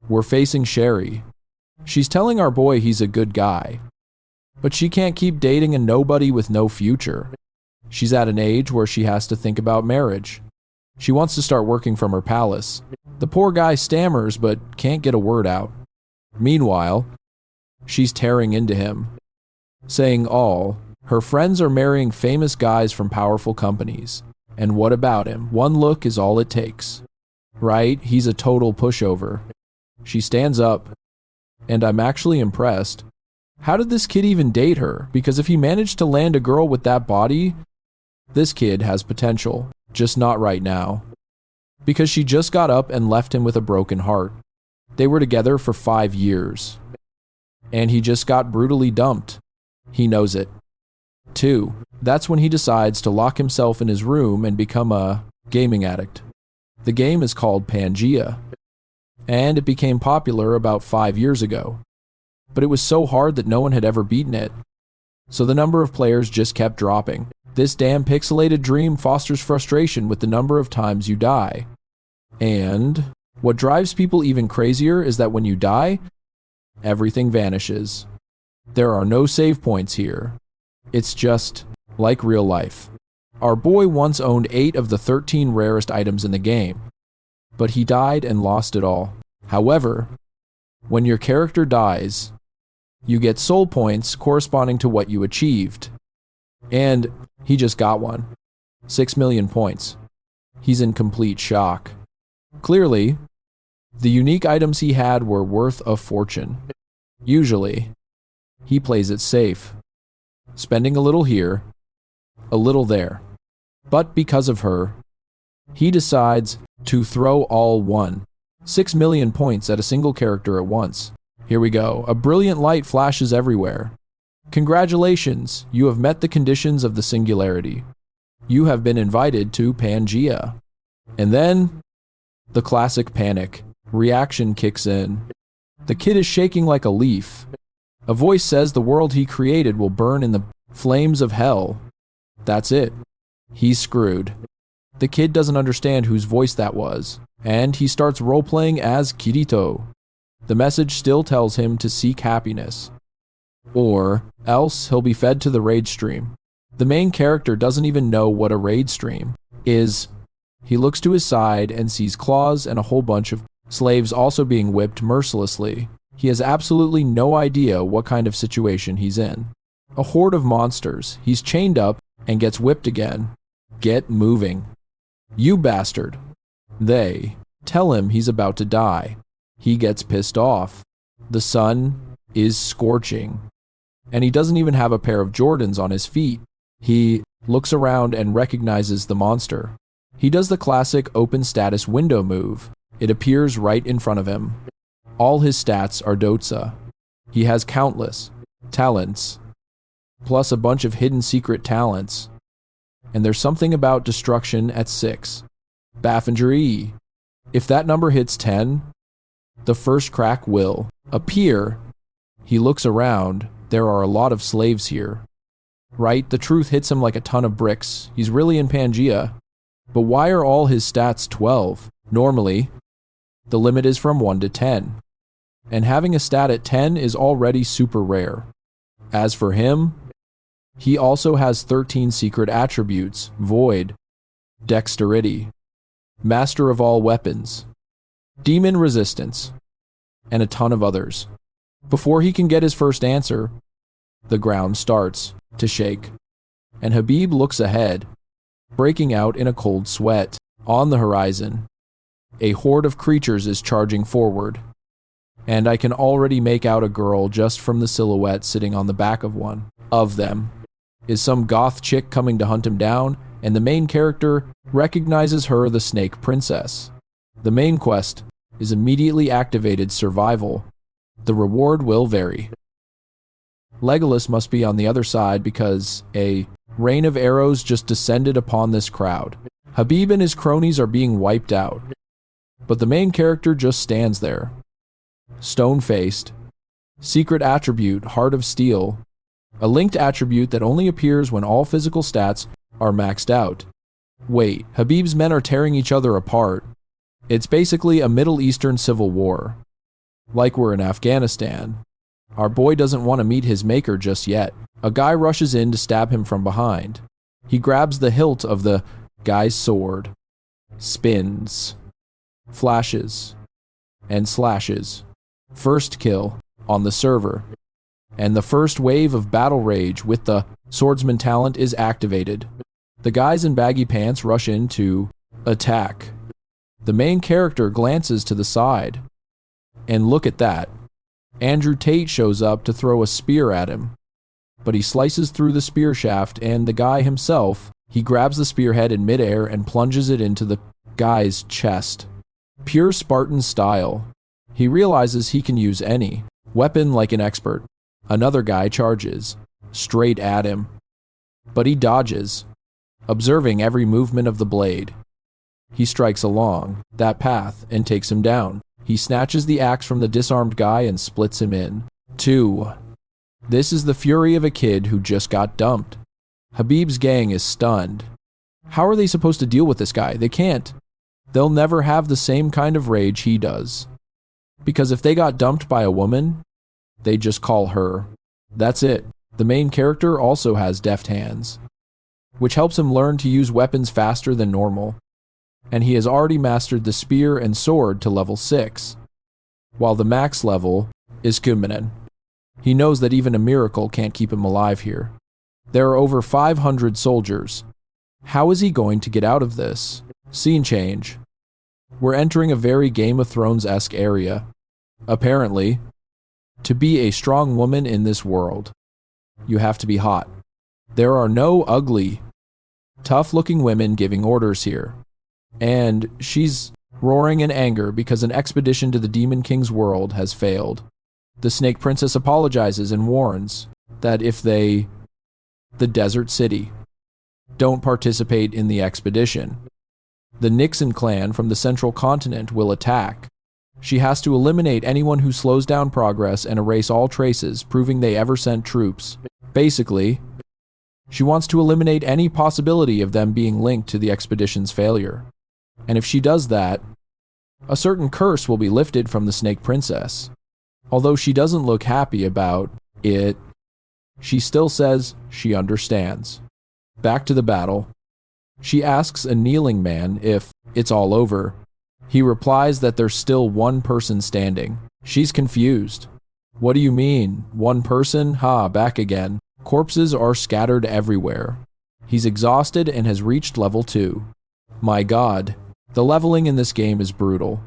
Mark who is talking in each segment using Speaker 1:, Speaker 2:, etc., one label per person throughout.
Speaker 1: We're facing Sherry. She's telling our boy he's a good guy. But she can't keep dating a nobody with no future. She's at an age where she has to think about marriage. She wants to start working from her palace. The poor guy stammers but can't get a word out. Meanwhile, she's tearing into him, saying all her friends are marrying famous guys from powerful companies. And what about him? One look is all it takes. Right? He's a total pushover. She stands up, and I'm actually impressed. How did this kid even date her? Because if he managed to land a girl with that body, this kid has potential, just not right now. Because she just got up and left him with a broken heart. They were together for 5 years. And he just got brutally dumped. He knows it. 2. That's when he decides to lock himself in his room and become a gaming addict. The game is called Pangia, and it became popular about 5 years ago. But it was so hard that no one had ever beaten it. So the number of players just kept dropping. This damn pixelated dream fosters frustration with the number of times you die. And what drives people even crazier is that when you die, everything vanishes. There are no save points here. It's just like real life. Our boy once owned 8 of the 13 rarest items in the game, but he died and lost it all. However, when your character dies, you get soul points corresponding to what you achieved. And he just got one. 6 million points. He's in complete shock. Clearly, the unique items he had were worth a fortune. Usually, he plays it safe, spending a little here, a little there. But because of her, he decides to throw all 6 million points at a single character at once. Here we go. A brilliant light flashes everywhere. Congratulations, you have met the conditions of the singularity. You have been invited to Pangia. And then, the classic panic. Reaction kicks in. The kid is shaking like a leaf. A voice says the world he created will burn in the flames of hell. That's it. He's screwed. The kid doesn't understand whose voice that was, and he starts role-playing as Kirito. The message still tells him to seek happiness, or else he'll be fed to the raid stream. The main character doesn't even know what a raid stream is. He looks to his side and sees claws and a whole bunch of slaves also being whipped mercilessly. He has absolutely no idea what kind of situation he's in. A horde of monsters. He's chained up and gets whipped again. Get moving. You bastard. They tell him he's about to die. He gets pissed off. The sun is scorching, and he doesn't even have a pair of Jordans on his feet. He looks around and recognizes the monster. He does the classic open status window move. It appears right in front of him. All his stats are Dotsa. He has countless talents, plus a bunch of hidden secret talents. And there's something about destruction at 6. Baffinger E. If that number hits 10, the first crack will appear. He looks around. There are a lot of slaves here. Right? The truth hits him like a ton of bricks. He's really in Pangia. But why are all his stats 12? Normally, the limit is from 1 to 10. And having a stat at 10 is already super rare. As for him, he also has 13 secret attributes: Void, Dexterity, Master of all weapons, Demon Resistance, and a ton of others. Before he can get his first answer, the ground starts to shake, and Habib looks ahead, breaking out in a cold sweat. On the horizon, a horde of creatures is charging forward, and I can already make out a girl just from the silhouette sitting on the back of one of them. Is some goth chick coming to hunt him down, and the main character recognizes her, the Snake Princess. The main quest is immediately activated survival. The reward will vary. Legolas must be on the other side because a rain of arrows just descended upon this crowd. Habib and his cronies are being wiped out, but the main character just stands there. Stone-faced. Secret attribute, Heart of Steel. A linked attribute that only appears when all physical stats are maxed out. Wait, Habib's men are tearing each other apart. It's basically a Middle Eastern civil war. Like we're in Afghanistan. Our boy doesn't want to meet his maker just yet. A guy rushes in to stab him from behind. He grabs the hilt of the guy's sword, spins, flashes, and slashes. First kill on the server. And the first wave of battle rage with the swordsman talent is activated. The guys in baggy pants rush in to attack. The main character glances to the side. And look at that. Andrew Tate shows up to throw a spear at him. But he slices through the spear shaft, and the guy himself, he grabs the spearhead in midair and plunges it into the guy's chest. Pure Spartan style. He realizes he can use any weapon like an expert. Another guy charges, straight at him. But he dodges, observing every movement of the blade. He strikes along that path and takes him down. He snatches the axe from the disarmed guy and splits him in two. This is the fury of a kid who just got dumped. Habib's gang is stunned. How are they supposed to deal with this guy? They can't. They'll never have the same kind of rage he does. Because if they got dumped by a woman, they just call her. That's it. The main character also has deft hands, which helps him learn to use weapons faster than normal. And he has already mastered the spear and sword to level 6, while the max level is Kuminen. He knows that even a miracle can't keep him alive here. There are over 500 soldiers. How is he going to get out of this? Scene change. We're entering a very Game of Thrones-esque area. Apparently, to be a strong woman in this world, you have to be hot. There are no ugly, tough-looking women giving orders here. And she's roaring in anger because an expedition to the Demon King's world has failed. The Snake Princess apologizes and warns that if the Desert City, don't participate in the expedition, the Nixon clan from the central continent will attack. She has to eliminate anyone who slows down progress and erase all traces, proving they ever sent troops. Basically, she wants to eliminate any possibility of them being linked to the expedition's failure. And if she does that, a certain curse will be lifted from the Snake Princess. Although she doesn't look happy about it, she still says she understands. Back to the battle. She asks a kneeling man if it's all over. He replies that there's still one person standing. She's confused. What do you mean? One person? Ha, back again. Corpses are scattered everywhere. He's exhausted and has reached level 2. My God, the leveling in this game is brutal.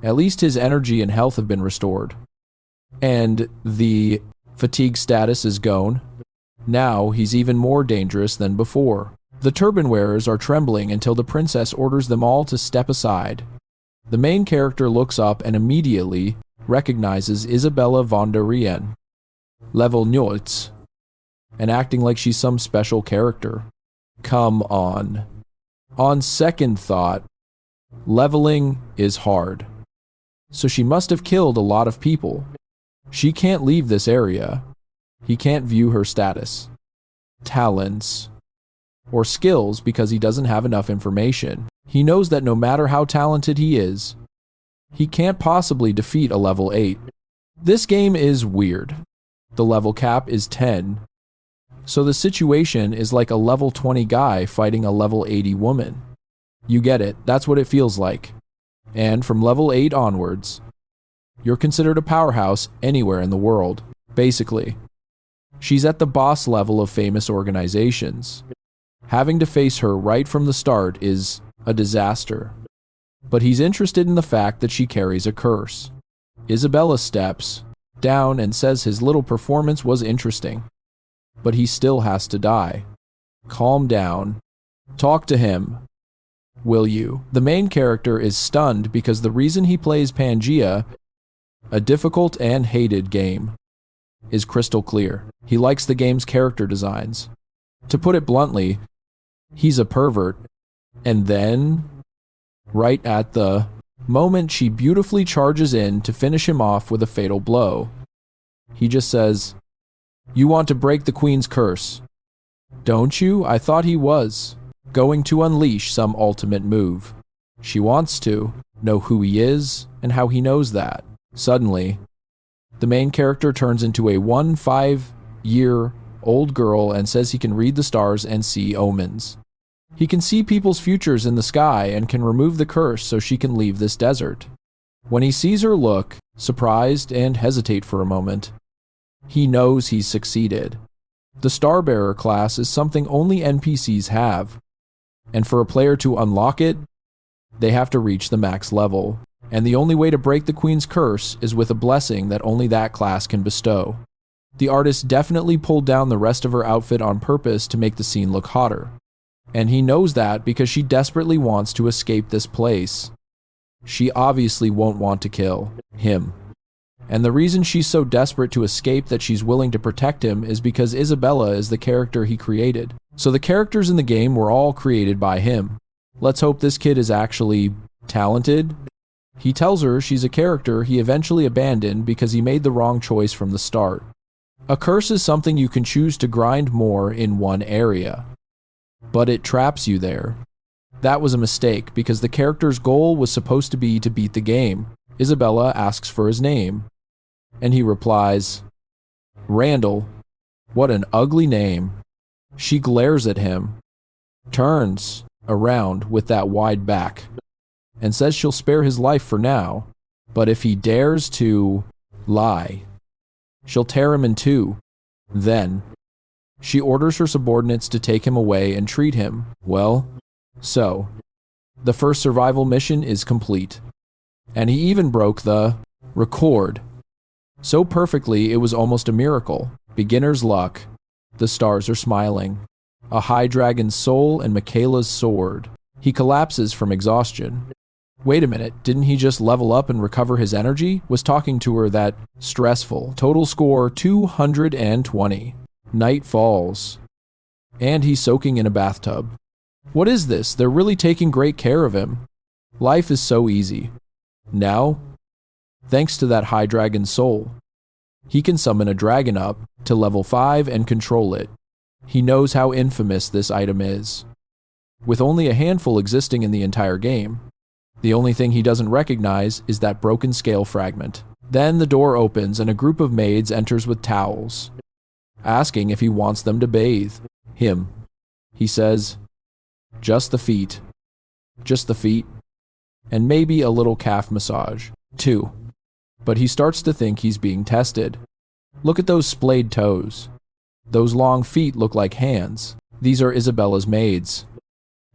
Speaker 1: At least his energy and health have been restored. And the fatigue status is gone. Now he's even more dangerous than before. The turban wearers are trembling until the princess orders them all to step aside. The main character looks up and immediately recognizes Isabella von der Rien, level 0, and acting like she's some special character. Come on. On second thought, leveling is hard. So she must have killed a lot of people. She can't leave this area. He can't view her status, talents, or skills because he doesn't have enough information. He knows that no matter how talented he is, he can't possibly defeat a level 8. This game is weird. The level cap is 10. So the situation is like a level 20 guy fighting a level 80 woman. You get it, that's what it feels like. And from level 8 onwards, you're considered a powerhouse anywhere in the world, basically. She's at the boss level of famous organizations. Having to face her right from the start is a disaster. But he's interested in the fact that she carries a curse. Isabella steps down and says his little performance was interesting. But he still has to die. Calm down. Talk to him. Will you? The main character is stunned because the reason he plays Pangia, a difficult and hated game, is crystal clear. He likes the game's character designs. To put it bluntly, he's a pervert. And then, right at the moment she beautifully charges in to finish him off with a fatal blow, he just says, "You want to break the queen's curse, don't you? I thought he was going to unleash some ultimate move." She wants to know who he is and how he knows that. Suddenly, The main character turns into a 5-year-old girl and says he can read the stars and see omens. He can see people's futures in the sky and can remove the curse so she can leave this desert. When he sees her look, surprised and hesitate for a moment, he knows he's succeeded. The Starbearer class is something only NPCs have, and for a player to unlock it, they have to reach the max level. And the only way to break the Queen's curse is with a blessing that only that class can bestow. The artist definitely pulled down the rest of her outfit on purpose to make the scene look hotter. And he knows that because she desperately wants to escape this place. She obviously won't want to kill him. And the reason she's so desperate to escape that she's willing to protect him is because Isabella is the character he created. So the characters in the game were all created by him. Let's hope this kid is actually talented. He tells her she's a character he eventually abandoned because he made the wrong choice from the start. A curse is something you can choose to grind more in one area, but it traps you there. That was a mistake because the character's goal was supposed to be to beat the game. Isabella asks for his name, and he replies, "Randall, what an ugly name." She glares at him, turns around with that wide back, and says she'll spare his life for now, but if he dares to lie, she'll tear him in two. Then, she orders her subordinates to take him away and treat him, well, so. The first survival mission is complete. And he even broke the record so perfectly it was almost a miracle. Beginner's luck. The stars are smiling. A high dragon's soul and Michaela's sword. He collapses from exhaustion. Wait a minute, didn't he just level up and recover his energy? Was talking to her that stressful. Total score 220. Night falls. And he's soaking in a bathtub. What is this? They're really taking great care of him. Life is so easy. Now, thanks to that high dragon's soul, he can summon a dragon up to level 5 and control it. He knows how infamous this item is. With only a handful existing in the entire game, the only thing he doesn't recognize is that broken scale fragment. Then the door opens and a group of maids enters with towels, asking if he wants them to bathe him. He says, "Just the feet. Just the feet. And maybe a little calf massage, too." But he starts to think he's being tested. Look at those splayed toes. Those long feet look like hands. These are Isabella's maids.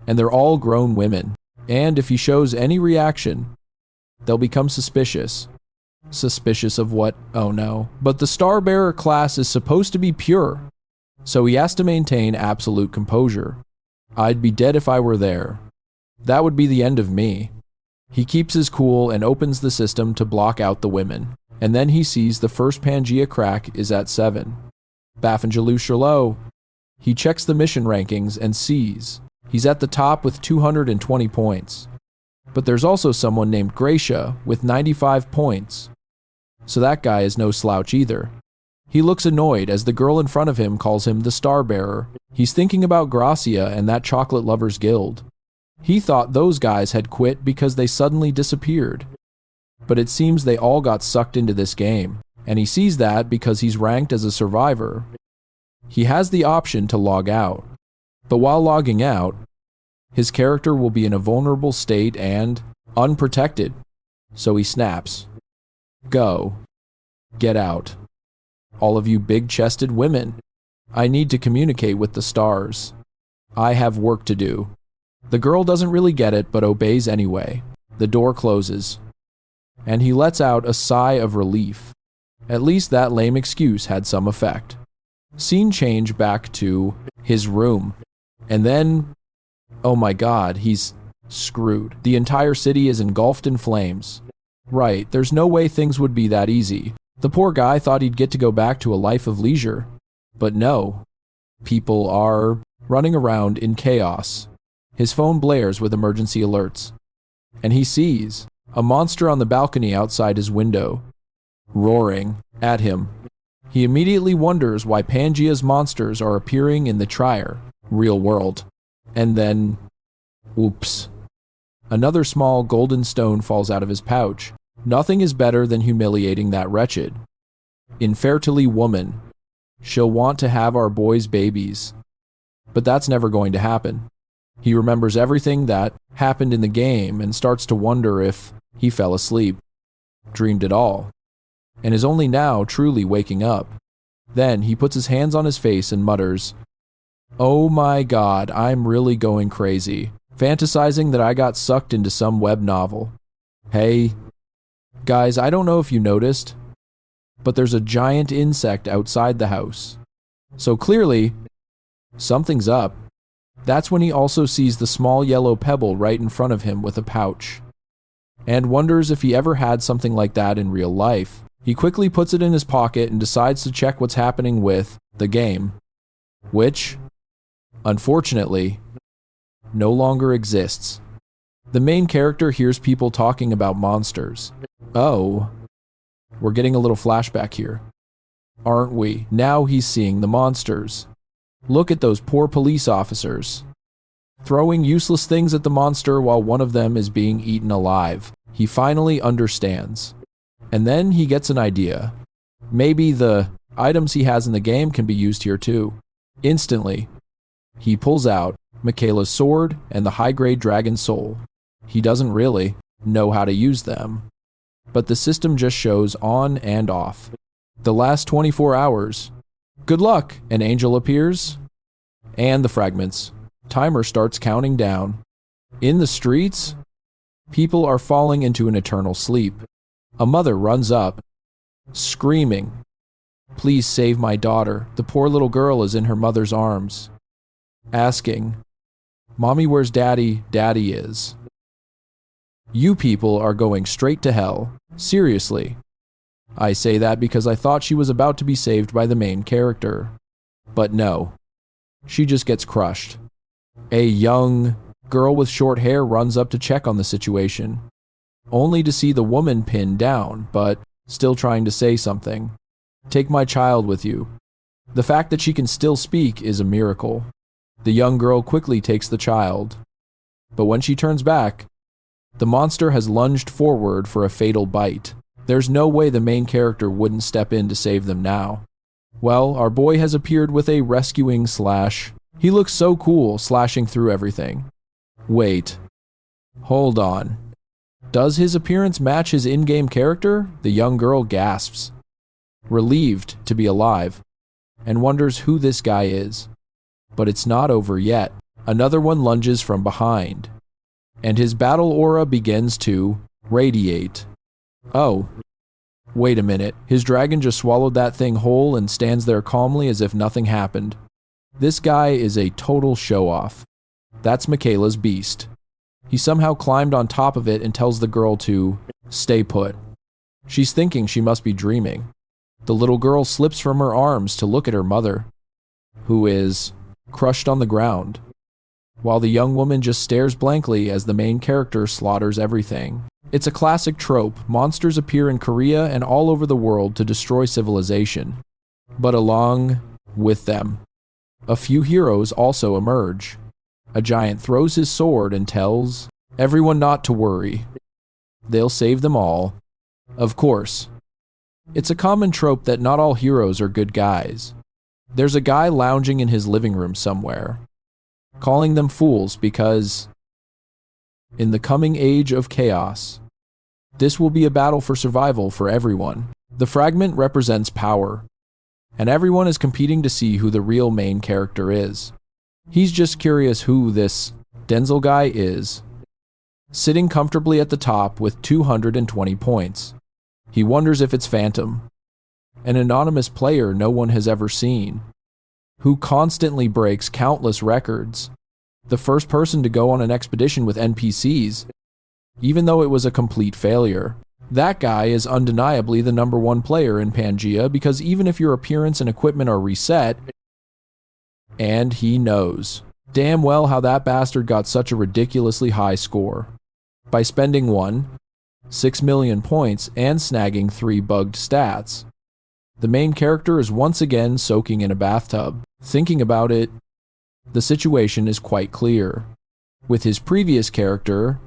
Speaker 1: And they're all grown women. And if he shows any reaction, they'll become suspicious. Suspicious of what? Oh no. But the Starbearer class is supposed to be pure, so he has to maintain absolute composure. I'd be dead if I were there. That would be the end of me. He keeps his cool and opens the system to block out the women. And then he sees the first Pangia crack is at 7. Baffinjaloo Sherlow. He checks the mission rankings and sees he's at the top with 220 points. But there's also someone named Gracia with 95 points. So that guy is no slouch either. He looks annoyed as the girl in front of him calls him the Starbearer. He's thinking about Gracia and that chocolate lovers guild. He thought those guys had quit because they suddenly disappeared. But it seems they all got sucked into this game. And he sees that because he's ranked as a survivor. He has the option to log out. But while logging out, his character will be in a vulnerable state and unprotected. So he snaps. Go. Get out. All of you big-chested women. I need to communicate with the stars. I have work to do. The girl doesn't really get it, but obeys anyway. The door closes. And he lets out a sigh of relief. At least that lame excuse had some effect. Scene change back to his room. And then, oh my god, he's screwed. The entire city is engulfed in flames. Right, there's no way things would be that easy. The poor guy thought he'd get to go back to a life of leisure. But no. People are running around in chaos. His phone blares with emergency alerts. And he sees a monster on the balcony outside his window, roaring at him. He immediately wonders why Pangia's monsters are appearing in the Trier, real world. And then, oops. Another small golden stone falls out of his pouch. Nothing is better than humiliating that wretched. Infertility woman. She'll want to have our boy's babies. But that's never going to happen. He remembers everything that happened in the game and starts to wonder if he fell asleep, dreamed it all, and is only now truly waking up. Then he puts his hands on his face and mutters, "Oh my God, I'm really going crazy, fantasizing that I got sucked into some web novel." Hey, guys, I don't know if you noticed, but there's a giant insect outside the house. So clearly, something's up. That's when he also sees the small yellow pebble right in front of him with a pouch, and wonders if he ever had something like that in real life. He quickly puts it in his pocket and decides to check what's happening with the game, which, unfortunately, no longer exists. The main character hears people talking about monsters. Oh, we're getting a little flashback here, aren't we? Now he's seeing the monsters. Look at those poor police officers, throwing useless things at the monster while one of them is being eaten alive. He finally understands. And then he gets an idea. Maybe the items he has in the game can be used here too. Instantly, he pulls out Michaela's sword and the high-grade dragon soul. He doesn't really know how to use them, but the system just shows on and off. The last 24 hours. Good luck! An angel appears, and the fragments. Timer starts counting down. In the streets, people are falling into an eternal sleep. A mother runs up, screaming, "Please save my daughter." The poor little girl is in her mother's arms, asking, "Mommy, where's Daddy?" Daddy is. You people are going straight to hell. Seriously. I say that because I thought she was about to be saved by the main character. But no. She just gets crushed. A young girl with short hair runs up to check on the situation, only to see the woman pinned down, but still trying to say something. "Take my child with you." The fact that she can still speak is a miracle. The young girl quickly takes the child, but when she turns back, the monster has lunged forward for a fatal bite. There's no way the main character wouldn't step in to save them now. Well, our boy has appeared with a rescuing slash. He looks so cool, slashing through everything. Wait. Hold on. Does his appearance match his in-game character? The young girl gasps, relieved to be alive, and wonders who this guy is. But it's not over yet. Another one lunges from behind, and his battle aura begins to radiate. Oh, wait a minute. His dragon just swallowed that thing whole and stands there calmly as if nothing happened. This guy is a total show-off. That's Michaela's beast. He somehow climbed on top of it and tells the girl to stay put. She's thinking she must be dreaming. The little girl slips from her arms to look at her mother, who is crushed on the ground, while the young woman just stares blankly as the main character slaughters everything. It's a classic trope. Monsters appear in Korea and all over the world to destroy civilization. But along with them, a few heroes also emerge. A giant throws his sword and tells everyone not to worry. They'll save them all. Of course. It's a common trope that not all heroes are good guys. There's a guy lounging in his living room somewhere, calling them fools because, in the coming age of chaos, this will be a battle for survival for everyone. The fragment represents power, and everyone is competing to see who the real main character is. He's just curious who this Denzel guy is, sitting comfortably at the top with 220 points. He wonders if it's Phantom, an anonymous player no one has ever seen, who constantly breaks countless records. The first person to go on an expedition with NPCs, even though it was a complete failure. That guy is undeniably the #1 player in Pangia because even if your appearance and equipment are reset, and he knows damn well how that bastard got such a ridiculously high score. By spending 6 million points and snagging 3 bugged stats. The main character is once again soaking in a bathtub. Thinking about it, the situation is quite clear. With his previous character,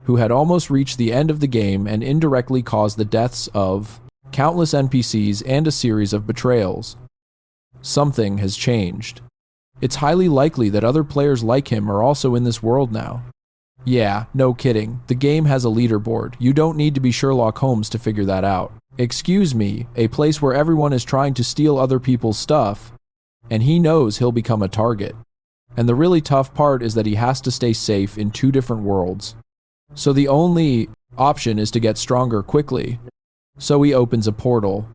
Speaker 1: who had almost reached the end of the game and indirectly caused the deaths of countless NPCs, and a series of betrayals. Something has changed. It's highly likely that other players like him are also in this world now. Yeah, no kidding. The game has a leaderboard. You don't need to be Sherlock Holmes to figure that out. Excuse me, a place where everyone is trying to steal other people's stuff, and he knows he'll become a target. And the really tough part is that he has to stay safe in 2 different worlds. So the only option is to get stronger quickly. So he opens a portal.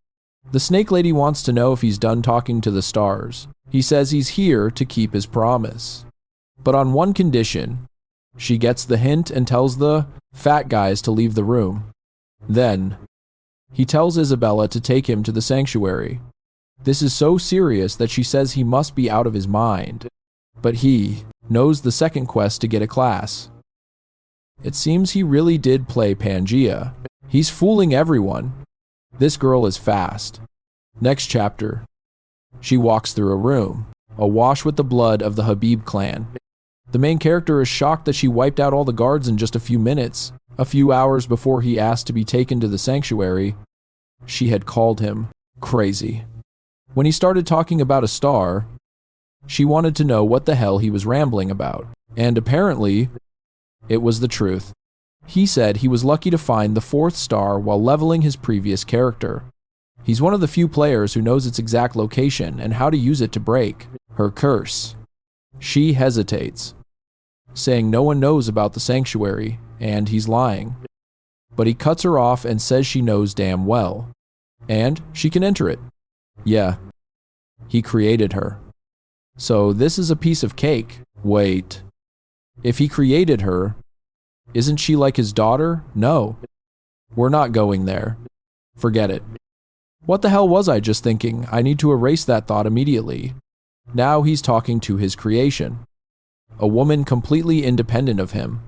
Speaker 1: The snake lady wants to know if he's done talking to the stars. He says he's here to keep his promise. But on one condition. She gets the hint and tells the fat guys to leave the room. Then, he tells Isabella to take him to the sanctuary. This is so serious that she says he must be out of his mind. But he knows the second quest to get a class. It seems he really did play Pangia. He's fooling everyone. This girl is fast. Next chapter. She walks through a room, awash with the blood of the Habib clan. The main character is shocked that she wiped out all the guards in just a few minutes. A few hours before he asked to be taken to the sanctuary, she had called him crazy. When he started talking about a star, she wanted to know what the hell he was rambling about. And apparently, it was the truth. He said he was lucky to find the 4th star while leveling his previous character. He's one of the few players who knows its exact location and how to use it to break her curse. She hesitates, saying no one knows about the sanctuary, and he's lying. But he cuts her off and says she knows damn well, and she can enter it. Yeah, he created her. So this is a piece of cake. Wait, if he created her, isn't she like his daughter? No, we're not going there. Forget it. What the hell was I just thinking? I need to erase that thought immediately. Now he's talking to his creation, a woman completely independent of him,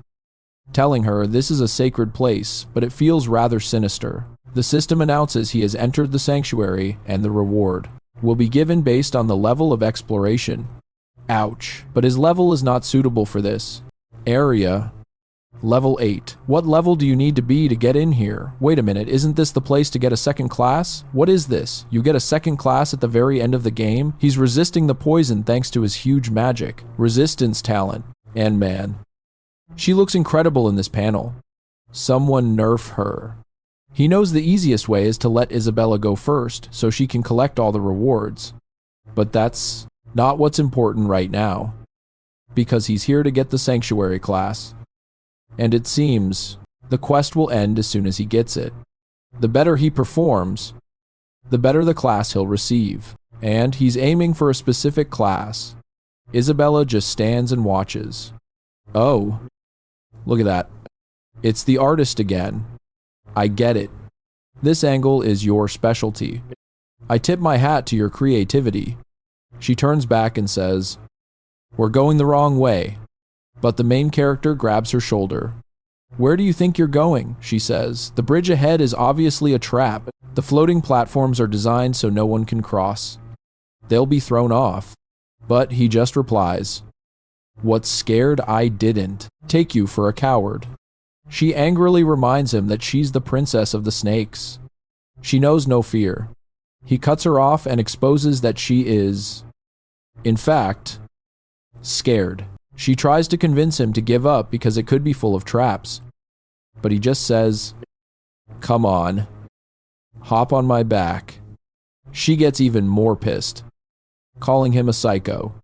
Speaker 1: telling her this is a sacred place, but it feels rather sinister. The system announces he has entered the sanctuary, and the reward will be given based on the level of exploration. Ouch. But his level is not suitable for this. Area. Level 8. What level do you need to be to get in here? Wait a minute, isn't this the place to get a second class? What is this? You get a second class at the very end of the game? He's resisting the poison thanks to his huge magic. Resistance talent. And man, she looks incredible in this panel. Someone nerf her. He knows the easiest way is to let Isabella go first, so she can collect all the rewards. But that's not what's important right now. Because he's here to get the sanctuary class. And it seems the quest will end as soon as he gets it. The better he performs, the better the class he'll receive. And he's aiming for a specific class. Isabella just stands and watches. Oh, look at that. It's the artist again. I get it. This angle is your specialty. I tip my hat to your creativity. She turns back and says, "We're going the wrong way." But the main character grabs her shoulder. "Where do you think you're going?" she says. "The bridge ahead is obviously a trap. The floating platforms are designed so no one can cross. They'll be thrown off." But he just replies, "What's scared I didn't take you for a coward." She angrily reminds him that she's the princess of the snakes. She knows no fear. He cuts her off and exposes that she is, in fact, scared. She tries to convince him to give up because it could be full of traps. But he just says, "Come on, hop on my back." She gets even more pissed, calling him a psycho.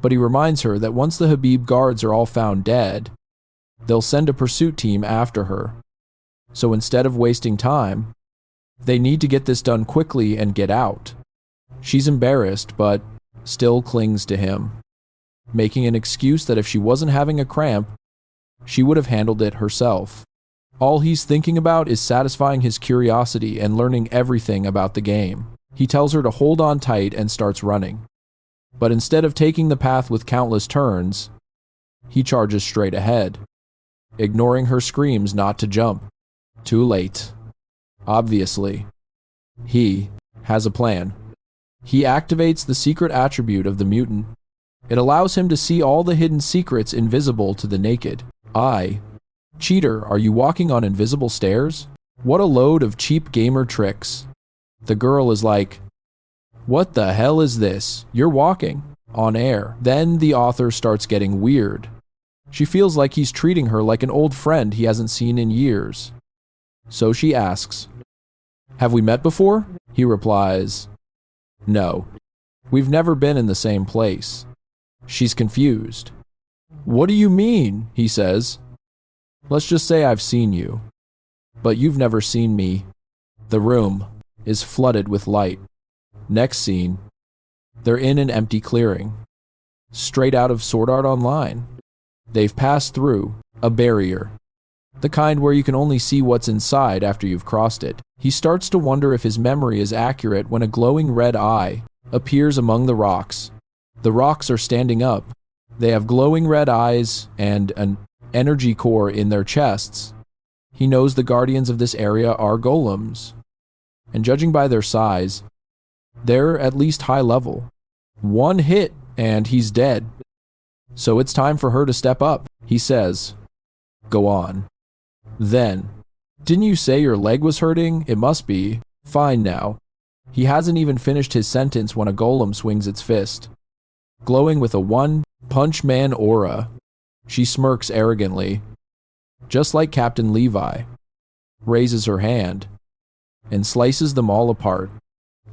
Speaker 1: But he reminds her that once the Habib guards are all found dead, they'll send a pursuit team after her. So instead of wasting time, they need to get this done quickly and get out. She's embarrassed, but still clings to him, making an excuse that if she wasn't having a cramp, she would have handled it herself. All he's thinking about is satisfying his curiosity and learning everything about the game. He tells her to hold on tight and starts running. But instead of taking the path with countless turns, he charges straight ahead, ignoring her screams not to jump. Too late. Obviously, he has a plan. He activates the secret attribute of the mutant. It allows him to see all the hidden secrets invisible to the naked eye. Cheater, are you walking on invisible stairs? What a load of cheap gamer tricks. The girl is like, "What the hell is this? You're walking on air." Then the author starts getting weird. She feels like he's treating her like an old friend he hasn't seen in years. So she asks, "Have we met before?" He replies, "No, we've never been in the same place." She's confused. "What do you mean?" he says. "Let's just say I've seen you, but you've never seen me." The room is flooded with light. Next scene, they're in an empty clearing, straight out of Sword Art Online. They've passed through a barrier, the kind where you can only see what's inside after you've crossed it. He starts to wonder if his memory is accurate when a glowing red eye appears among the rocks. The rocks are standing up. They have glowing red eyes and an energy core in their chests. He knows the guardians of this area are golems, and judging by their size, they're at least high level. One hit and he's dead. So it's time for her to step up. He says, "Go on." Then, "Didn't you say your leg was hurting? It must be. Fine now." He hasn't even finished his sentence when a golem swings its fist, glowing with a one-punch man aura. She smirks arrogantly, just like Captain Levi, raises her hand, and slices them all apart.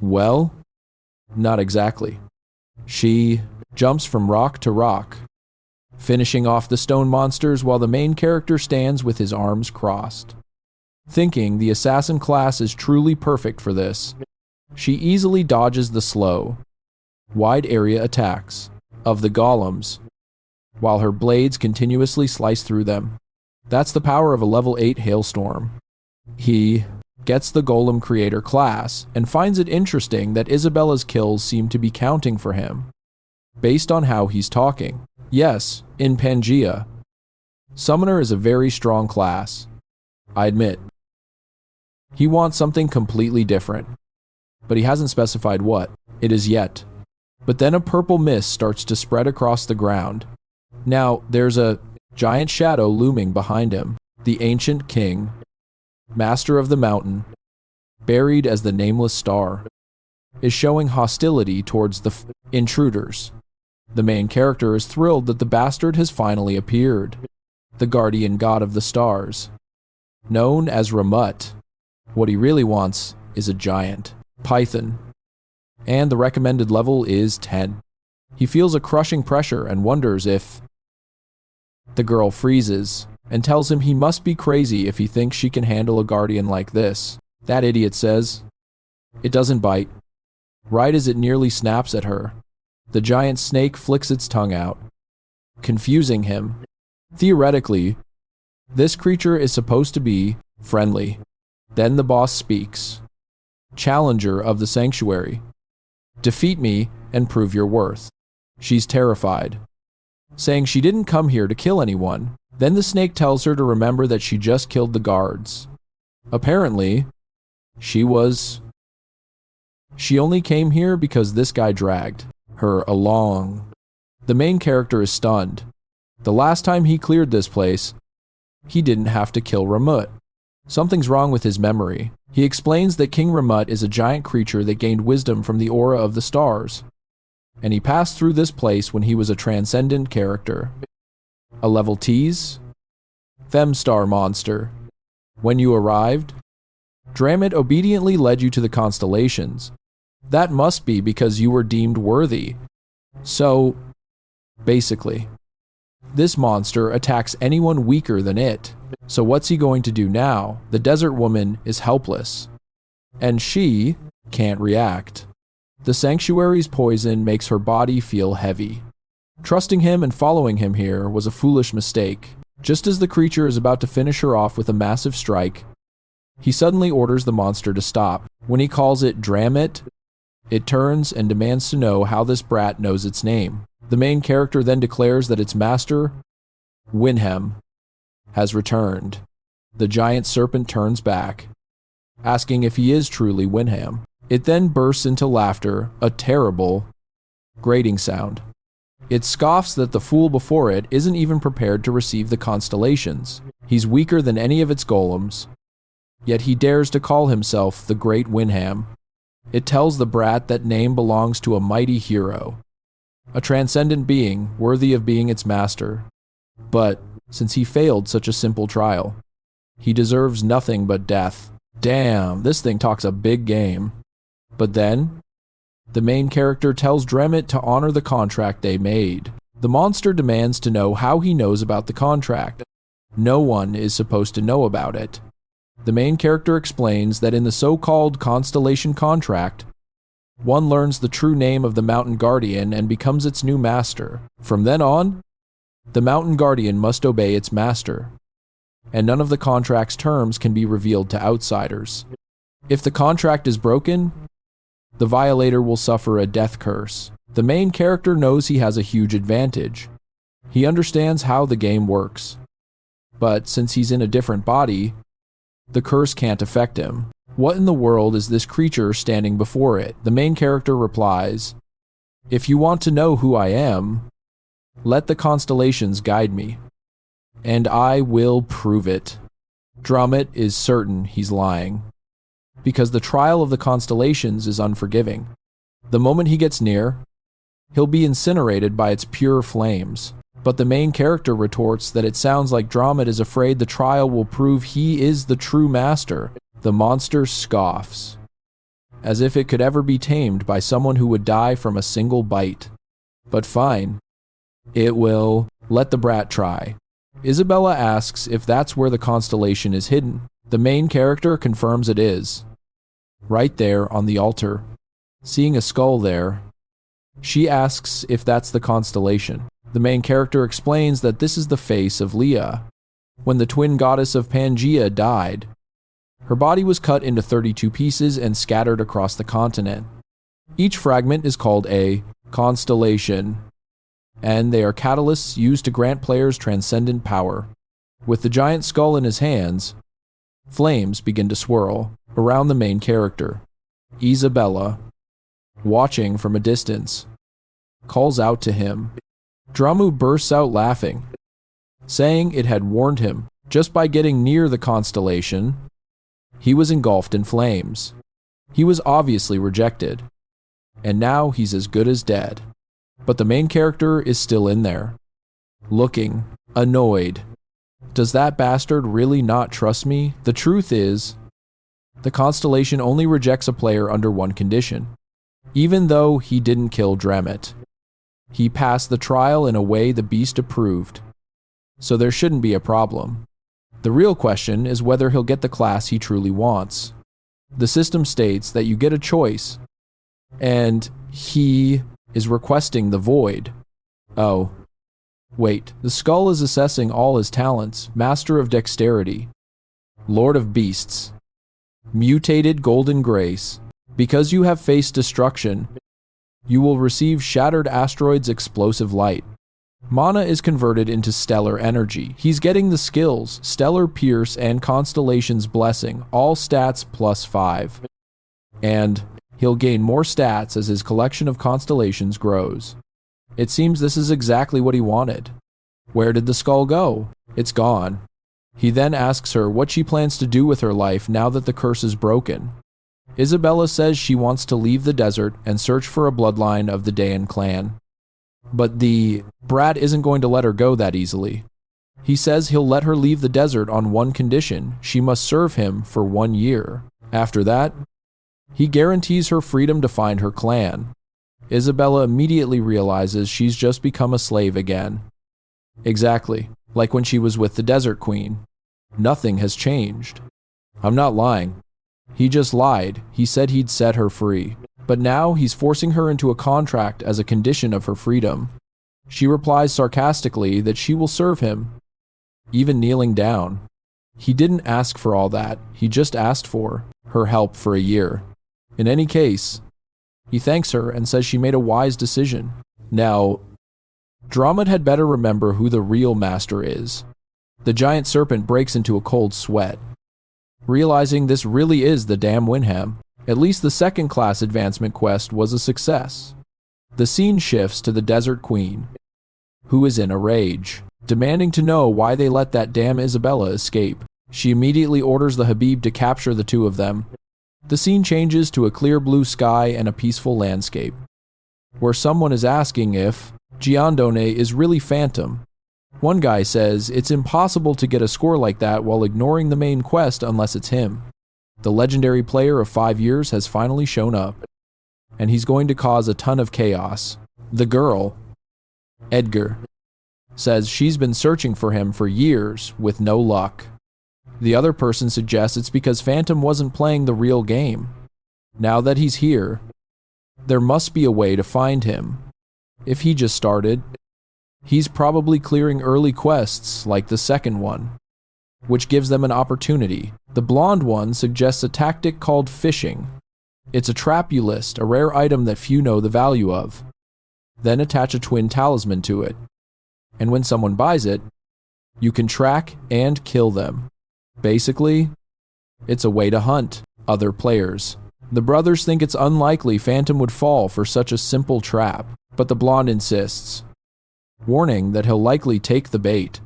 Speaker 1: Well, not exactly. She jumps from rock to rock, finishing off the stone monsters while the main character stands with his arms crossed. Thinking the assassin class is truly perfect for this, she easily dodges the slow, wide area attacks of the golems, while her blades continuously slice through them. That's the power of a level 8 hailstorm. He gets the golem creator class and finds it interesting that Isabella's kills seem to be counting for him, based on how he's talking. Yes, in Pangia, Summoner is a very strong class, I admit. He wants something completely different, but he hasn't specified what it is yet. But then a purple mist starts to spread across the ground. Now, there's a giant shadow looming behind him. The ancient king, master of the mountain, buried as the nameless star, is showing hostility towards the intruders. The main character is thrilled that the bastard has finally appeared, the guardian god of the stars, known as Ramut. What he really wants is a giant python, and the recommended level is 10. He feels a crushing pressure and wonders if... The girl freezes and tells him he must be crazy if he thinks she can handle a guardian like this. That idiot says. It doesn't bite. Right as it nearly snaps at her, the giant snake flicks its tongue out, confusing him. Theoretically, this creature is supposed to be friendly. Then the boss speaks. Challenger of the sanctuary, defeat me and prove your worth. She's terrified, saying she didn't come here to kill anyone. Then the snake tells her to remember that she just killed the guards. Apparently, she only came here because this guy dragged her along. The main character is stunned. The last time he cleared this place, he didn't have to kill Ramut. Something's wrong with his memory. He explains that King Ramut is a giant creature that gained wisdom from the aura of the stars, and he passed through this place when he was a transcendent character. A level tease? Femstar monster. When you arrived, Dramit obediently led you to the constellations. That must be because you were deemed worthy. So, basically, this monster attacks anyone weaker than it. So what's he going to do now? The desert woman is helpless, and she can't react. The sanctuary's poison makes her body feel heavy. Trusting him and following him here was a foolish mistake. Just as the creature is about to finish her off with a massive strike, he suddenly orders the monster to stop. When he calls it Dramit, it turns and demands to know how this brat knows its name. The main character then declares that its master, Winham, has returned. The giant serpent turns back, asking if he is truly Winham. It then bursts into laughter, a terrible, grating sound. It scoffs that the fool before it isn't even prepared to receive the constellations. He's weaker than any of its golems, Yet he dares to call himself the Great Winham. It tells the brat that name belongs to a mighty hero, a transcendent being worthy of being its master. But since he failed such a simple trial, he deserves nothing but death. Damn, this thing talks a big game. But then, the main character tells Dremit to honor the contract they made. The monster demands to know how he knows about the contract. No one is supposed to know about it. The main character explains that in the so-called constellation contract, one learns the true name of the mountain guardian and becomes its new master. From then on, the mountain guardian must obey its master, and none of the contract's terms can be revealed to outsiders. If the contract is broken, the violator will suffer a death curse. The main character knows he has a huge advantage. He understands how the game works. But since he's in a different body, the curse can't affect him. What in the world is this creature standing before it? The main character replies, "If you want to know who I am, let the constellations guide me, and I will prove it." Dremit is certain he's lying, because the trial of the constellations is unforgiving. The moment he gets near, he'll be incinerated by its pure flames. But the main character retorts that it sounds like Dremit is afraid the trial will prove he is the true master. The monster scoffs, as if it could ever be tamed by someone who would die from a single bite. But fine, it will. Let the brat try. Isabella asks if that's where the constellation is hidden. The main character confirms it is, right there on the altar. Seeing a skull there, she asks if that's the constellation. The main character explains that this is the face of Leah. When the twin goddess of Pangia died, her body was cut into 32 pieces and scattered across the continent. Each fragment is called a constellation, and they are catalysts used to grant players transcendent power. With the giant skull in his hands, flames begin to swirl around the main character. Isabella, watching from a distance, calls out to him. Dramu bursts out laughing, saying it had warned him. Just by getting near the constellation, he was engulfed in flames. He was obviously rejected, and now he's as good as dead. But the main character is still in there, looking annoyed. Does that bastard really not trust me? The truth is, the constellation only rejects a player under one condition. Even though he didn't kill Dremit, he passed the trial in a way the beast approved, so there shouldn't be a problem. The real question is whether he'll get the class he truly wants. The system states that you get a choice, and he is requesting the void. Oh, wait, the skull is assessing all his talents: Master of Dexterity, Lord of Beasts, Mutated Golden Grace. Because you have faced destruction, you will receive Shattered Asteroid's Explosive Light. Mana is converted into stellar energy. He's getting the skills Stellar Pierce and Constellation's Blessing, all stats +5. And he'll gain more stats as his collection of constellations grows. It seems this is exactly what he wanted. Where did the skull go? It's gone. He then asks her what she plans to do with her life now that the curse is broken. Isabella says she wants to leave the desert and search for a bloodline of the Dayan clan. But the brat isn't going to let her go that easily. He says he'll let her leave the desert on one condition: she must serve him for 1 year. After that, he guarantees her freedom to find her clan. Isabella immediately realizes she's just become a slave again. Exactly, like when she was with the Desert Queen. Nothing has changed. I'm not lying. He just lied. He said he'd set her free. But now he's forcing her into a contract as a condition of her freedom. She replies sarcastically that she will serve him, even kneeling down. He didn't ask for all that. He just asked for her help for a year. In any case, he thanks her and says she made a wise decision. Now, Dremit had better remember who the real master is. The giant serpent breaks into a cold sweat, realizing this really is the damn Winham. At least the second class advancement quest was a success. The scene shifts to the Desert Queen, who is in a rage, demanding to know why they let that damn Isabella escape. She immediately orders the Habib to capture the two of them. The scene changes to a clear blue sky and a peaceful landscape, where someone is asking if Giandone is really Phantom. One guy says it's impossible to get a score like that while ignoring the main quest unless it's him. The legendary player of 5 years has finally shown up, and he's going to cause a ton of chaos. The girl, Edgar, says she's been searching for him for years with no luck. The other person suggests it's because Phantom wasn't playing the real game. Now that he's here, there must be a way to find him. If he just started, he's probably clearing early quests like the second one, which gives them an opportunity. The blonde one suggests a tactic called fishing. It's a trap you list, a rare item that few know the value of. Then attach a twin talisman to it. And when someone buys it, you can track and kill them. Basically, it's a way to hunt other players. The brothers think it's unlikely Phantom would fall for such a simple trap, but the blonde insists, warning that he'll likely take the bait.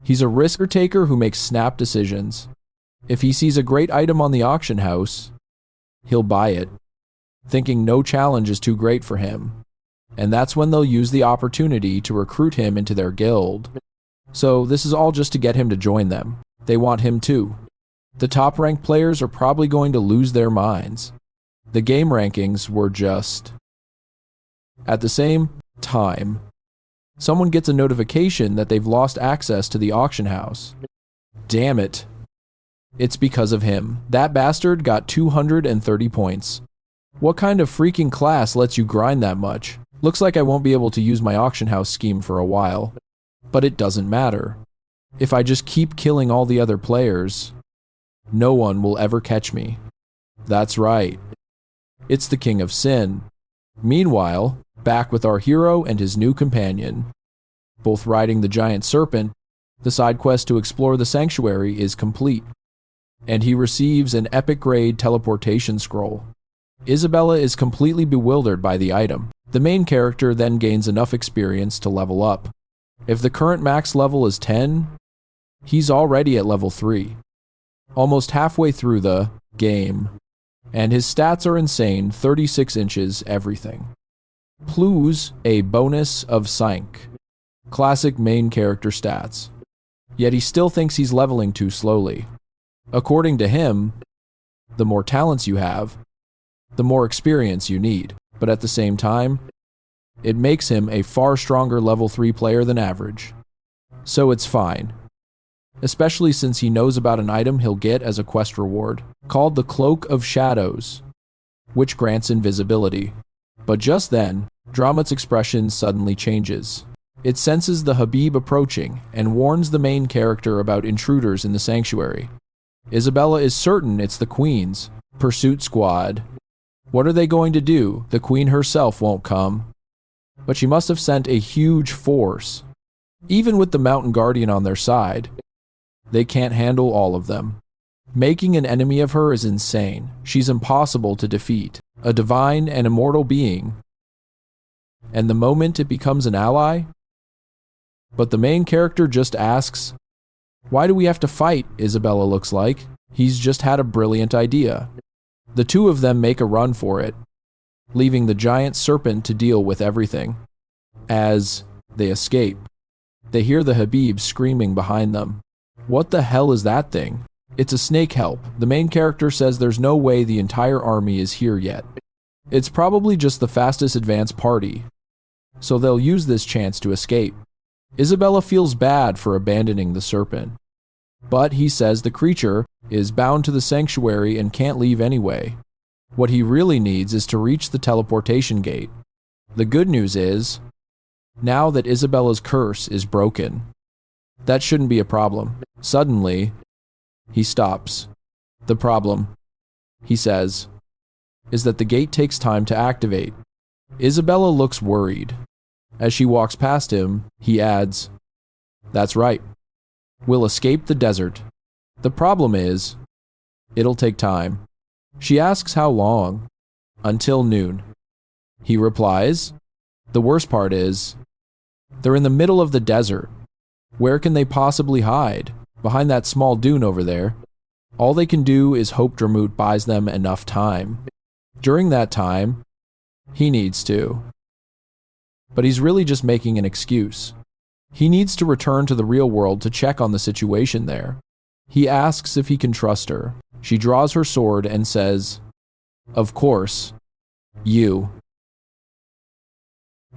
Speaker 1: He's a risk-taker who makes snap decisions. If he sees a great item on the auction house, he'll buy it, thinking no challenge is too great for him. And that's when they'll use the opportunity to recruit him into their guild. So this is all just to get him to join them. They want him too. The top-ranked players are probably going to lose their minds. The game rankings were just... At the same time, someone gets a notification that they've lost access to the auction house. Damn it. It's because of him. That bastard got 230 points. What kind of freaking class lets you grind that much? Looks like I won't be able to use my auction house scheme for a while. But it doesn't matter. If I just keep killing all the other players, no one will ever catch me. That's right. It's the King of Sin. Meanwhile, back with our hero and his new companion. Both riding the giant serpent, the side quest to explore the sanctuary is complete, and he receives an epic grade teleportation scroll. Isabella is completely bewildered by the item. The main character then gains enough experience to level up. If the current max level is 10, he's already at level 3, almost halfway through the game, and his stats are insane, 36 inches, everything. Plus a bonus of Sync, classic main character stats. Yet he still thinks he's leveling too slowly. According to him, the more talents you have, the more experience you need, but at the same time, it makes him a far stronger level 3 player than average. So it's fine. Especially since he knows about an item he'll get as a quest reward, called the Cloak of Shadows, which grants invisibility. But just then, Dramat's expression suddenly changes. It senses the Habib approaching and warns the main character about intruders in the sanctuary. Isabella is certain it's the Queen's pursuit squad. What are they going to do? The Queen herself won't come. But she must have sent a huge force. Even with the Mountain Guardian on their side, they can't handle all of them. Making an enemy of her is insane. She's impossible to defeat. A divine and immortal being. And the moment it becomes an ally? But the main character just asks, why do we have to fight? Isabella looks like. He's just had a brilliant idea. The two of them make a run for it, leaving the giant serpent to deal with everything. As they escape, they hear the Habib screaming behind them. What the hell is that thing? It's a snake help. The main character says there's no way the entire army is here yet. It's probably just the fastest advanced party, so they'll use this chance to escape. Isabella feels bad for abandoning the serpent, but he says the creature is bound to the sanctuary and can't leave anyway. What he really needs is to reach the teleportation gate. The good news is, now that Isabella's curse is broken, that shouldn't be a problem. Suddenly, he stops. The problem, he says, is that the gate takes time to activate. Isabella looks worried. As she walks past him, he adds, "That's right. We'll escape the desert. The problem is, it'll take time." She asks how long. "Until noon." He replies, "The worst part is, they're in the middle of the desert. Where can they possibly hide?" behind that small dune over there. All they can do is hope Dramut buys them enough time. During that time, he needs to. But he's really just making an excuse. He needs to return to the real world to check on the situation there. He asks if he can trust her. She draws her sword and says, "Of course, you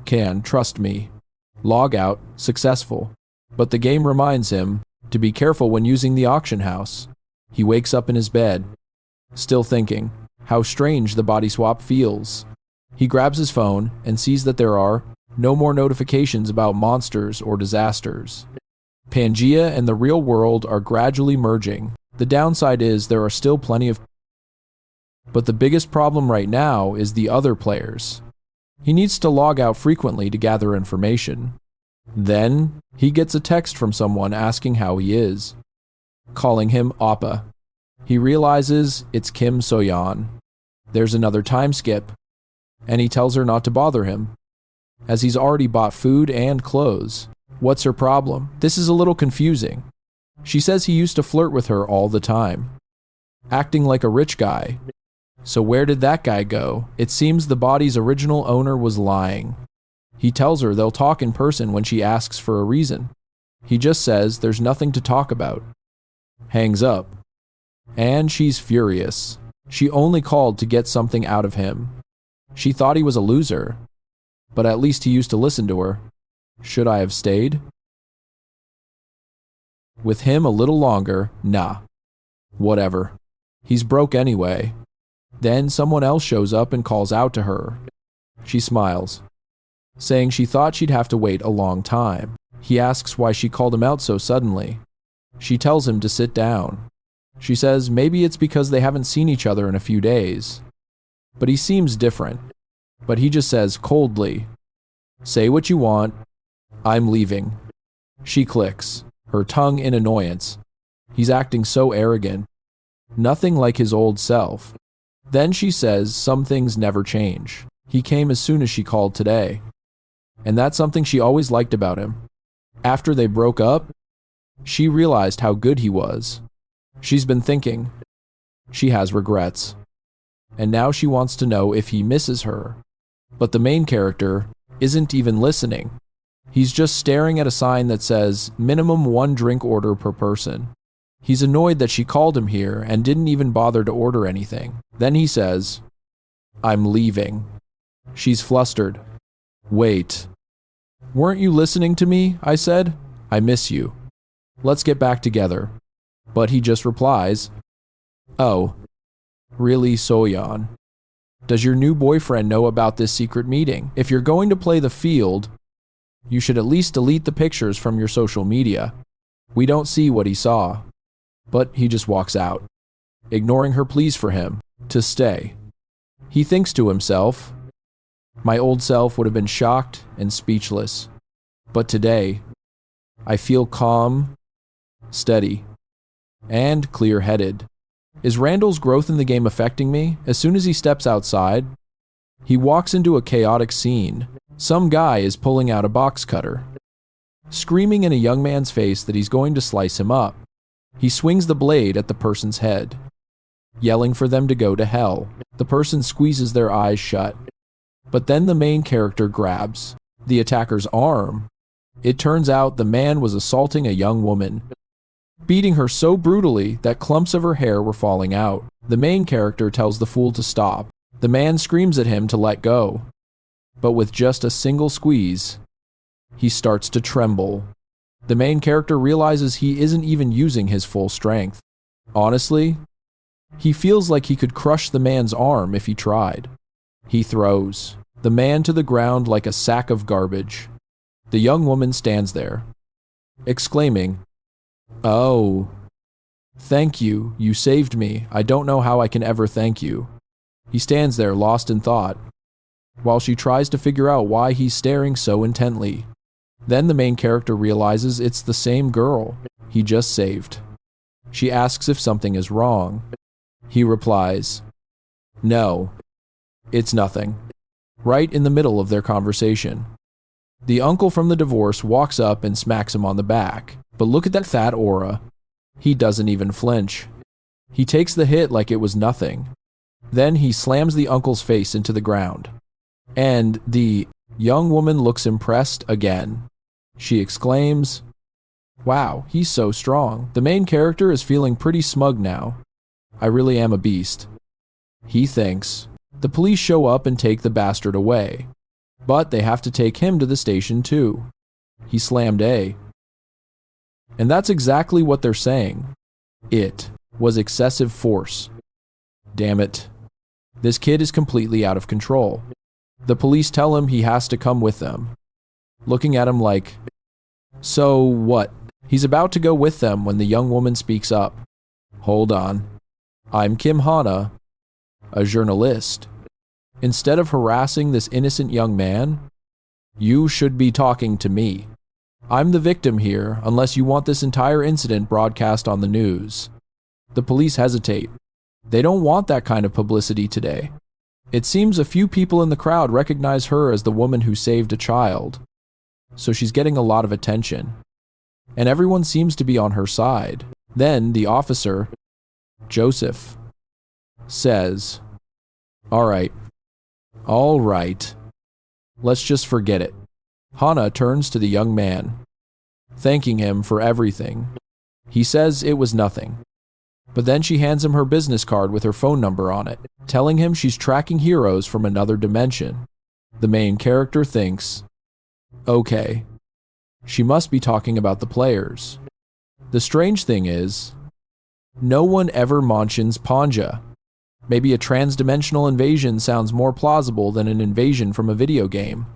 Speaker 1: can trust me." Log out, successful. But the game reminds him to be careful when using the auction house. He wakes up in his bed, still thinking how strange the body swap feels. He grabs his phone and sees that there are no more notifications about monsters or disasters. Pangia and the real world are gradually merging. The downside is there are still plenty of... But the biggest problem right now is the other players. He needs to log out frequently to gather information. Then, he gets a text from someone asking how he is, calling him Appa. He realizes it's Kim Soyeon. There's another time skip, and he tells her not to bother him, as he's already bought food and clothes. What's her problem? This is a little confusing. She says he used to flirt with her all the time, acting like a rich guy. So where did that guy go? It seems the body's original owner was lying. He tells her they'll talk in person when she asks for a reason. He just says there's nothing to talk about. Hangs up. And she's furious. She only called to get something out of him. She thought he was a loser, but at least he used to listen to her. Should I have stayed? With him a little longer, nah. Whatever. He's broke anyway. Then someone else shows up and calls out to her. She smiles, saying she thought she'd have to wait a long time. He asks why she called him out so suddenly. She tells him to sit down. She says maybe it's because they haven't seen each other in a few days. But he seems different. But he just says coldly, "Say what you want. I'm leaving." She clicks, her tongue in annoyance. He's acting so arrogant. Nothing like his old self. Then she says some things never change. He came as soon as she called today. And that's something she always liked about him. After they broke up, she realized how good he was. She's been thinking. She has regrets. And now she wants to know if he misses her. But the main character isn't even listening. He's just staring at a sign that says minimum 1 drink order per person. He's annoyed that she called him here and didn't even bother to order anything. Then he says, "I'm leaving." She's flustered. "Wait. Weren't you listening to me?" I said. "I miss you. Let's get back together." But he just replies, "Oh, really, Soyeon? Does your new boyfriend know about this secret meeting? If you're going to play the field, you should at least delete the pictures from your social media." We don't see what he saw, but he just walks out, ignoring her pleas for him to stay. He thinks to himself, my old self would have been shocked and speechless. But today, I feel calm, steady, and clear-headed. Is Randall's growth in the game affecting me? As soon as he steps outside, he walks into a chaotic scene. Some guy is pulling out a box cutter, screaming in a young man's face that he's going to slice him up. He swings the blade at the person's head, yelling for them to go to hell. The person squeezes their eyes shut. But then the main character grabs the attacker's arm. It turns out the man was assaulting a young woman, beating her so brutally that clumps of her hair were falling out. The main character tells the fool to stop. The man screams at him to let go. But with just a single squeeze, he starts to tremble. The main character realizes he isn't even using his full strength. Honestly, he feels like he could crush the man's arm if he tried. He throws the man to the ground like a sack of garbage. The young woman stands there, exclaiming, "Oh, thank you, you saved me. I don't know how I can ever thank you." He stands there lost in thought, while she tries to figure out why he's staring so intently. Then the main character realizes it's the same girl he just saved. She asks if something is wrong. He replies, "No, it's nothing." Right in the middle of their conversation, the uncle from the divorce walks up and smacks him on the back. But look at that fat aura. He doesn't even flinch. He takes the hit like it was nothing. Then he slams the uncle's face into the ground. And the young woman looks impressed again. She exclaims, "Wow, he's so strong." The main character is feeling pretty smug now. "I really am a beast," he thinks. The police show up and take the bastard away. But they have to take him to the station too. He slammed A. And that's exactly what they're saying. It was excessive force. Damn it. This kid is completely out of control. The police tell him he has to come with them. Looking at him like, "So what?" He's about to go with them when the young woman speaks up. "Hold on. I'm Kim Hana, a journalist. Instead of harassing this innocent young man, you should be talking to me. I'm the victim here, unless you want this entire incident broadcast on the news." The police hesitate. They don't want that kind of publicity today. It seems a few people in the crowd recognize her as the woman who saved a child, so she's getting a lot of attention. And everyone seems to be on her side. Then the officer, Joseph, says, all right, let's just forget it." Hana turns to the young man, thanking him for everything. He says it was nothing. But then she hands him her business card with her phone number on it, telling him she's tracking heroes from another dimension. The main character thinks, okay, she must be talking about the players. The strange thing is, no one ever mentions Pangia. Maybe a trans-dimensional invasion sounds more plausible than an invasion from a video game.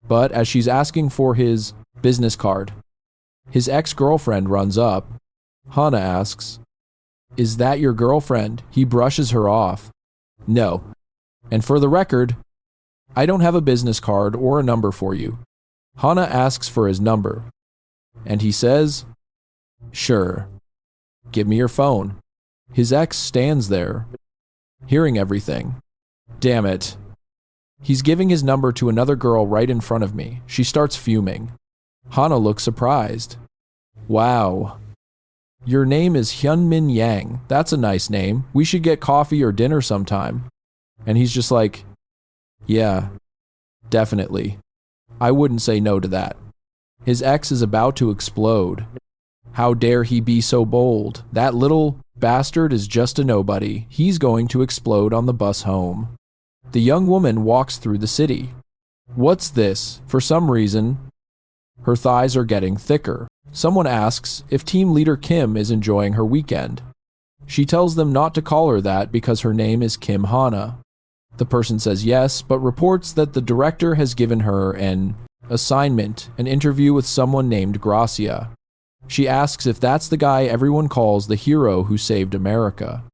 Speaker 1: But as she's asking for his business card, his ex-girlfriend runs up. Hana asks, "Is that your girlfriend?" He brushes her off. "No. And for the record, I don't have a business card or a number for you." Hana asks for his number, and he says, "Sure. Give me your phone." His ex stands there, hearing everything. Damn it. He's giving his number to another girl right in front of me. She starts fuming. Hana looks surprised. "Wow. Your name is Hyunmin Yang. That's a nice name. We should get coffee or dinner sometime." And he's just like, "Yeah, definitely. I wouldn't say no to that." His ex is about to explode. How dare he be so bold? That little bastard is just a nobody. He's going to explode on the bus home. The young woman walks through the city. What's this? For some reason, her thighs are getting thicker. Someone asks if team leader Kim is enjoying her weekend. She tells them not to call her that because her name is Kim Hana. The person says yes, but reports that the director has given her an assignment, an interview with someone named Gracia. She asks if that's the guy everyone calls the hero who saved America.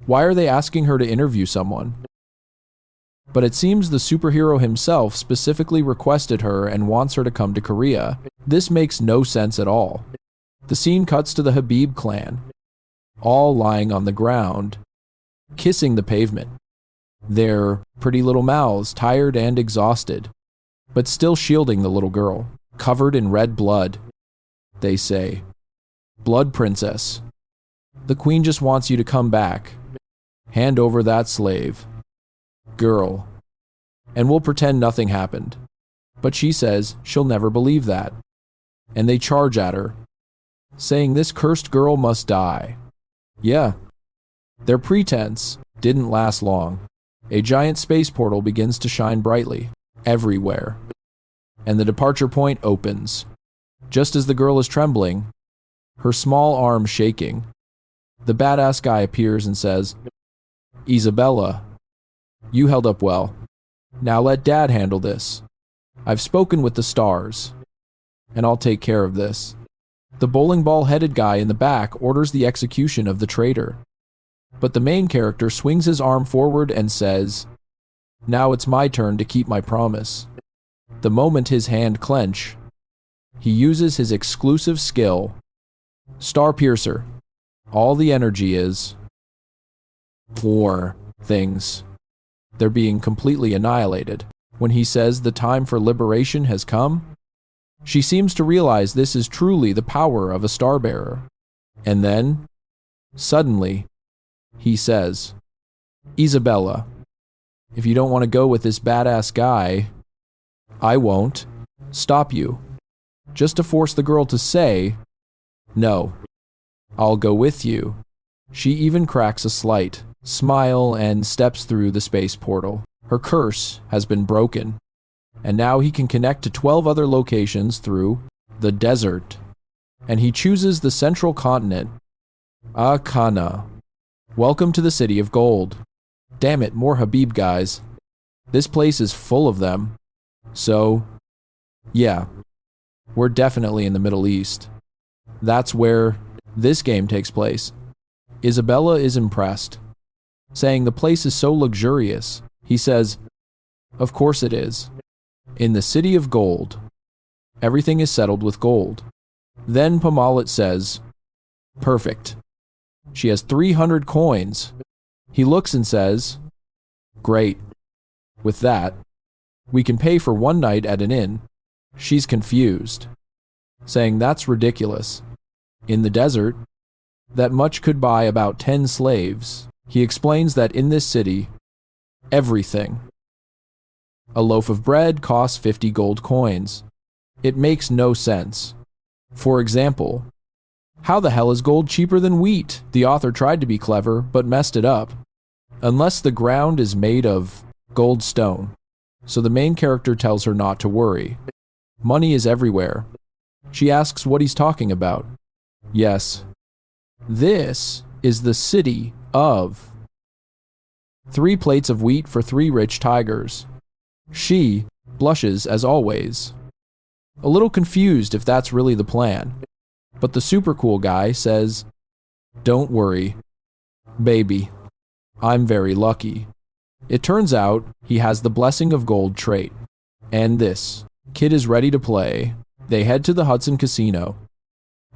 Speaker 1: Why are they asking her to interview someone? But it seems the superhero himself specifically requested her and wants her to come to Korea. This makes no sense at all. The scene cuts to the Habib clan, all lying on the ground, kissing the pavement. Their pretty little mouths tired and exhausted, but still shielding the little girl, covered in red blood. They say, "Blood princess. The queen just wants you to come back. Hand over that slave. Girl. And we'll pretend nothing happened." But she says she'll never believe that. And they charge at her, saying this cursed girl must die. Yeah. Their pretense didn't last long. A giant space portal begins to shine brightly, everywhere. And the departure point opens. Just as the girl is trembling, her small arm shaking, the badass guy appears and says, "Isabella, you held up well. Now let Dad handle this. I've spoken with the stars, and I'll take care of this." The bowling ball-headed guy in the back orders the execution of the traitor. But the main character swings his arm forward and says, "Now it's my turn to keep my promise." The moment his hand clench, he uses his exclusive skill, Star Piercer. All the energy is for things. They're being completely annihilated. When he says the time for liberation has come, she seems to realize this is truly the power of a star bearer. And then, suddenly, he says, Isabella, if you don't want to go with this badass guy, I won't stop you. Just to force the girl to say, no, I'll go with you. She even cracks a slight smile and steps through the space portal. Her curse has been broken, and now he can connect to 12 other locations through the desert. And he chooses the central continent, Akana. Welcome to the City of Gold. Damn it, more Habib guys. This place is full of them. So, yeah, we're definitely in the Middle East. That's where this game takes place. Isabella is impressed, saying the place is so luxurious. He says, of course it is. In the City of Gold, everything is settled with gold. Then Pamalit says, perfect. She has 300 coins. He looks and says, great. With that, we can pay for one night at an inn. She's confused, saying that's ridiculous. In the desert, that much could buy about 10 slaves. He explains that in this city, everything. A loaf of bread costs 50 gold coins. It makes no sense. For example, how the hell is gold cheaper than wheat? The author tried to be clever, but messed it up. Unless the ground is made of gold stone. So the main character tells her not to worry. Money is everywhere. She asks what he's talking about. Yes. This is the city of 3 plates of wheat for 3 rich tigers. She blushes as always. A little confused if that's really the plan. But the super cool guy says, don't worry, baby. I'm very lucky. It turns out he has the blessing of gold trait. And this kid is ready to play. They head to the Hudson casino.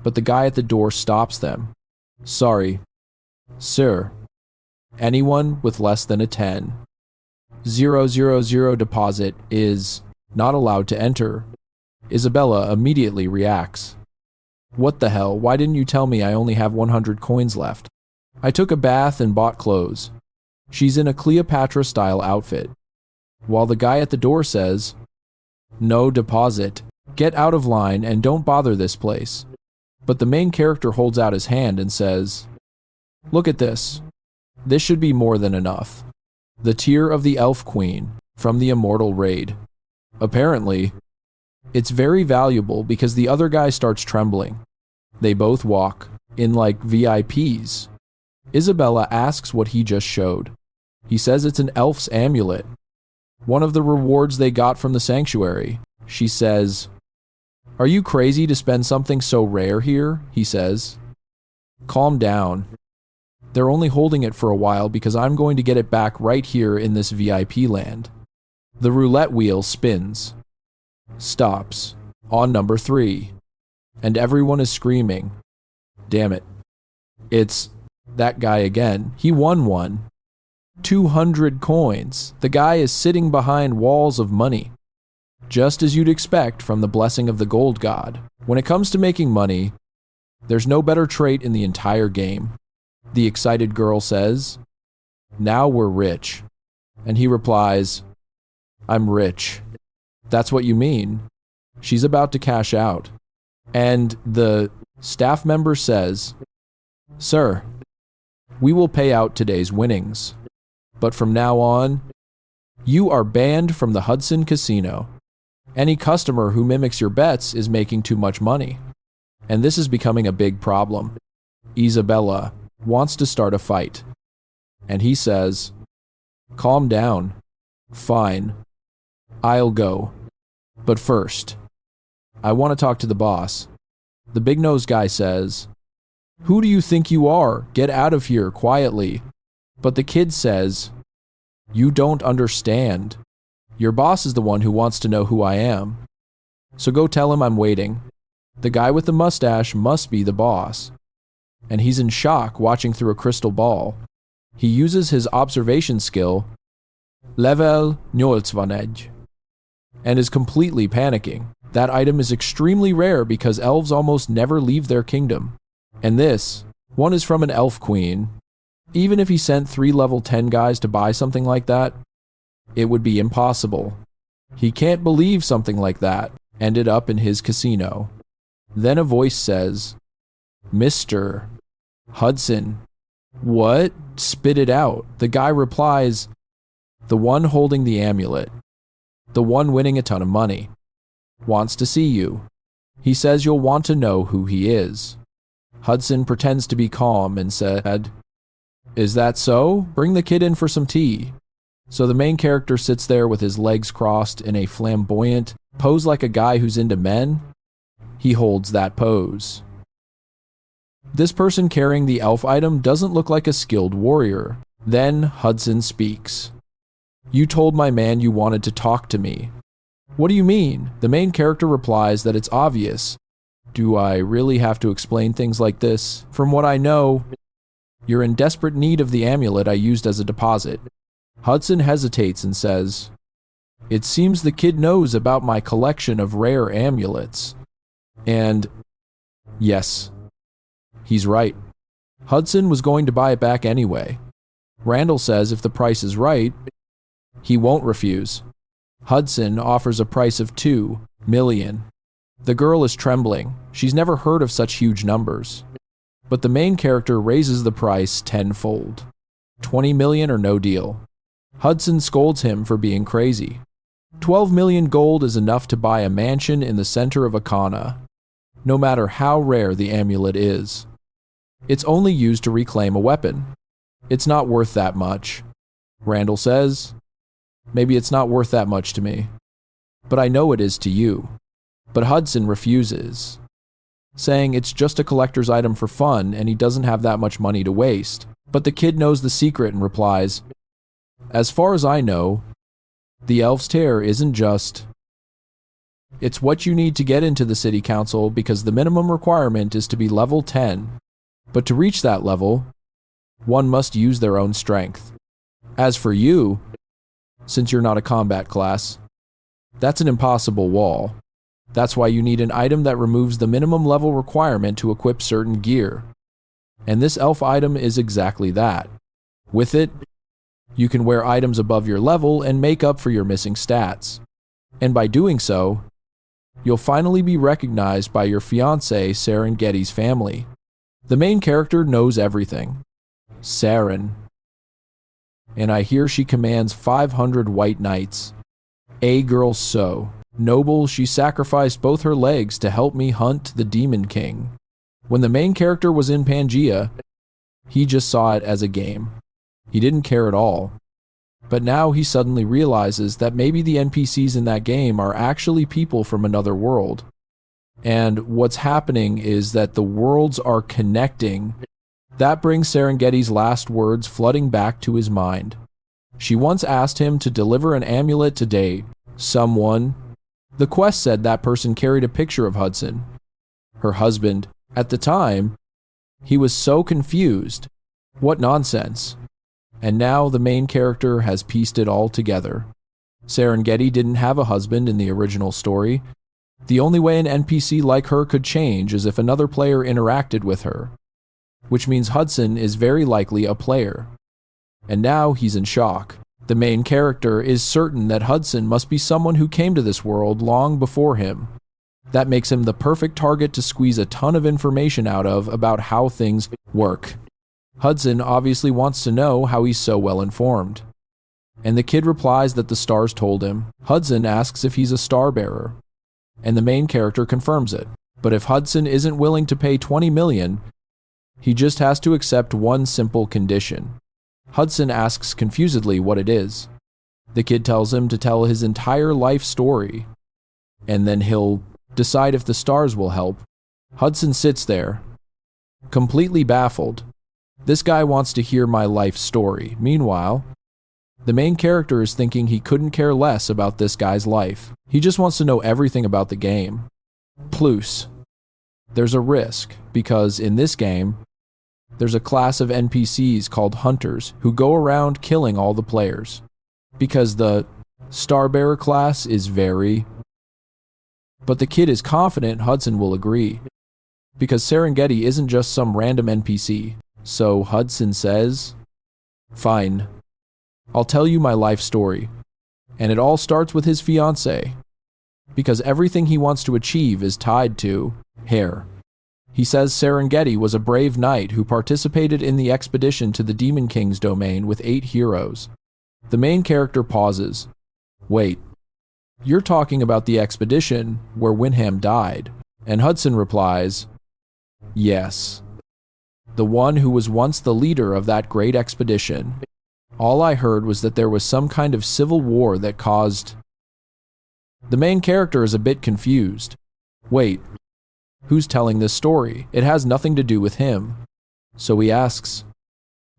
Speaker 1: But the guy at the door stops them. Sorry, sir. Anyone with less than a 10. 000 deposit is not allowed to enter. Isabella immediately reacts. What the hell? Why didn't you tell me I only have 100 coins left? I took a bath and bought clothes. She's in a Cleopatra-style outfit. While the guy at the door says, no deposit. Get out of line and don't bother this place. But the main character holds out his hand and says, look at this. This should be more than enough. The tear of the Elf Queen from the Immortal Raid. Apparently, it's very valuable because the other guy starts trembling. They both walk in like VIPs. Isabella asks what he just showed. He says it's an elf's amulet, one of the rewards they got from the sanctuary. She says, are you crazy to spend something so rare here? He says, calm down. They're only holding it for a while because I'm going to get it back right here in this VIP land. The roulette wheel spins. Stops on number 3. And everyone is screaming. Damn it. It's that guy again. He won one. 200 coins. The guy is sitting behind walls of money. Just as you'd expect from the blessing of the gold god. When it comes to making money, there's no better trait in the entire game. The excited girl says, now we're rich. And he replies, I'm rich. That's what you mean. She's about to cash out. And the staff member says, sir, we will pay out today's winnings. But from now on, you are banned from the Hudson casino. Any customer who mimics your bets is making too much money. And this is becoming a big problem. Isabella wants to start a fight. And he says, calm down. Fine. I'll go. But first, I want to talk to the boss. The big-nosed guy says, who do you think you are? Get out of here quietly. But the kid says, you don't understand. Your boss is the one who wants to know who I am. So go tell him I'm waiting. The guy with the mustache must be the boss. And he's in shock watching through a crystal ball. He uses his observation skill, Level 0, and is completely panicking. That item is extremely rare because elves almost never leave their kingdom. And this one is from an elf queen. Even if he sent 3 level 10 guys to buy something like that, it would be impossible. He can't believe something like that ended up in his casino. Then a voice says, "Mr. Hudson." "What?" "Spit it out." The guy replies, "The one holding the amulet. The one winning a ton of money. Wants to see you. He says you'll want to know who he is." Hudson pretends to be calm and said, "Is that so? Bring the kid in for some tea." So the main character sits there with his legs crossed in a flamboyant pose like a guy who's into men. He holds that pose. This person carrying the elf item doesn't look like a skilled warrior. Then Hudson speaks. "You told my man you wanted to talk to me." "What do you mean?" The main character replies that it's obvious. "Do I really have to explain things like this? From what I know, you're in desperate need of the amulet I used as a deposit." Hudson hesitates and says, "It seems the kid knows about my collection of rare amulets." And yes, he's right. Hudson was going to buy it back anyway. Randall says if the price is right, he won't refuse. Hudson offers a price of 2 million. The girl is trembling. She's never heard of such huge numbers. But the main character raises the price tenfold. 20 million or no deal. Hudson scolds him for being crazy. 12 million gold is enough to buy a mansion in the center of Akana, no matter how rare the amulet is. It's only used to reclaim a weapon. It's not worth that much. Randall says, "Maybe it's not worth that much to me, but I know it is to you." But Hudson refuses, saying it's just a collector's item for fun and he doesn't have that much money to waste. But the kid knows the secret and replies, "As far as I know, the elf's heir isn't just... It's what you need to get into the city council because the minimum requirement is to be level 10. But to reach that level, one must use their own strength. As for you, since you're not a combat class, that's an impossible wall. That's why you need an item that removes the minimum level requirement to equip certain gear. And this elf item is exactly that. With it, you can wear items above your level and make up for your missing stats. And by doing so, you'll finally be recognized by your fiancé Serengeti's family." The main character knows everything. Saren. And I hear she commands 500 white knights. A girl so noble she sacrificed both her legs to help me hunt the Demon King. When the main character was in Pangia, he just saw it as a game. He didn't care at all. But now he suddenly realizes that maybe the NPCs in that game are actually people from another world. And what's happening is that the worlds are connecting. That brings Serengeti's last words flooding back to his mind. She once asked him to deliver an amulet to date. Someone. The quest said that person carried a picture of Hudson, her husband. At the time, he was so confused. What nonsense. And now the main character has pieced it all together. Serengeti didn't have a husband in the original story. The only way an NPC like her could change is if another player interacted with her, which means Hudson is very likely a player. And now he's in shock. The main character is certain that Hudson must be someone who came to this world long before him. That makes him the perfect target to squeeze a ton of information out of about how things work. Hudson obviously wants to know how he's so well informed. And the kid replies that the stars told him. Hudson asks if he's a star bearer, and the main character confirms it. But if Hudson isn't willing to pay 20 million, he just has to accept one simple condition. Hudson asks confusedly what it is. The kid tells him to tell his entire life story, and then he'll decide if the stars will help. Hudson sits there, completely baffled. This guy wants to hear my life story. Meanwhile, the main character is thinking he couldn't care less about this guy's life. He just wants to know everything about the game. Plus, there's a risk, because in this game, there's a class of NPCs called hunters who go around killing all the players. Because the Starbearer class is very... But the kid is confident Hudson will agree. because Serengeti isn't just some random NPC. So Hudson says, "Fine, I'll tell you my life story." And it all starts with his fiancée, because everything he wants to achieve is tied to heir. He says Serengeti was a brave knight who participated in the expedition to the Demon King's domain with 8 heroes. The main character pauses. "Wait, you're talking about the expedition where Winham died?" And Hudson replies, "Yes. The one who was once the leader of that great expedition. All I heard was that there was some kind of civil war that caused..." The main character is a bit confused. Wait, who's telling this story? It has nothing to do with him. So he asks,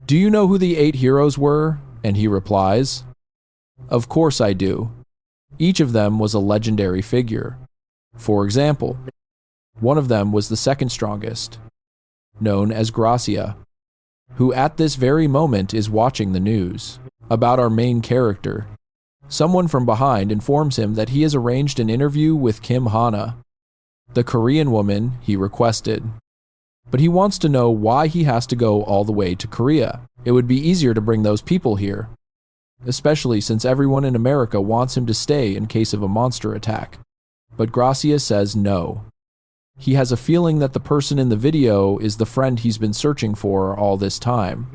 Speaker 1: "Do you know who the 8 heroes were?" And he replies, "Of course I do. Each of them was a legendary figure. For example, one of them was the second strongest, known as Gracia, who at this very moment is watching the news about our main character. Someone from behind informs him that he has arranged an interview with Kim Hana, the Korean woman he requested. But he wants to know why he has to go all the way to Korea. It would be easier to bring those people here, especially since everyone in America wants him to stay in case of a monster attack. But Gracia says no. He has a feeling that the person in the video is the friend he's been searching for all this time.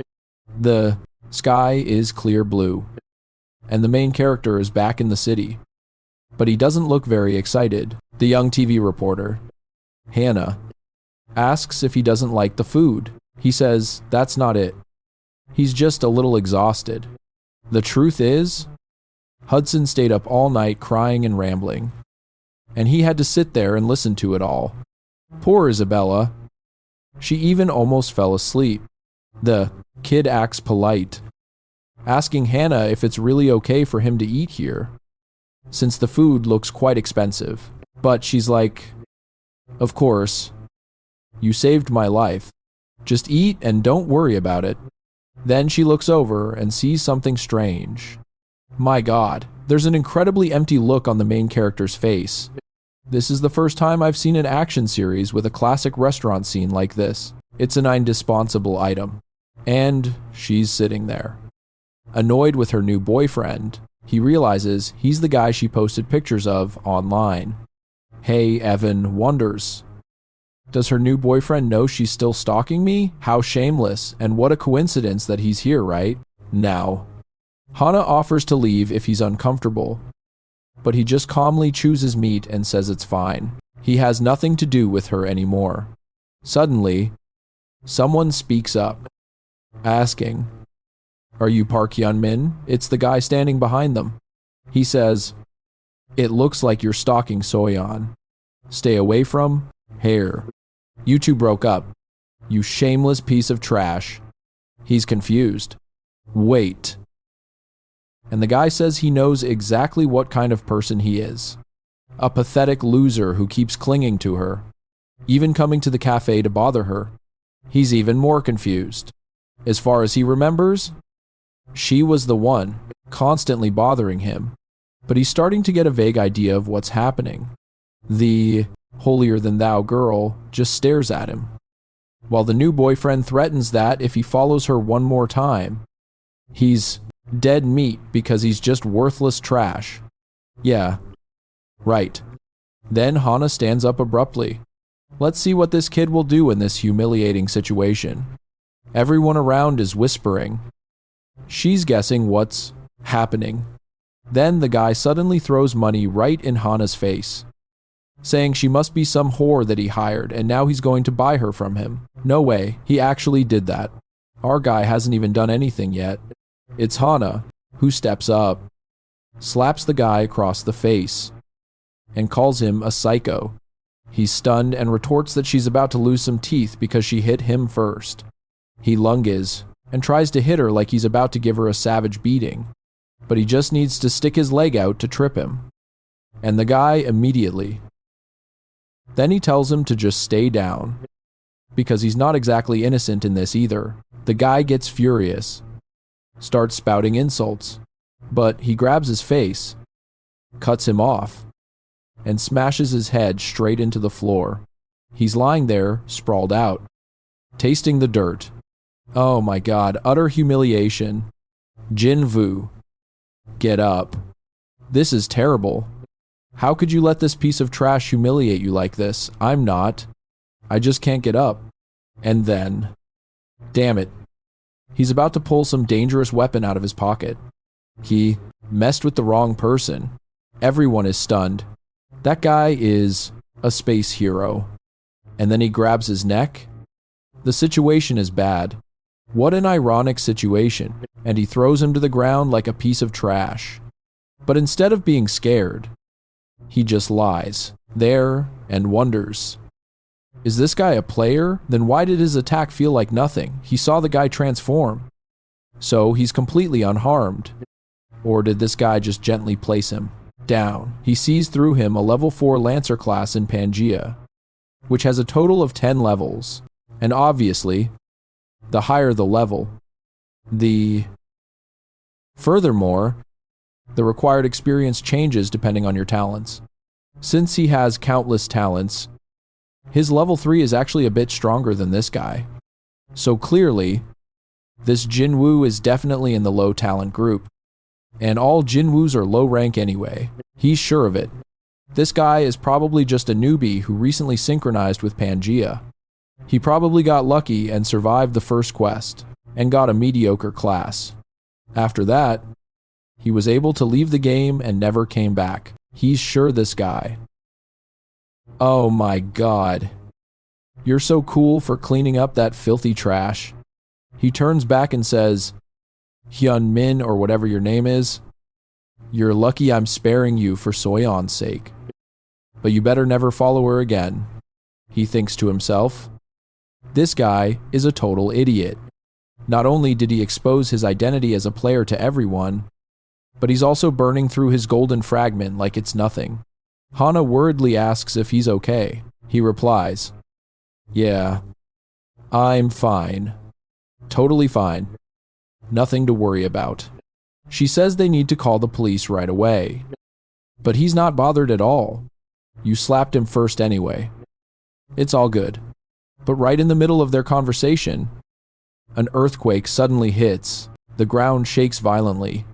Speaker 1: The sky is clear blue, and the main character is back in the city. But he doesn't look very excited. The young TV reporter, Hannah, asks if he doesn't like the food. He says that's not it. He's just a little exhausted. The truth is, Hudson stayed up all night crying and rambling, and he had to sit there and listen to it all. Poor Isabella. She even almost fell asleep. The kid acts polite, asking Hannah if it's really okay for him to eat here, since the food looks quite expensive. But she's like, "Of course, you saved my life. Just eat and don't worry about it." Then she looks over and sees something strange. My God, there's an incredibly empty look on the main character's face. This is the first time I've seen an action series with a classic restaurant scene like this. It's an indispensable item. And she's sitting there, annoyed with her new boyfriend. He realizes he's the guy she posted pictures of online. Hey, Evan wonders, does her new boyfriend know she's still stalking me? How shameless, and what a coincidence that he's here, right? Now, Hana offers to leave if he's uncomfortable, but he just calmly chooses meat and says it's fine. He has nothing to do with her anymore. Suddenly, someone speaks up, asking, "Are you Park Hyun-min?" It's the guy standing behind them. He says, "It looks like you're stalking Soyeon. Stay away from heir. You two broke up. You shameless piece of trash." He's confused. Wait. And the guy says he knows exactly what kind of person he is. A pathetic loser who keeps clinging to her, even coming to the cafe to bother her. He's even more confused. As far as he remembers, she was the one constantly bothering him. But he's starting to get a vague idea of what's happening. The holier-than-thou girl just stares at him, while the new boyfriend threatens that if he follows her one more time, he's dead meat because he's just worthless trash. Yeah, right. Then Hana stands up abruptly. Let's see what this kid will do in this humiliating situation. Everyone around is whispering. She's guessing what's happening. Then the guy suddenly throws money right in Hana's face, saying she must be some whore that he hired and now he's going to buy her from him. No way, he actually did that. Our guy hasn't even done anything yet. It's Hana, who steps up, slaps the guy across the face, and calls him a psycho. He's stunned and retorts that she's about to lose some teeth because she hit him first. He lunges and tries to hit her like he's about to give her a savage beating, but he just needs to stick his leg out to trip him. And the guy immediately. Then he tells him to just stay down, because he's not exactly innocent in this either. The guy gets furious, starts spouting insults, but he grabs his face, cuts him off, and smashes his head straight into the floor. He's lying there, sprawled out, tasting the dirt. Oh my god, utter humiliation. Jinwoo, get up. This is terrible. How could you let this piece of trash humiliate you like this? I'm not. I just can't get up. And then, damn it. He's about to pull some dangerous weapon out of his pocket. He messed with the wrong person. Everyone is stunned. That guy is a space hero. And then he grabs his neck. The situation is bad. What an ironic situation. And he throws him to the ground like a piece of trash. But instead of being scared, he just lies there and wonders. Is this guy a player? Then why did his attack feel like nothing? He saw the guy transform. So he's completely unharmed. Or did this guy just gently place him down? He sees through him a level 4 Lancer class in Pangia, which has a total of 10 levels. And obviously, the higher the level, Furthermore, the required experience changes depending on your talents. Since he has countless talents, his level 3 is actually a bit stronger than this guy. So clearly, this Jinwoo is definitely in the low talent group. And all Jinwoos are low rank anyway. He's sure of it. This guy is probably just a newbie who recently synchronized with Pangia. He probably got lucky and survived the first quest, and got a mediocre class. After that, he was able to leave the game and never came back. He's sure this guy. Oh my god. You're so cool for cleaning up that filthy trash. He turns back and says, Hyun Min or whatever your name is, you're lucky I'm sparing you for Soyeon's sake. But you better never follow her again. He thinks to himself. This guy is a total idiot. Not only did he expose his identity as a player to everyone, but he's also burning through his golden fragment like it's nothing. Hana worriedly asks if he's okay. He replies, yeah, I'm fine. Totally fine. Nothing to worry about. She says they need to call the police right away. But he's not bothered at all. You slapped him first anyway. It's all good. But right in the middle of their conversation, an earthquake suddenly hits. The ground shakes violently.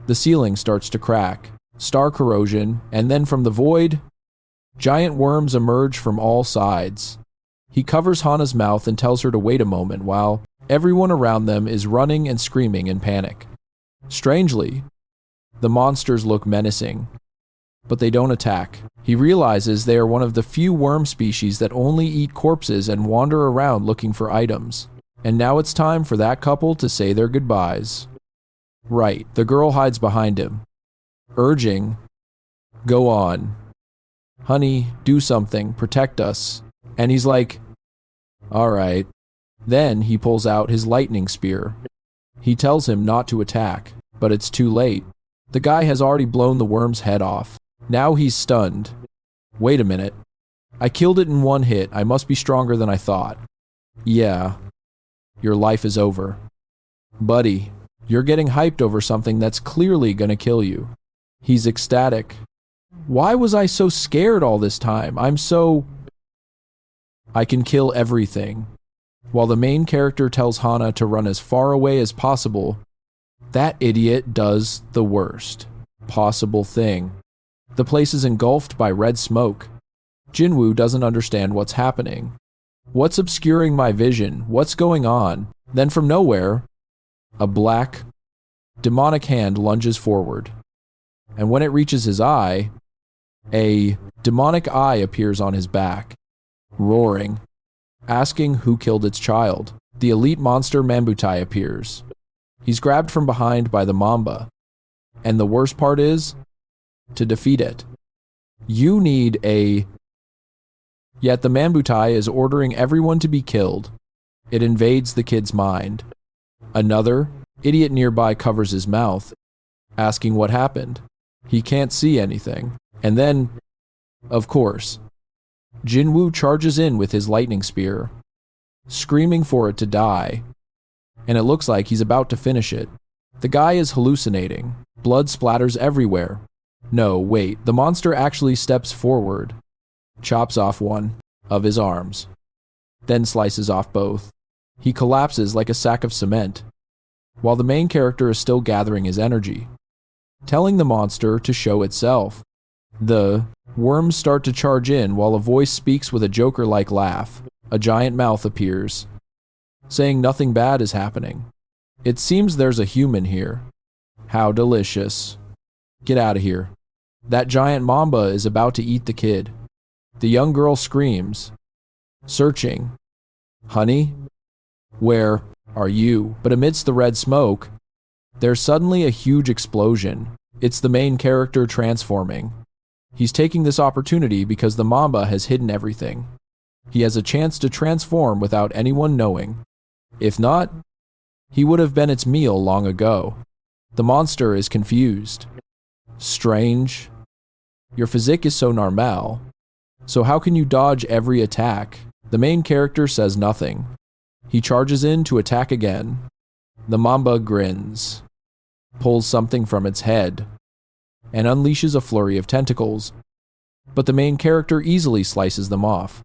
Speaker 1: The ceiling starts to crack. Star corrosion, and then from the void, giant worms emerge from all sides. He covers Hana's mouth and tells her to wait a moment while everyone around them is running and screaming in panic. Strangely, the monsters look menacing, but they don't attack. He realizes they are one of the few worm species that only eat corpses and wander around looking for items. And now it's time for that couple to say their goodbyes. Right, the girl hides behind him, urging, go on. Honey, do something, protect us. And he's like, all right. Then he pulls out his lightning spear. He tells him not to attack, but it's too late. The guy has already blown the worm's head off. Now he's stunned. Wait a minute. I killed it in one hit. I must be stronger than I thought. Yeah. Your life is over. Buddy, you're getting hyped over something that's clearly gonna kill you. He's ecstatic. Why was I so scared all this time? I can kill everything. While the main character tells Hana to run as far away as possible, that idiot does the worst possible thing. The place is engulfed by red smoke. Jinwoo doesn't understand what's happening. What's obscuring my vision? What's going on? Then from nowhere, a black, demonic hand lunges forward. And when it reaches his eye, a demonic eye appears on his back, roaring, asking who killed its child. The elite monster Mambutai appears. He's grabbed from behind by the Mamba. And the worst part is, to defeat it, you need a... Yet the Mambutai is ordering everyone to be killed. It invades the kid's mind. Another idiot nearby covers his mouth, asking what happened. He can't see anything. And then, of course, Jinwoo charges in with his lightning spear, screaming for it to die, and it looks like he's about to finish it. The guy is hallucinating. Blood splatters everywhere. No, wait, the monster actually steps forward, chops off one, of his arms, then slices off both. He collapses like a sack of cement, while the main character is still gathering his energy, telling the monster to show itself. The worms start to charge in while a voice speaks with a Joker-like laugh. A giant mouth appears, saying nothing bad is happening. It seems there's a human here. How delicious. Get out of here. That giant Mamba is about to eat the kid. The young girl screams, searching. Honey? Where are you? But amidst the red smoke, there's suddenly a huge explosion. It's the main character transforming. He's taking this opportunity because the Mamba has hidden everything. He has a chance to transform without anyone knowing. If not, he would have been its meal long ago. The monster is confused. Strange. Your physique is so normal. So how can you dodge every attack? The main character says nothing. He charges in to attack again. The Mamba grins, pulls something from its head, and unleashes a flurry of tentacles. But the main character easily slices them off.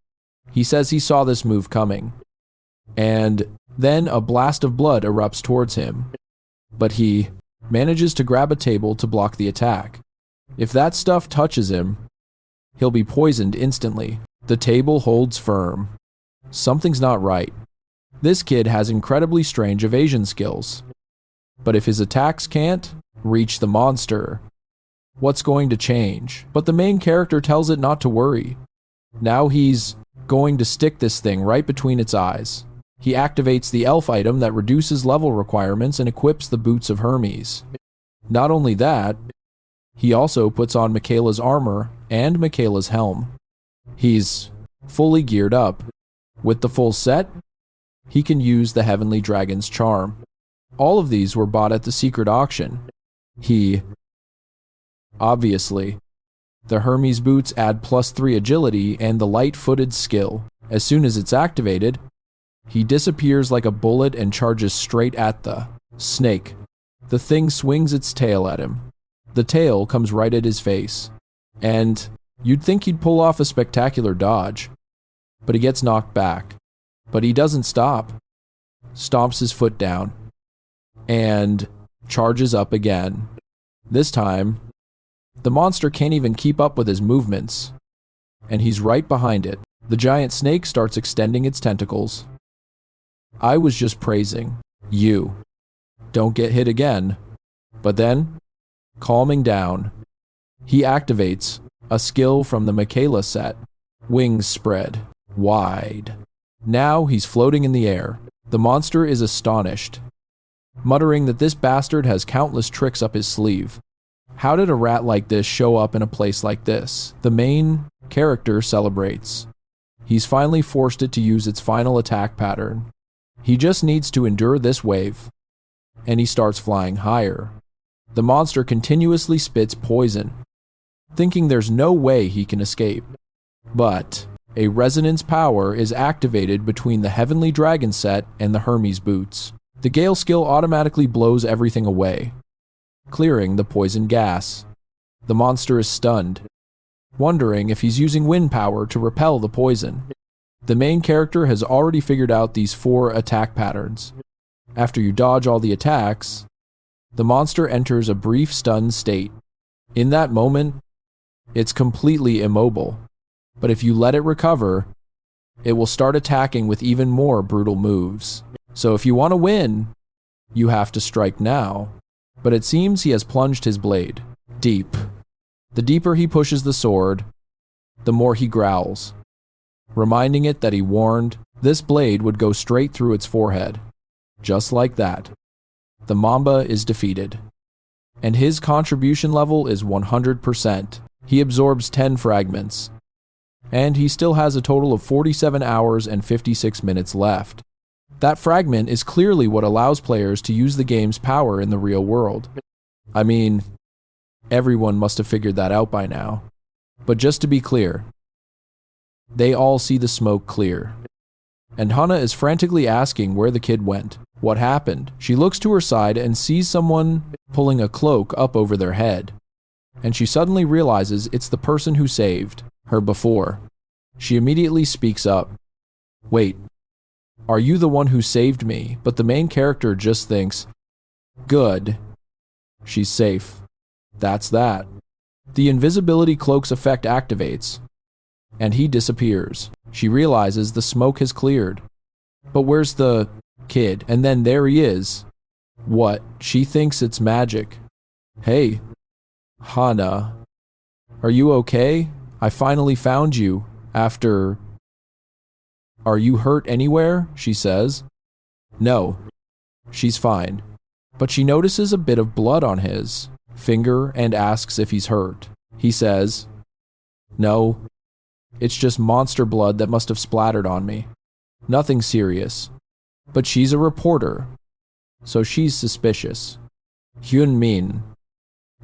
Speaker 1: He says he saw this move coming. And then a blast of blood erupts towards him. But he manages to grab a table to block the attack. If that stuff touches him, he'll be poisoned instantly. The table holds firm. Something's not right. This kid has incredibly strange evasion skills. But if his attacks can't reach the monster, what's going to change? But the main character tells it not to worry. Now he's going to stick this thing right between its eyes. He activates the elf item that reduces level requirements and equips the boots of Hermes. Not only that, he also puts on Michaela's armor and Michaela's helm. He's fully geared up. With the full set, he can use the Heavenly Dragon's charm. All of these were bought at the secret auction. Obviously, the Hermes boots add +3 agility and the light-footed skill. As soon as it's activated, he disappears like a bullet and charges straight at the snake. The thing swings its tail at him. The tail comes right at his face. And you'd think he'd pull off a spectacular dodge. But he gets knocked back. But he doesn't stop. Stomps his foot down. And charges up again. This time, the monster can't even keep up with his movements. And he's right behind it. The giant snake starts extending its tentacles. I was just praising you. Don't get hit again. But then, calming down, he activates a skill from the Michaela set. Wings spread wide. Now he's floating in the air. The monster is astonished, muttering that this bastard has countless tricks up his sleeve. How did a rat like this show up in a place like this? The main character celebrates. He's finally forced it to use its final attack pattern. He just needs to endure this wave. And he starts flying higher. The monster continuously spits poison, thinking there's no way he can escape. But a resonance power is activated between the Heavenly Dragon set and the Hermes boots. The Gale skill automatically blows everything away, clearing the poison gas. The monster is stunned, wondering if he's using wind power to repel the poison. The main character has already figured out these 4 attack patterns. After you dodge all the attacks, the monster enters a brief stunned state. In that moment, it's completely immobile. But if you let it recover, it will start attacking with even more brutal moves. So if you want to win, you have to strike now. But it seems he has plunged his blade deep. The deeper he pushes the sword, the more he growls, reminding it that he warned this blade would go straight through its forehead. Just like that, the Mamba is defeated. And his contribution level is 100%. He absorbs 10 fragments. And he still has a total of 47 hours and 56 minutes left. That fragment is clearly what allows players to use the game's power in the real world. I mean, everyone must have figured that out by now. But just to be clear, they all see the smoke clear. And Hana is frantically asking where the kid went. What happened? She looks to her side and sees someone pulling a cloak up over their head. And she suddenly realizes it's the person who saved her before. She immediately speaks up. Wait, are you the one who saved me? But the main character just thinks, good. She's safe. That's that. The invisibility cloak's effect activates, and he disappears. She realizes the smoke has cleared. But where's the kid? And then there he is. What? She thinks it's magic. Hey, Hana, are you okay? I finally found you after... Are you hurt anywhere? She says. No, she's fine. But she notices a bit of blood on his finger and asks if he's hurt. He says, no, it's just monster blood that must have splattered on me. Nothing serious. But she's a reporter, so she's suspicious. Hyun Min,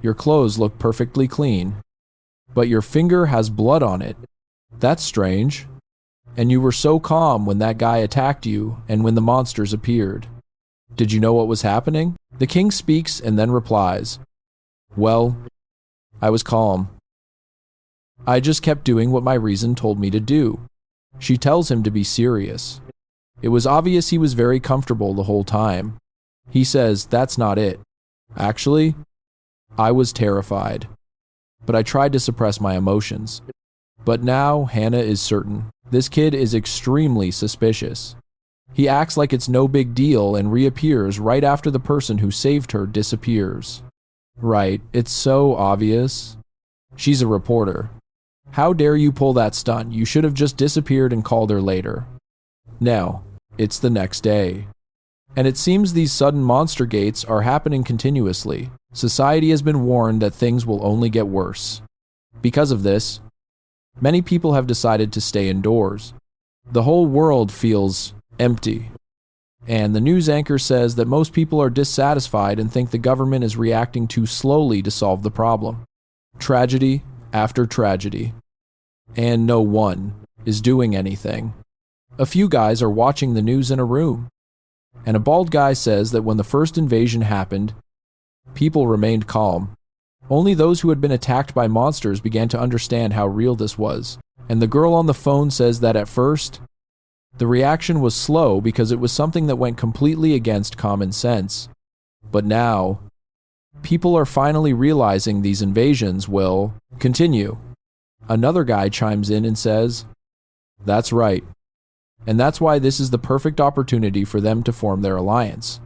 Speaker 1: your clothes look perfectly clean, but your finger has blood on it. That's strange. And you were so calm when that guy attacked you and when the monsters appeared. Did you know what was happening? The king speaks and then replies, well, I was calm. I just kept doing what my reason told me to do. She tells him to be serious. It was obvious he was very comfortable the whole time. He says, that's not it. Actually, I was terrified. But I tried to suppress my emotions. But now Hannah is certain. This kid is extremely suspicious. He acts like it's no big deal and reappears right after the person who saved her disappears. Right, it's so obvious. She's a reporter. How dare you pull that stunt? You should have just disappeared and called her later. Now, it's the next day. And it seems these sudden monster gates are happening continuously. Society has been warned that things will only get worse. Because of this, many people have decided to stay indoors. The whole world feels empty. And the news anchor says that most people are dissatisfied and think the government is reacting too slowly to solve the problem. Tragedy after tragedy. And no one is doing anything. A few guys are watching the news in a room. And a bald guy says that when the first invasion happened, people remained calm. Only those who had been attacked by monsters began to understand how real this was. And the girl on the phone says that at first, the reaction was slow because it was something that went completely against common sense. But now, people are finally realizing these invasions will continue. Another guy chimes in and says, that's right. And that's why this is the perfect opportunity for them to form their alliance.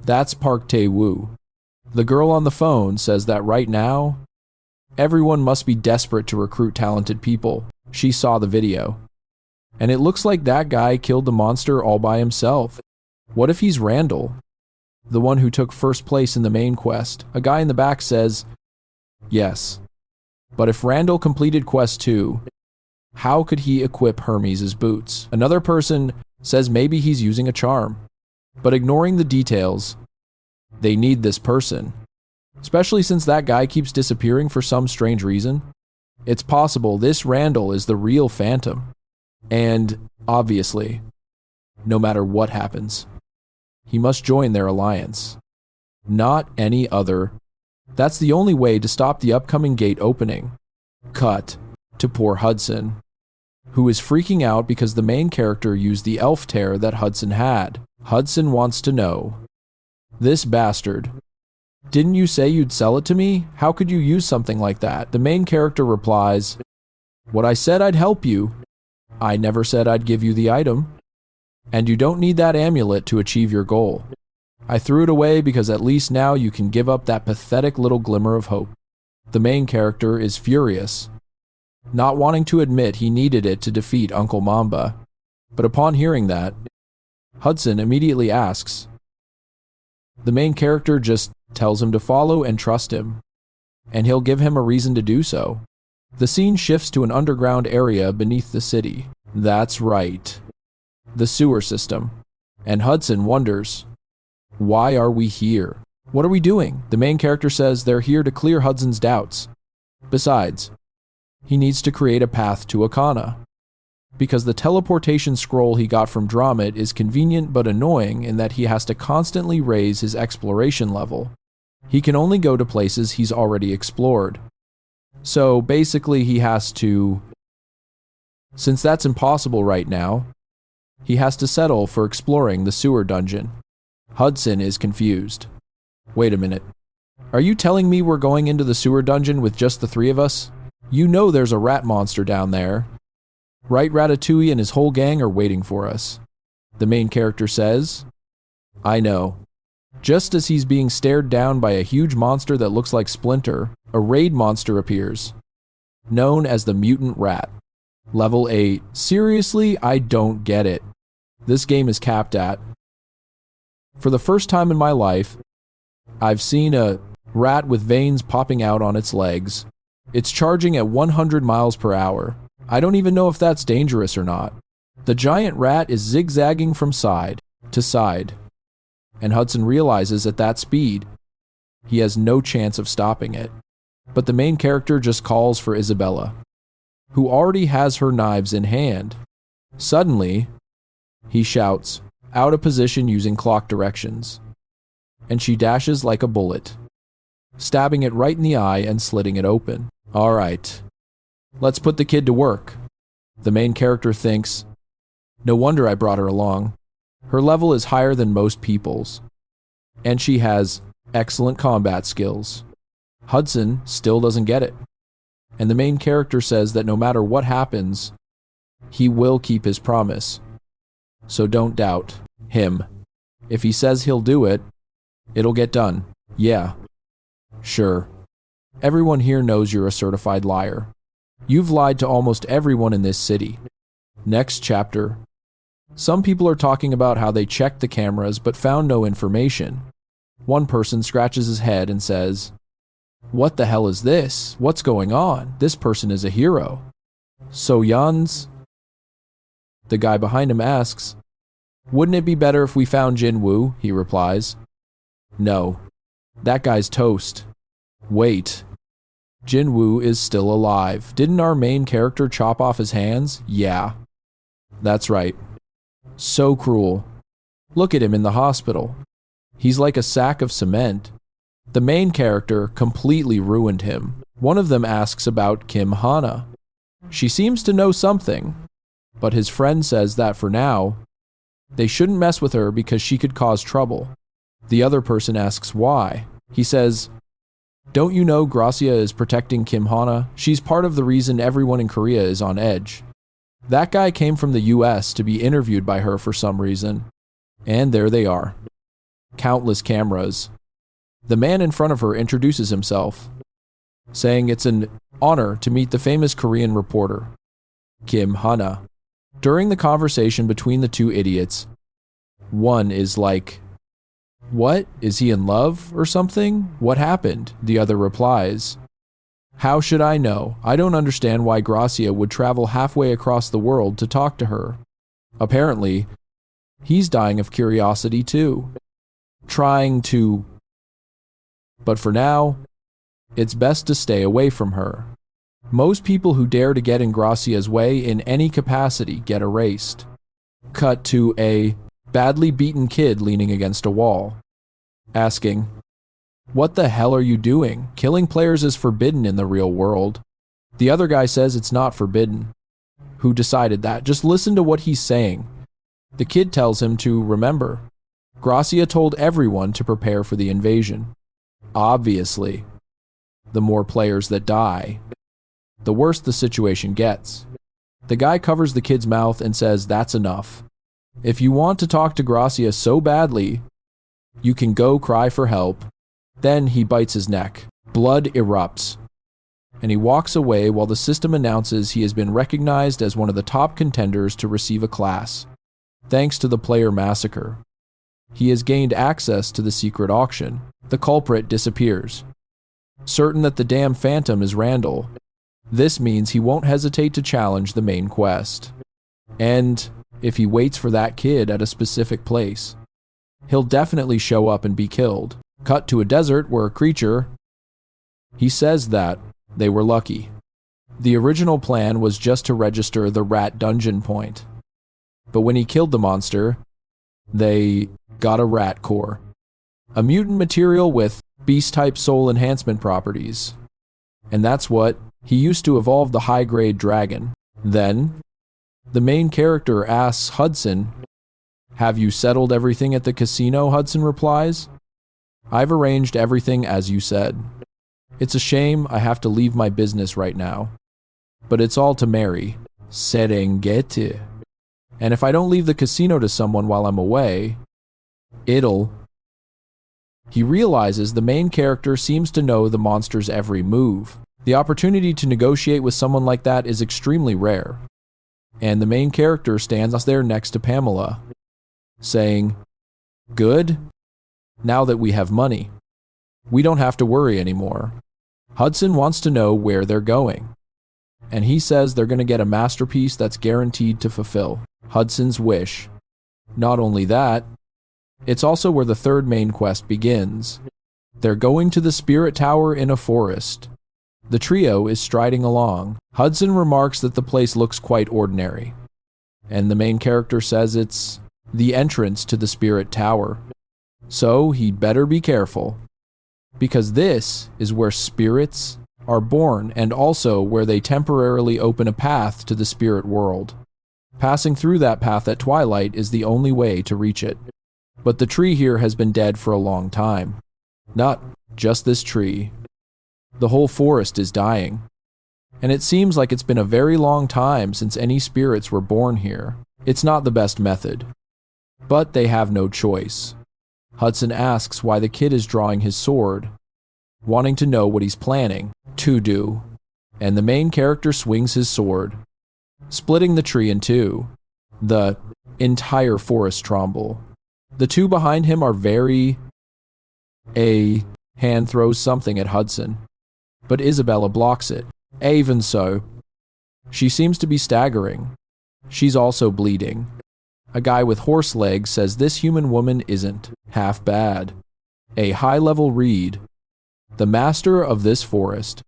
Speaker 1: That's Park Tae-woo. The girl on the phone says that right now, everyone must be desperate to recruit talented people. She saw the video. And it looks like that guy killed the monster all by himself. What if he's Randall, the one who took first place in the main quest? A guy in the back says, yes. But if Randall completed quest 2, how could he equip Hermes' boots? Another person says maybe he's using a charm. But ignoring the details, they need this person. Especially since that guy keeps disappearing for some strange reason. It's possible this Randall is the real Phantom. And, obviously, no matter what happens, he must join their alliance. Not any other. That's the only way to stop the upcoming gate opening. Cut to poor Hudson, who is freaking out because the main character used the elf tear that Hudson had. Hudson wants to know, this bastard, didn't you say you'd sell it to me? How could you use something like that? The main character replies, what I said I'd help you. I never said I'd give you the item. And you don't need that amulet to achieve your goal. I threw it away because at least now you can give up that pathetic little glimmer of hope. The main character is furious, not wanting to admit he needed it to defeat Uncle Mamba. But upon hearing that, Hudson immediately asks. The main character just tells him to follow and trust him, and he'll give him a reason to do so. The scene shifts to an underground area beneath the city. That's right, the sewer system. And Hudson wonders, why are we here? What are we doing? The main character says they're here to clear Hudson's doubts. Besides, he needs to create a path to Akana, because the teleportation scroll he got from Dramit is convenient but annoying in that he has to constantly raise his exploration level. He can only go to places he's already explored. So basically he has to Since that's impossible right now, he has to settle for exploring the sewer dungeon. Hudson is confused. Wait a minute. Are you telling me we're going into the sewer dungeon with just the three of us? You know there's a rat monster down there. Right, Ratatouille and his whole gang are waiting for us. The main character says, I know. Just as he's being stared down by a huge monster that looks like Splinter, a raid monster appears, known as the Mutant Rat. Level 8. Seriously, I don't get it. This game is capped at. For the first time in my life, I've seen a rat with veins popping out on its legs. It's charging at 100 miles per hour. I don't even know if that's dangerous or not. The giant rat is zigzagging from side to side, and Hudson realizes at that speed, he has no chance of stopping it. But the main character just calls for Isabella, who already has her knives in hand. Suddenly, he shouts, out of position using clock directions, and she dashes like a bullet, stabbing it right in the eye and slitting it open. All right, let's put the kid to work. The main character thinks, no wonder I brought her along. Her level is higher than most people's, and she has excellent combat skills. Hudson still doesn't get it, and the main character says that no matter what happens, he will keep his promise. So don't doubt him. If he says he'll do it, it'll get done. Yeah. Sure. Everyone here knows you're a certified liar. You've lied to almost everyone in this city. Next chapter. Some people are talking about how they checked the cameras but found no information. One person scratches his head and says, what the hell is this? What's going on? This person is a hero. So Jan's? The guy behind him asks, wouldn't it be better if we found Jinwoo? He replies, no. That guy's toast. Wait. Jinwoo is still alive. Didn't our main character chop off his hands? Yeah. That's right. So cruel. Look at him in the hospital. He's like a sack of cement. The main character completely ruined him. One of them asks about Kim Hana. She seems to know something, but his friend says that for now, they shouldn't mess with her because she could cause trouble. The other person asks why. He says, don't you know Gracia is protecting Kim Hana? She's part of the reason everyone in Korea is on edge. That guy came from the US to be interviewed by her for some reason. And there they are. Countless cameras. The man in front of her introduces himself, saying it's an honor to meet the famous Korean reporter, Kim Hana. During the conversation between the two idiots, one is like, what? Is he in love or something? What happened? The other replies, how should I know? I don't understand why Gracia would travel halfway across the world to talk to her. Apparently, he's dying of curiosity too. But for now, it's best to stay away from her. Most people who dare to get in Gracia's way in any capacity get erased. Cut to a badly beaten kid leaning against a wall, asking, what the hell are you doing? Killing players is forbidden in the real world. The other guy says it's not forbidden. Who decided that? Just listen to what he's saying. The kid tells him to remember. Gracia told everyone to prepare for the invasion. Obviously, the more players that die, the worse the situation gets. The guy covers the kid's mouth and says that's enough. If you want to talk to Gracia so badly, you can go cry for help. Then he bites his neck. Blood erupts, and he walks away while the system announces he has been recognized as one of the top contenders to receive a class. Thanks to the player massacre, he has gained access to the secret auction. The culprit disappears. Certain that the damn phantom is Randall, this means he won't hesitate to challenge the main quest. And if he waits for that kid at a specific place, he'll definitely show up and be killed. Cut to a desert where a creature, he says that they were lucky. The original plan was just to register the rat dungeon point. But when he killed the monster, they got a rat core, a mutant material with beast-type soul enhancement properties. And that's what he used to evolve the high-grade dragon. Then, The main character asks Hudson, "Have you settled everything at the casino?" Hudson replies, "I've arranged everything as you said. It's a shame I have to leave my business right now. But it's all to marry Serengeti. And if I don't leave the casino to someone while I'm away, it'll..." He realizes the main character seems to know the monster's every move. The opportunity to negotiate with someone like that is extremely rare. And the main character stands there next to Pamela, saying, "Good. Now that we have money, we don't have to worry anymore." Hudson wants to know where they're going, and he says they're going to get a masterpiece that's guaranteed to fulfill Hudson's wish. Not only that, it's also where the third main quest begins. They're going to the spirit tower in a forest. The trio is striding along. Hudson remarks that the place looks quite ordinary, and the main character says it's the entrance to the spirit tower. So he'd better be careful, because this is where spirits are born and also where they temporarily open a path to the spirit world. Passing through that path at twilight is the only way to reach it. But the tree here has been dead for a long time. Not just this tree. The whole forest is dying. And it seems like it's been a very long time since any spirits were born here. It's not the best method. But they have no choice. Hudson asks why the kid is drawing his sword, wanting to know what he's planning to do. And the main character swings his sword, splitting the tree in two. The entire forest tremble. The two behind him are very... A hand throws something at Hudson, but Isabella blocks it. Even so, she seems to be staggering. She's also bleeding. A guy with horse legs says this human woman isn't half bad. A high-level reed. The master of this forest.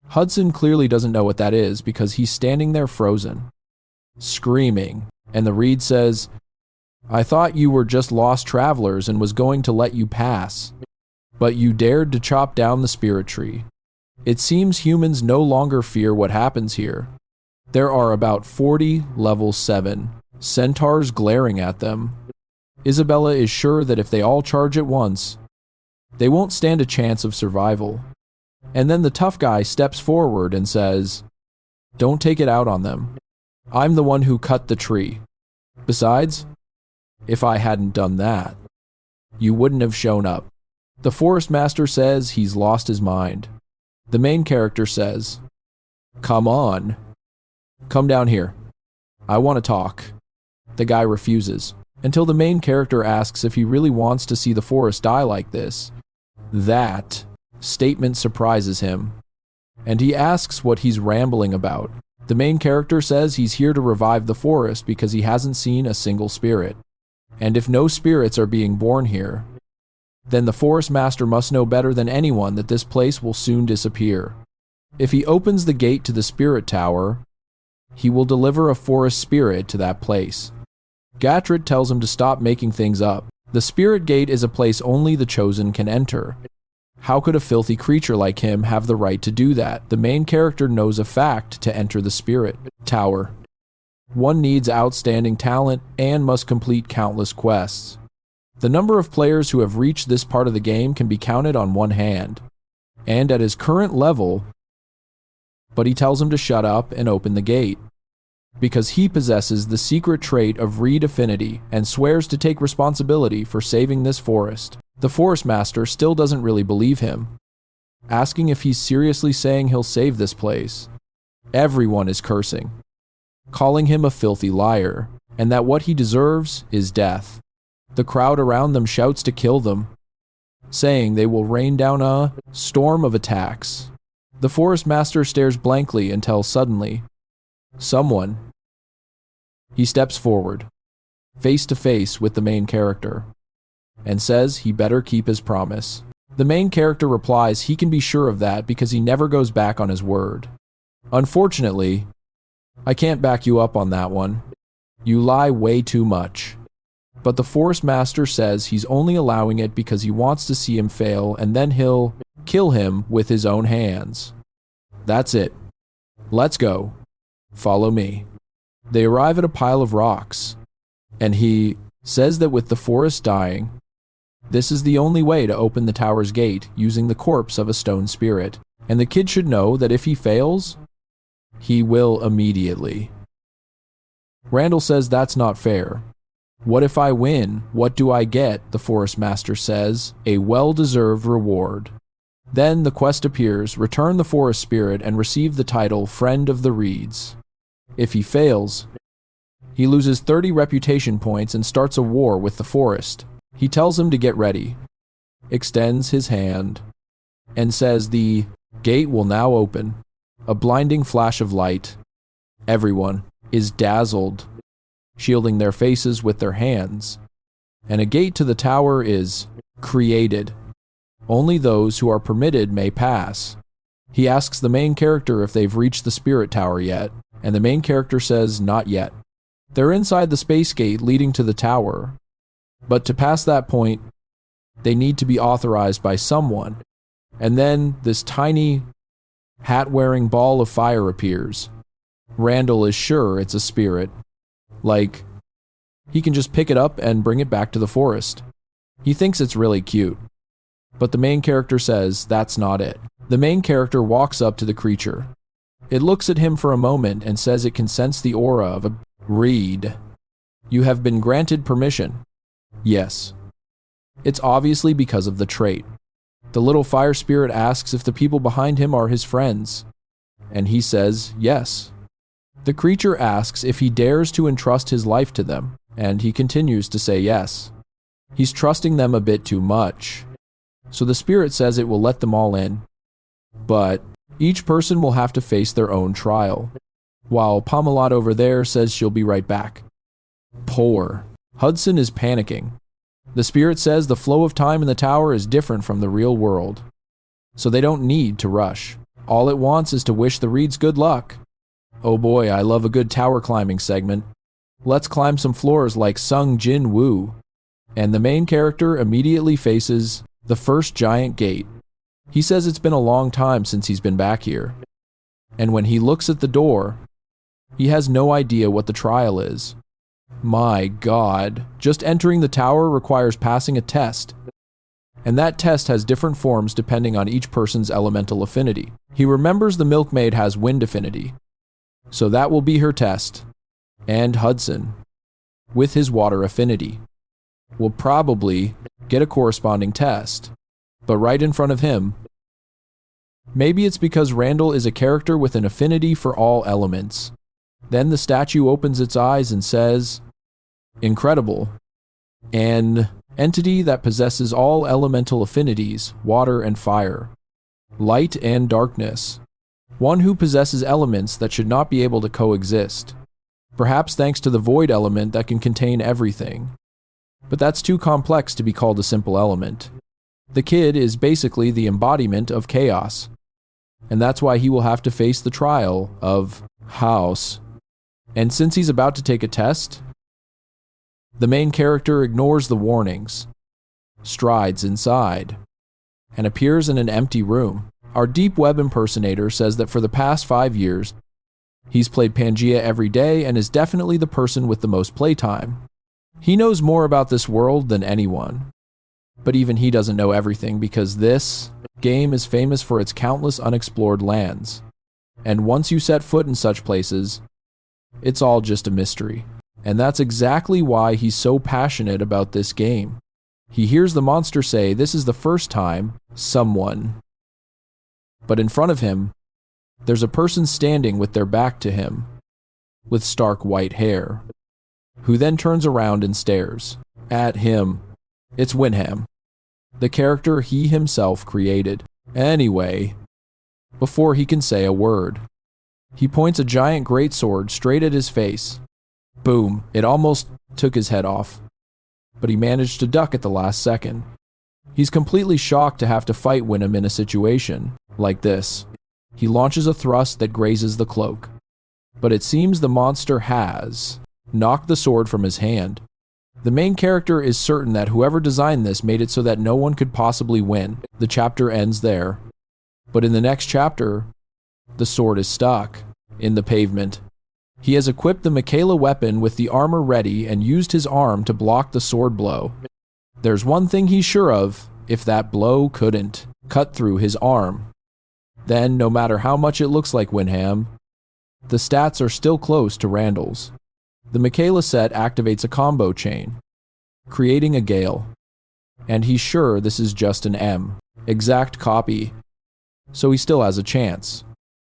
Speaker 1: Hudson clearly doesn't know what that is because he's standing there frozen, screaming, and the reed says, "I thought you were just lost travelers and was going to let you pass. But you dared to chop down the spirit tree. It seems humans no longer fear what happens here. There are about 40 level 7 centaurs glaring at them. Isabella is sure that if they all charge at once, they won't stand a chance of survival." And then the tough guy steps forward and says, "Don't take it out on them. I'm the one who cut the tree. Besides, if I hadn't done that, you wouldn't have shown up." The forest master says he's lost his mind. The main character says, "Come on. Come down here. I want to talk." The guy refuses, until the main character asks if he really wants to see the forest die like this. That statement surprises him, and he asks what he's rambling about. The main character says he's here to revive the forest because he hasn't seen a single spirit. And if no spirits are being born here, then the forest master must know better than anyone that this place will soon disappear. If he opens the gate to the spirit tower, he will deliver a forest spirit to that place. Gatred tells him to stop making things up. The spirit gate is a place only the chosen can enter. How could a filthy creature like him have the right to do that? The main character knows a fact to enter the spirit tower. One needs outstanding talent and must complete countless quests. The number of players who have reached this part of the game can be counted on one hand. And at his current level, but he tells him to shut up and open the gate, because he possesses the secret trait of reed affinity and swears to take responsibility for saving this forest. The forest master still doesn't really believe him, asking if he's seriously saying he'll save this place. Everyone is cursing, calling him a filthy liar, and that what he deserves is death. The crowd around them shouts to kill them, saying they will rain down a storm of attacks. The forest master stares blankly until suddenly, he steps forward, face to face with the main character, and says he better keep his promise. The main character replies he can be sure of that because he never goes back on his word. Unfortunately, I can't back you up on that one. You lie way too much. But the forest master says he's only allowing it because he wants to see him fail and then he'll kill him with his own hands. That's it. Let's go. Follow me. They arrive at a pile of rocks, and he says that with the forest dying, this is the only way to open the tower's gate using the corpse of a stone spirit, and the kid should know that if he fails, he will immediately. Randall says that's not fair. What if I win? What do I get? The forest master says, a well-deserved reward. Then the quest appears, return the forest spirit and receive the title Friend of the Reeds. If he fails, he loses 30 reputation points and starts a war with the forest. He tells him to get ready, extends his hand, and says the gate will now open. A blinding flash of light. Everyone is dazzled, shielding their faces with their hands, and a gate to the tower is created. Only those who are permitted may pass. He asks the main character if they've reached the spirit tower yet, and the main character says not yet. They're inside the space gate leading to the tower, but to pass that point, they need to be authorized by someone. And then this tiny hat-wearing ball of fire appears. Randall is sure it's a spirit. Like, he can just pick it up and bring it back to the forest. He thinks it's really cute. But the main character says that's not it. The main character walks up to the creature. It looks at him for a moment and says it can sense the aura of a reed. You have been granted permission. Yes. It's obviously because of the trait. The little fire spirit asks if the people behind him are his friends, and he says yes. The creature asks if he dares to entrust his life to them, and he continues to say yes. He's trusting them a bit too much. So the spirit says it will let them all in, but each person will have to face their own trial, while Pamelot over there says she'll be right back. Poor. Hudson is panicking. The spirit says the flow of time in the tower is different from the real world, so they don't need to rush. All it wants is to wish the Reeds good luck. Oh boy, I love a good tower climbing segment. Let's climb some floors like Sung Jin Woo. And the main character immediately faces the first giant gate. He says it's been a long time since he's been back here. And when he looks at the door, he has no idea what the trial is. My God, just entering the tower requires passing a test. And that test has different forms depending on each person's elemental affinity. He remembers the milkmaid has wind affinity, so that will be her test. And Hudson, with his water affinity, will probably get a corresponding test. But right in front of him, maybe it's because Randall is a character with an affinity for all elements. Then the statue opens its eyes and says, incredible. An entity that possesses all elemental affinities, water and fire, light and darkness. One who possesses elements that should not be able to coexist. Perhaps thanks to the void element that can contain everything. But that's too complex to be called a simple element. The kid is basically the embodiment of chaos. And that's why he will have to face the trial of House. And since he's about to take a test, the main character ignores the warnings, strides inside, and appears in an empty room. Our deep web impersonator says that for the past 5 years, he's played Pangia every day and is definitely the person with the most playtime. He knows more about this world than anyone. But even he doesn't know everything because this game is famous for its countless unexplored lands. And once you set foot in such places, it's all just a mystery. And that's exactly why he's so passionate about this game. He hears the monster say this is the first time someone. But in front of him, there's a person standing with their back to him, with stark white hair, who then turns around and stares at him. It's Winham, the character he himself created. Anyway, before he can say a word, he points a giant greatsword straight at his face. Boom, it almost took his head off, but he managed to duck at the last second. He's completely shocked to have to fight Winham in a situation like this. He launches a thrust that grazes the cloak, but it seems the monster has knocked the sword from his hand. The main character is certain that whoever designed this made it so that no one could possibly win. The chapter ends there. But in the next chapter, the sword is stuck in the pavement, He has equipped the Michaela weapon with the armor ready and used his arm to block the sword blow. There's one thing he's sure of: if that blow couldn't cut through his arm, then no matter how much it looks like Winham, the stats are still close to Randall's. The Michaela set activates a combo chain, creating a gale, and he's sure this is just an M exact copy, so he still has a chance.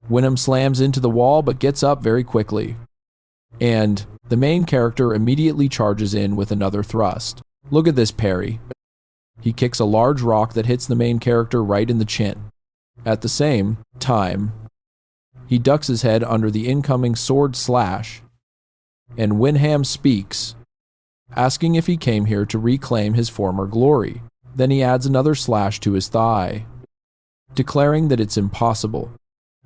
Speaker 1: Winham slams into the wall but gets up very quickly, and the main character immediately charges in with another thrust. Look at this parry. He kicks a large rock that hits the main character right in the chin. At the same time, he ducks his head under the incoming sword slash, and Winham speaks, asking if he came here to reclaim his former glory. Then he adds another slash to his thigh, declaring that it's impossible.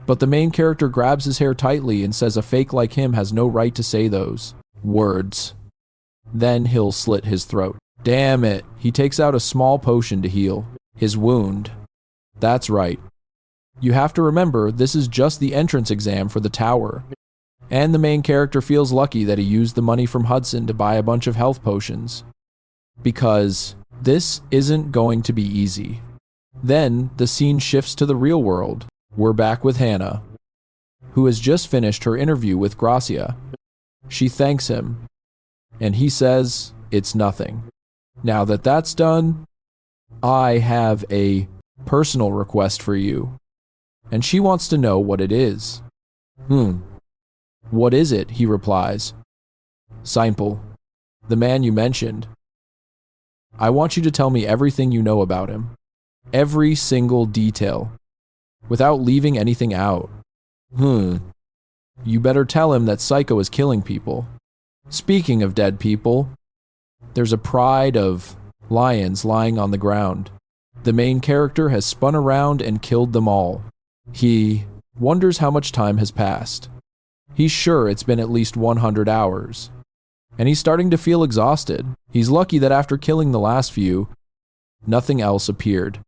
Speaker 1: But the main character grabs his hair tightly and says a fake like him has no right to say those words. Then he'll slit his throat. Damn it, he takes out a small potion to heal his wound. That's right. You have to remember, this is just the entrance exam for the tower. And the main character feels lucky that he used the money from Hudson to buy a bunch of health potions, because this isn't going to be easy. Then the scene shifts to the real world. We're back with Hannah, who has just finished her interview with Gracia. She thanks him, and he says it's nothing. Now that that's done, I have a personal request for you. And she wants to know what it is. What is it? He replies. Simple. The man you mentioned. I want you to tell me everything you know about him. Every single detail. Without leaving anything out. You better tell him that Psycho is killing people. Speaking of dead people, there's a pride of lions lying on the ground. The main character has spun around and killed them all. He wonders how much time has passed. He's sure it's been at least 100 hours. And he's starting to feel exhausted. He's lucky that after killing the last few, nothing else appeared.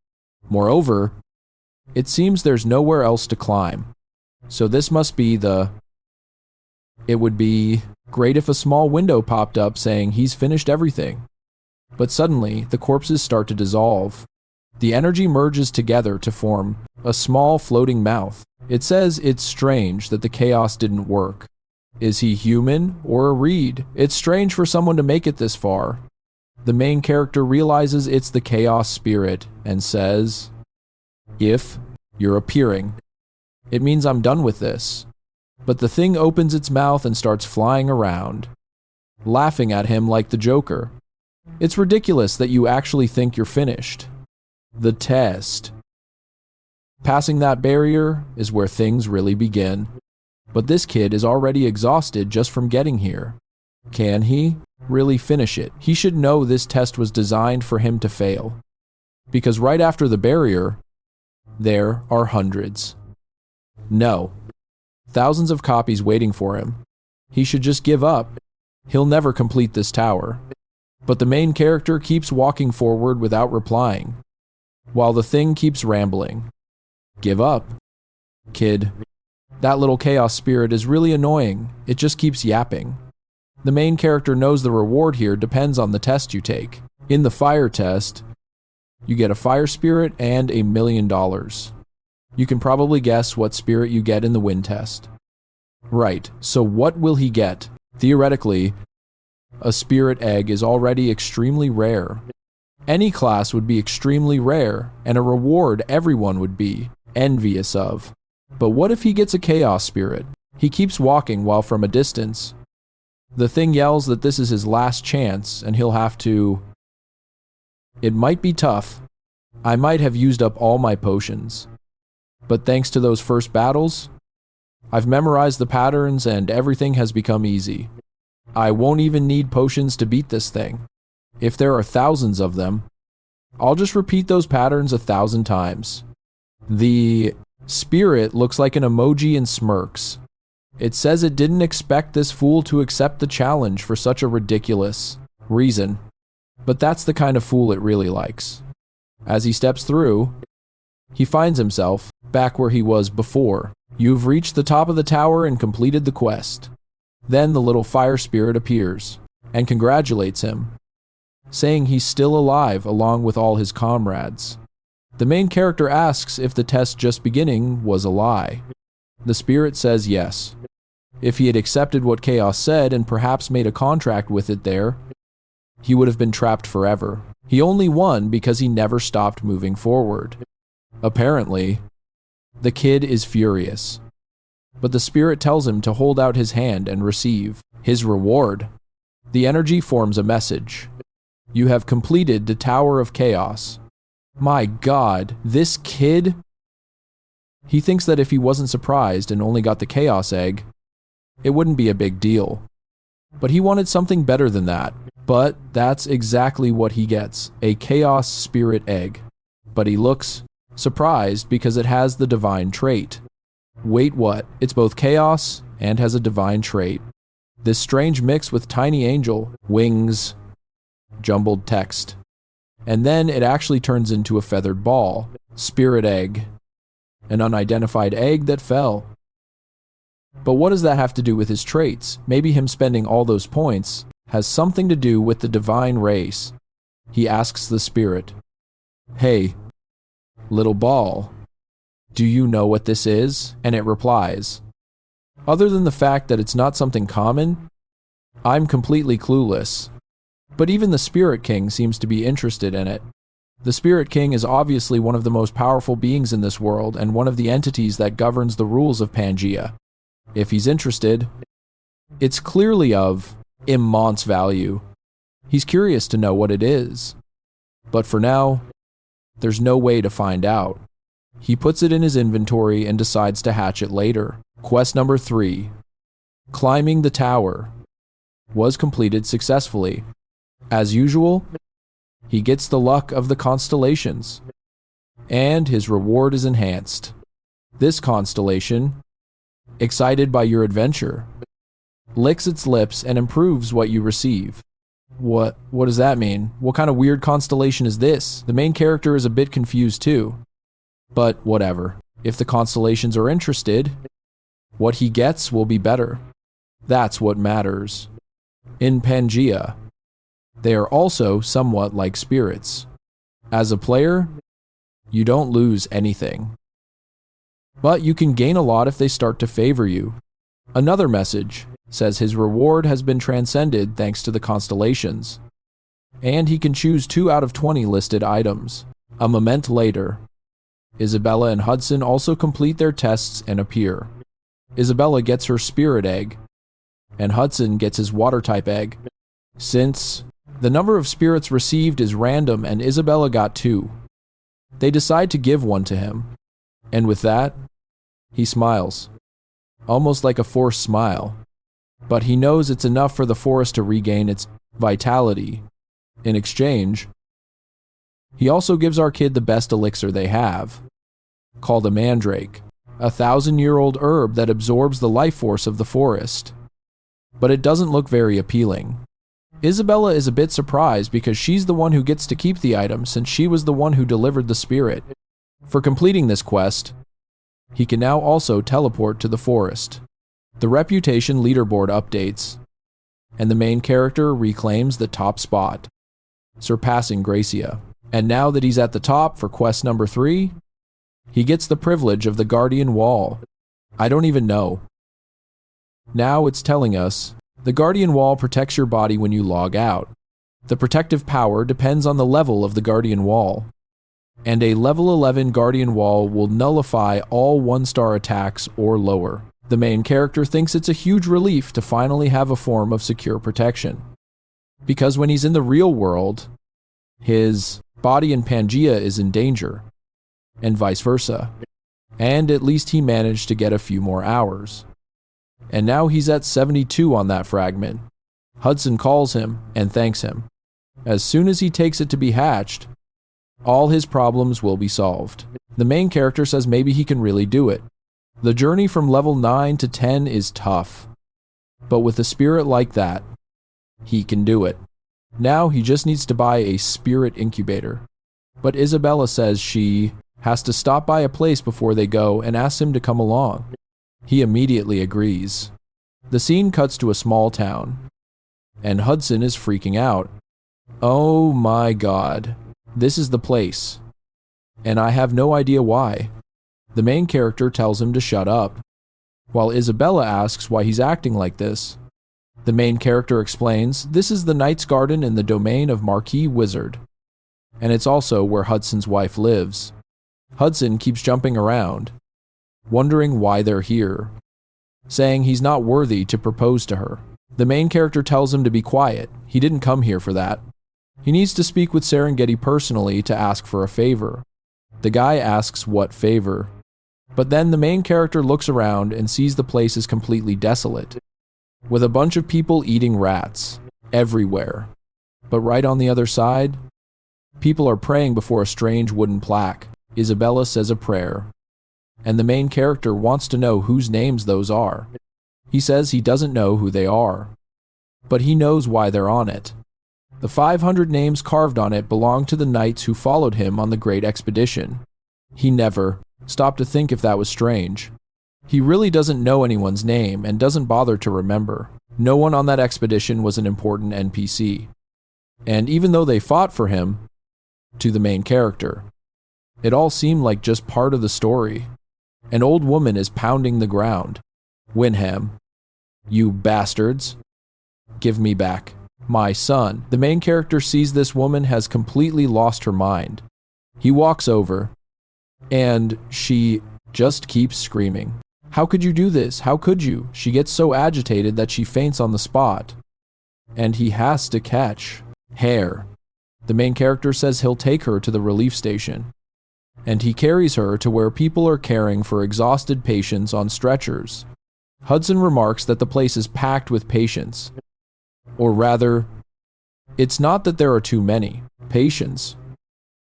Speaker 1: Moreover, it seems there's nowhere else to climb. So this must be It would be great if a small window popped up saying he's finished everything. But suddenly, the corpses start to dissolve. The energy merges together to form a small floating mouth. It says it's strange that the chaos didn't work. Is he human or a reed? It's strange for someone to make it this far. The main character realizes it's the chaos spirit and says, if you're appearing, it means I'm done with this. But the thing opens its mouth and starts flying around, laughing at him like the Joker. It's ridiculous that you actually think you're finished. The test. Passing that barrier is where things really begin. But this kid is already exhausted just from getting here. Can he really finish it? He should know this test was designed for him to fail. Because right after the barrier, there are hundreds. No. Thousands of copies waiting for him. He should just give up. He'll never complete this tower. But the main character keeps walking forward without replying, while the thing keeps rambling. Give up. Kid. That little chaos spirit is really annoying. It just keeps yapping. The main character knows the reward here depends on the test you take. In the fire test, you get a fire spirit and $1 million. You can probably guess what spirit you get in the wind test. Right, so what will he get? Theoretically, a spirit egg is already extremely rare. Any class would be extremely rare, and a reward everyone would be envious of. But what if he gets a chaos spirit? He keeps walking while from a distance. The thing yells that this is his last chance, and he'll have to... It might be tough. I might have used up all my potions. But thanks to those first battles, I've memorized the patterns and everything has become easy. I won't even need potions to beat this thing. If there are thousands of them, I'll just repeat those patterns 1,000 times. The spirit looks like an emoji and smirks. It says it didn't expect this fool to accept the challenge for such a ridiculous reason. But that's the kind of fool it really likes. As he steps through, he finds himself back where he was before. You've reached the top of the tower and completed the quest. Then the little fire spirit appears and congratulates him, saying he's still alive along with all his comrades. The main character asks if the test just beginning was a lie. The spirit says yes. If he had accepted what Chaos said and perhaps made a contract with it there, he would have been trapped forever. He only won because he never stopped moving forward. Apparently, the kid is furious, but the spirit tells him to hold out his hand and receive his reward. The energy forms a message. You have completed the Tower of Chaos. My God, this kid? He thinks that if he wasn't surprised and only got the Chaos Egg, it wouldn't be a big deal. But he wanted something better than that. But that's exactly what he gets, a Chaos Spirit Egg. But he looks surprised because it has the divine trait. Wait, what? It's both Chaos and has a divine trait. This strange mix with tiny angel, wings, jumbled text. And then it actually turns into a feathered ball, Spirit Egg, an unidentified egg that fell. But what does that have to do with his traits? Maybe him spending all those points has something to do with the divine race. He asks the spirit, "Hey, little ball, do you know what this is?" And it replies, "Other than the fact that it's not something common, I'm completely clueless." But even the Spirit King seems to be interested in it. The Spirit King is obviously one of the most powerful beings in this world and one of the entities that governs the rules of Pangia. If he's interested, it's clearly of immense value. He's curious to know what it is. But for now, there's no way to find out. He puts it in his inventory and decides to hatch it later. Quest number 3, Climbing the Tower, was completed successfully. As usual, he gets the luck of the constellations, and his reward is enhanced. This constellation, excited by your adventure, licks its lips and improves what you receive. What does that mean? What kind of weird constellation is this? The main character is a bit confused too. But whatever. If the constellations are interested, what he gets will be better. That's what matters. In Pangia, they are also somewhat like spirits. As a player, you don't lose anything. But you can gain a lot if they start to favor you. Another message says his reward has been transcended thanks to the constellations. And he can choose 2 out of 20 listed items. A moment later, Isabella and Hudson also complete their tests and appear. Isabella gets her spirit egg, and Hudson gets his water type egg. Since the number of spirits received is random and Isabella got 2, they decide to give one to him. And with that, he smiles, almost like a forced smile. But he knows it's enough for the forest to regain its vitality. In exchange, he also gives our kid the best elixir they have, called a mandrake, a 1,000-year-old herb that absorbs the life force of the forest. But it doesn't look very appealing. Isabella is a bit surprised because she's the one who gets to keep the item since she was the one who delivered the spirit. For completing this quest, he can now also teleport to the forest. The reputation leaderboard updates, and the main character reclaims the top spot, surpassing Gracia. And now that he's at the top for quest number 3, he gets the privilege of the Guardian Wall. I don't even know. Now it's telling us, the Guardian Wall protects your body when you log out. The protective power depends on the level of the Guardian Wall, and a level 11 Guardian Wall will nullify all 1-star attacks or lower. The main character thinks it's a huge relief to finally have a form of secure protection, because when he's in the real world, his body in Pangia is in danger, and vice versa. And at least he managed to get a few more hours. And now he's at 72 on that fragment. Hudson calls him and thanks him. As soon as he takes it to be hatched, all his problems will be solved. The main character says maybe he can really do it. The journey from level 9 to 10 is tough, but with a spirit like that, he can do it. Now he just needs to buy a spirit incubator. But Isabella says she has to stop by a place before they go and asks him to come along. He immediately agrees. The scene cuts to a small town, and Hudson is freaking out. Oh my god, this is the place. And I have no idea why. The main character tells him to shut up, while Isabella asks why he's acting like this. The main character explains this is the Knight's Garden in the domain of Marquis Wizard, and it's also where Hudson's wife lives. Hudson keeps jumping around, wondering why they're here, saying he's not worthy to propose to her. The main character tells him to be quiet. He didn't come here for that. He needs to speak with Serengeti personally to ask for a favor. The guy asks what favor, but then the main character looks around and sees the place is completely desolate, with a bunch of people eating rats everywhere. But right on the other side, people are praying before a strange wooden plaque. Isabella says a prayer, and the main character wants to know whose names those are. He says he doesn't know who they are, but he knows why they're on it. The 500 names carved on it belong to the knights who followed him on the great expedition. He never stopped to think if that was strange. He really doesn't know anyone's name and doesn't bother to remember. No one on that expedition was an important NPC. And even though they fought for him, to the main character, it all seemed like just part of the story. An old woman is pounding the ground. Winham, you bastards, give me back my son. The main character sees this woman has completely lost her mind. He walks over, and she just keeps screaming. How could you do this? How could you? She gets so agitated that she faints on the spot. And he has to catch Heir. The main character says he'll take her to the relief station, and he carries her to where people are caring for exhausted patients on stretchers. Hudson remarks that the place is packed with patients. Or rather, it's not that there are too many patients,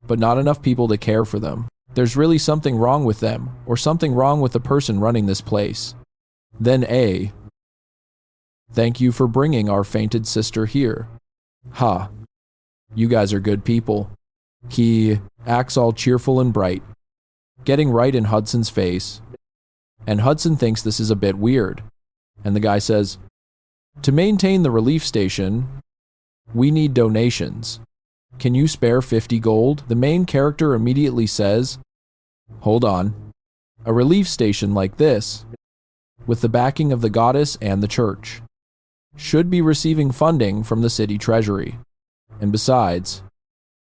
Speaker 1: but not enough people to care for them. There's really something wrong with them, or something wrong with the person running this place. Then thank you for bringing our fainted sister here. Ha, you guys are good people. He acts all cheerful and bright, getting right in Hudson's face. And Hudson thinks this is a bit weird. And the guy says, to maintain the relief station, we need donations. Can you spare 50 gold? The main character immediately says, hold on. A relief station like this, with the backing of the goddess and the church, should be receiving funding from the city treasury. And besides,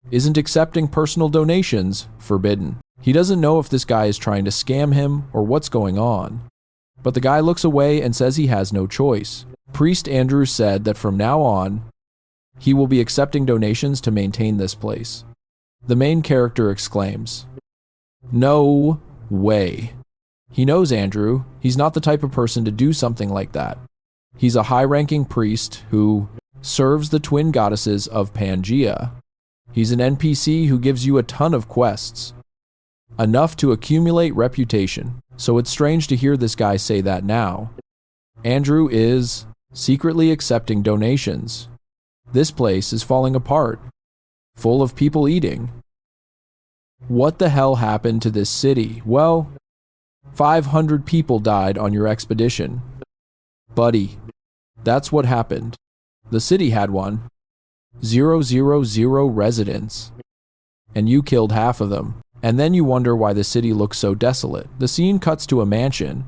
Speaker 1: isn't accepting personal donations forbidden? He doesn't know if this guy is trying to scam him or what's going on. But the guy looks away and says he has no choice. Priest Andrew said that from now on, he will be accepting donations to maintain this place. The main character exclaims, no way. He knows Andrew. He's not the type of person to do something like that. He's a high-ranking priest who serves the twin goddesses of Pangia. He's an NPC who gives you a ton of quests, enough to accumulate reputation. So it's strange to hear this guy say that now. Andrew is secretly accepting donations. This place is falling apart, full of people eating. What the hell happened to this city? Well, 500 people died on your expedition. Buddy, that's what happened. The city had 000 residents, and you killed half of them. And then you wonder why the city looks so desolate. The scene cuts to a mansion.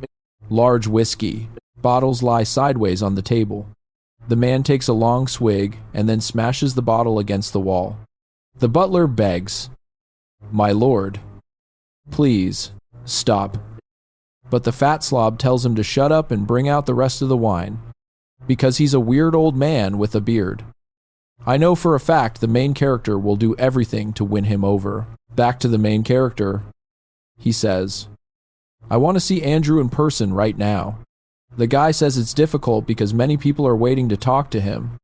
Speaker 1: Large whiskey. Bottles lie sideways on the table. The man takes a long swig and then smashes the bottle against the wall. The butler begs, my lord, please, stop. But the fat slob tells him to shut up and bring out the rest of the wine, because he's a weird old man with a beard. I know for a fact the main character will do everything to win him over. Back to the main character. He says, I want to see Andrew in person right now. The guy says it's difficult because many people are waiting to talk to him.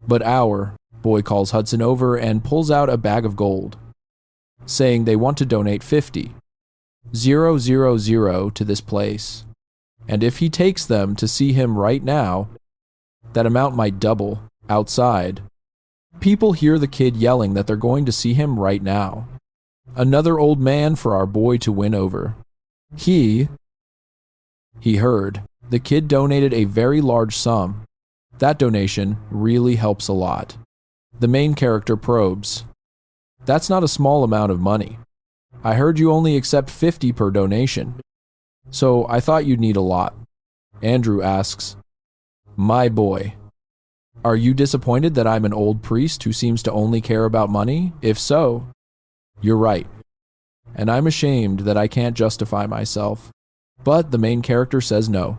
Speaker 1: But our boy calls Hudson over and pulls out a bag of gold, saying they want to donate 50,000 to this place. And if he takes them to see him right now, that amount might double. Outside, people hear the kid yelling that they're going to see him right now. Another old man for our boy to win over. He heard. The kid donated a very large sum. That donation really helps a lot. The main character probes. That's not a small amount of money. I heard you only accept 50 per donation. So I thought you'd need a lot. Andrew asks, "My boy, are you disappointed that I'm an old priest who seems to only care about money? If so, you're right. And I'm ashamed that I can't justify myself." But the main character says no.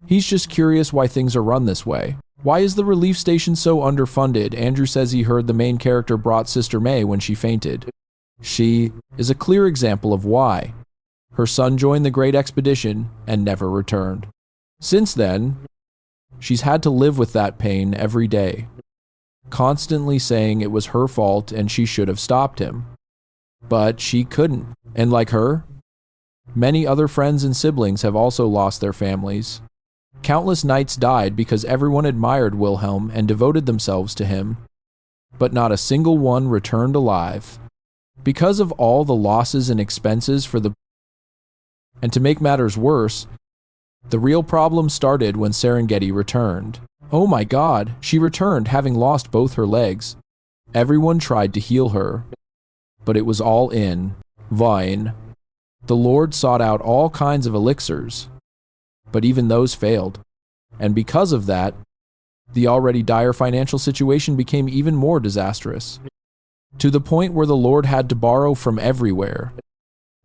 Speaker 1: He's just curious why things are run this way. Why is the relief station so underfunded? Andrew says he heard the main character brought Sister May when she fainted. She is a clear example of why. Her son joined the Great Expedition and never returned. Since then, she's had to live with that pain every day, constantly saying it was her fault and she should have stopped him. But she couldn't. And like her, many other friends and siblings have also lost their families. Countless knights died because everyone admired Wilhelm and devoted themselves to him, but not a single one returned alive. Because of all the losses and expenses and to make matters worse, the real problem started when Serengeti returned. Oh my God, she returned having lost both her legs. Everyone tried to heal her, but it was all in vain. The Lord sought out all kinds of elixirs, but even those failed. And because of that, the already dire financial situation became even more disastrous, to the point where the Lord had to borrow from everywhere.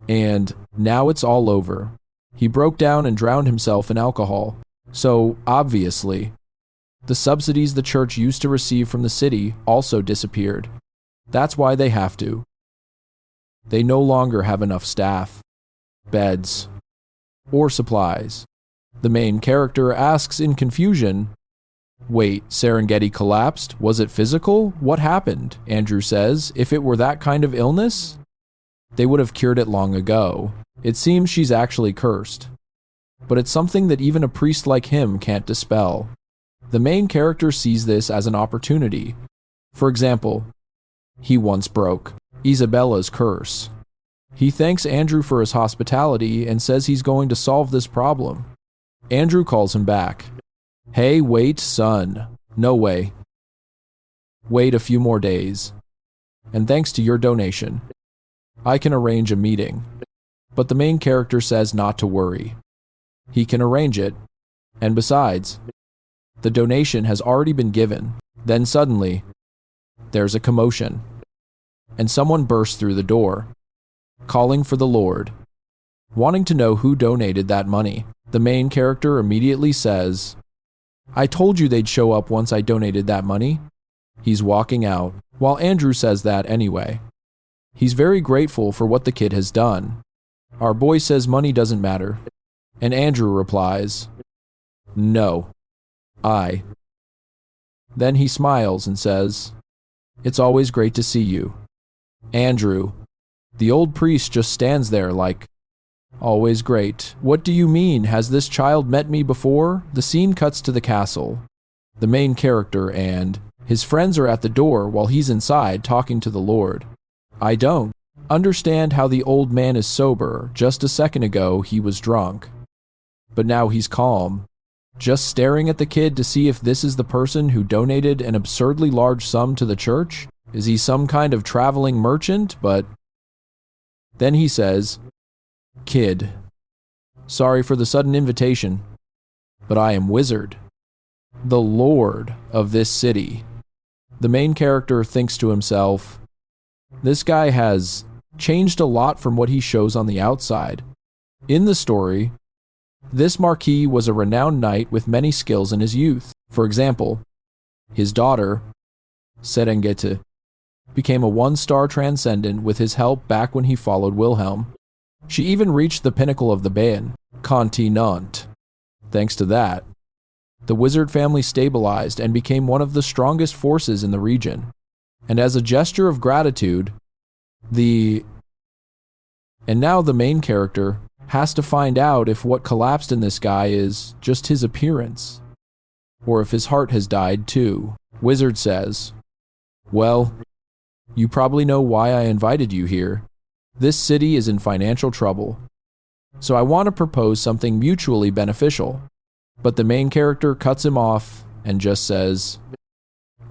Speaker 1: And now it's all over. He broke down and drowned himself in alcohol. So, obviously, the subsidies the church used to receive from the city also disappeared. That's why they have to. They no longer have enough staff, beds, or supplies. The main character asks in confusion, "Wait, Serengeti collapsed? Was it physical? What happened?" Andrew says, "If it were that kind of illness, they would have cured it long ago. It seems she's actually cursed. But it's something that even a priest like him can't dispel." The main character sees this as an opportunity. For example, he once broke Isabella's curse. He thanks Andrew for his hospitality and says he's going to solve this problem. Andrew calls him back. "Hey, wait, son. No way. Wait a few more days. And thanks to your donation, I can arrange a meeting." But the main character says not to worry. He can arrange it. And besides, the donation has already been given. Then suddenly, there's a commotion. And someone bursts through the door, calling for the Lord, wanting to know who donated that money. The main character immediately says, "I told you they'd show up once I donated that money." He's walking out, while Andrew says that anyway. He's very grateful for what the kid has done. Our boy says money doesn't matter, and Andrew replies, "No, I." Then he smiles and says, "It's always great to see you." Andrew, the old priest, just stands there like, "Always great. What do you mean? Has this child met me before?" The scene cuts to the castle. The main character and his friends are at the door while he's inside talking to the Lord. I don't understand how the old man is sober. Just a second ago he was drunk, but now he's calm, just staring at the kid to see if this is the person who donated an absurdly large sum to the church. Is he some kind of traveling merchant? But then he says, "Kid, sorry for the sudden invitation, but I am Wizard, the Lord of this city." The main character thinks to himself, this guy has changed a lot from what he shows on the outside. In the story, this Marquis was a renowned knight with many skills in his youth. For example, his daughter, Serengeti, became a one-star transcendent with his help back when he followed Wilhelm. She even reached the pinnacle of the Bayan, continent. Thanks to that, the wizard family stabilized and became one of the strongest forces in the region. And as a gesture of gratitude, and now the main character has to find out if what collapsed in this guy is just his appearance, or if his heart has died too. Wizard says, "Well, you probably know why I invited you here. This city is in financial trouble, so I want to propose something mutually beneficial. But the main character cuts him off and just says,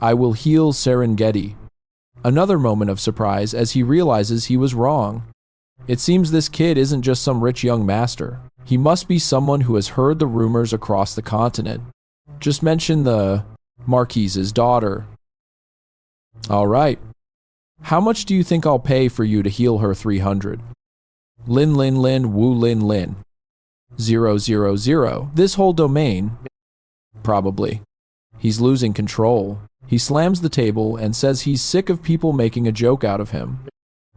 Speaker 1: "I will heal Serengeti." Another moment of surprise as he realizes he was wrong. It seems this kid isn't just some rich young master. He must be someone who has heard the rumors across the continent. Just mention the Marquise's daughter. All right. How much do you think I'll pay for you to heal her 300? Lin Lin Lin Wu Lin Lin. 000. This whole domain? Probably. He's losing control. He slams the table and says he's sick of people making a joke out of him.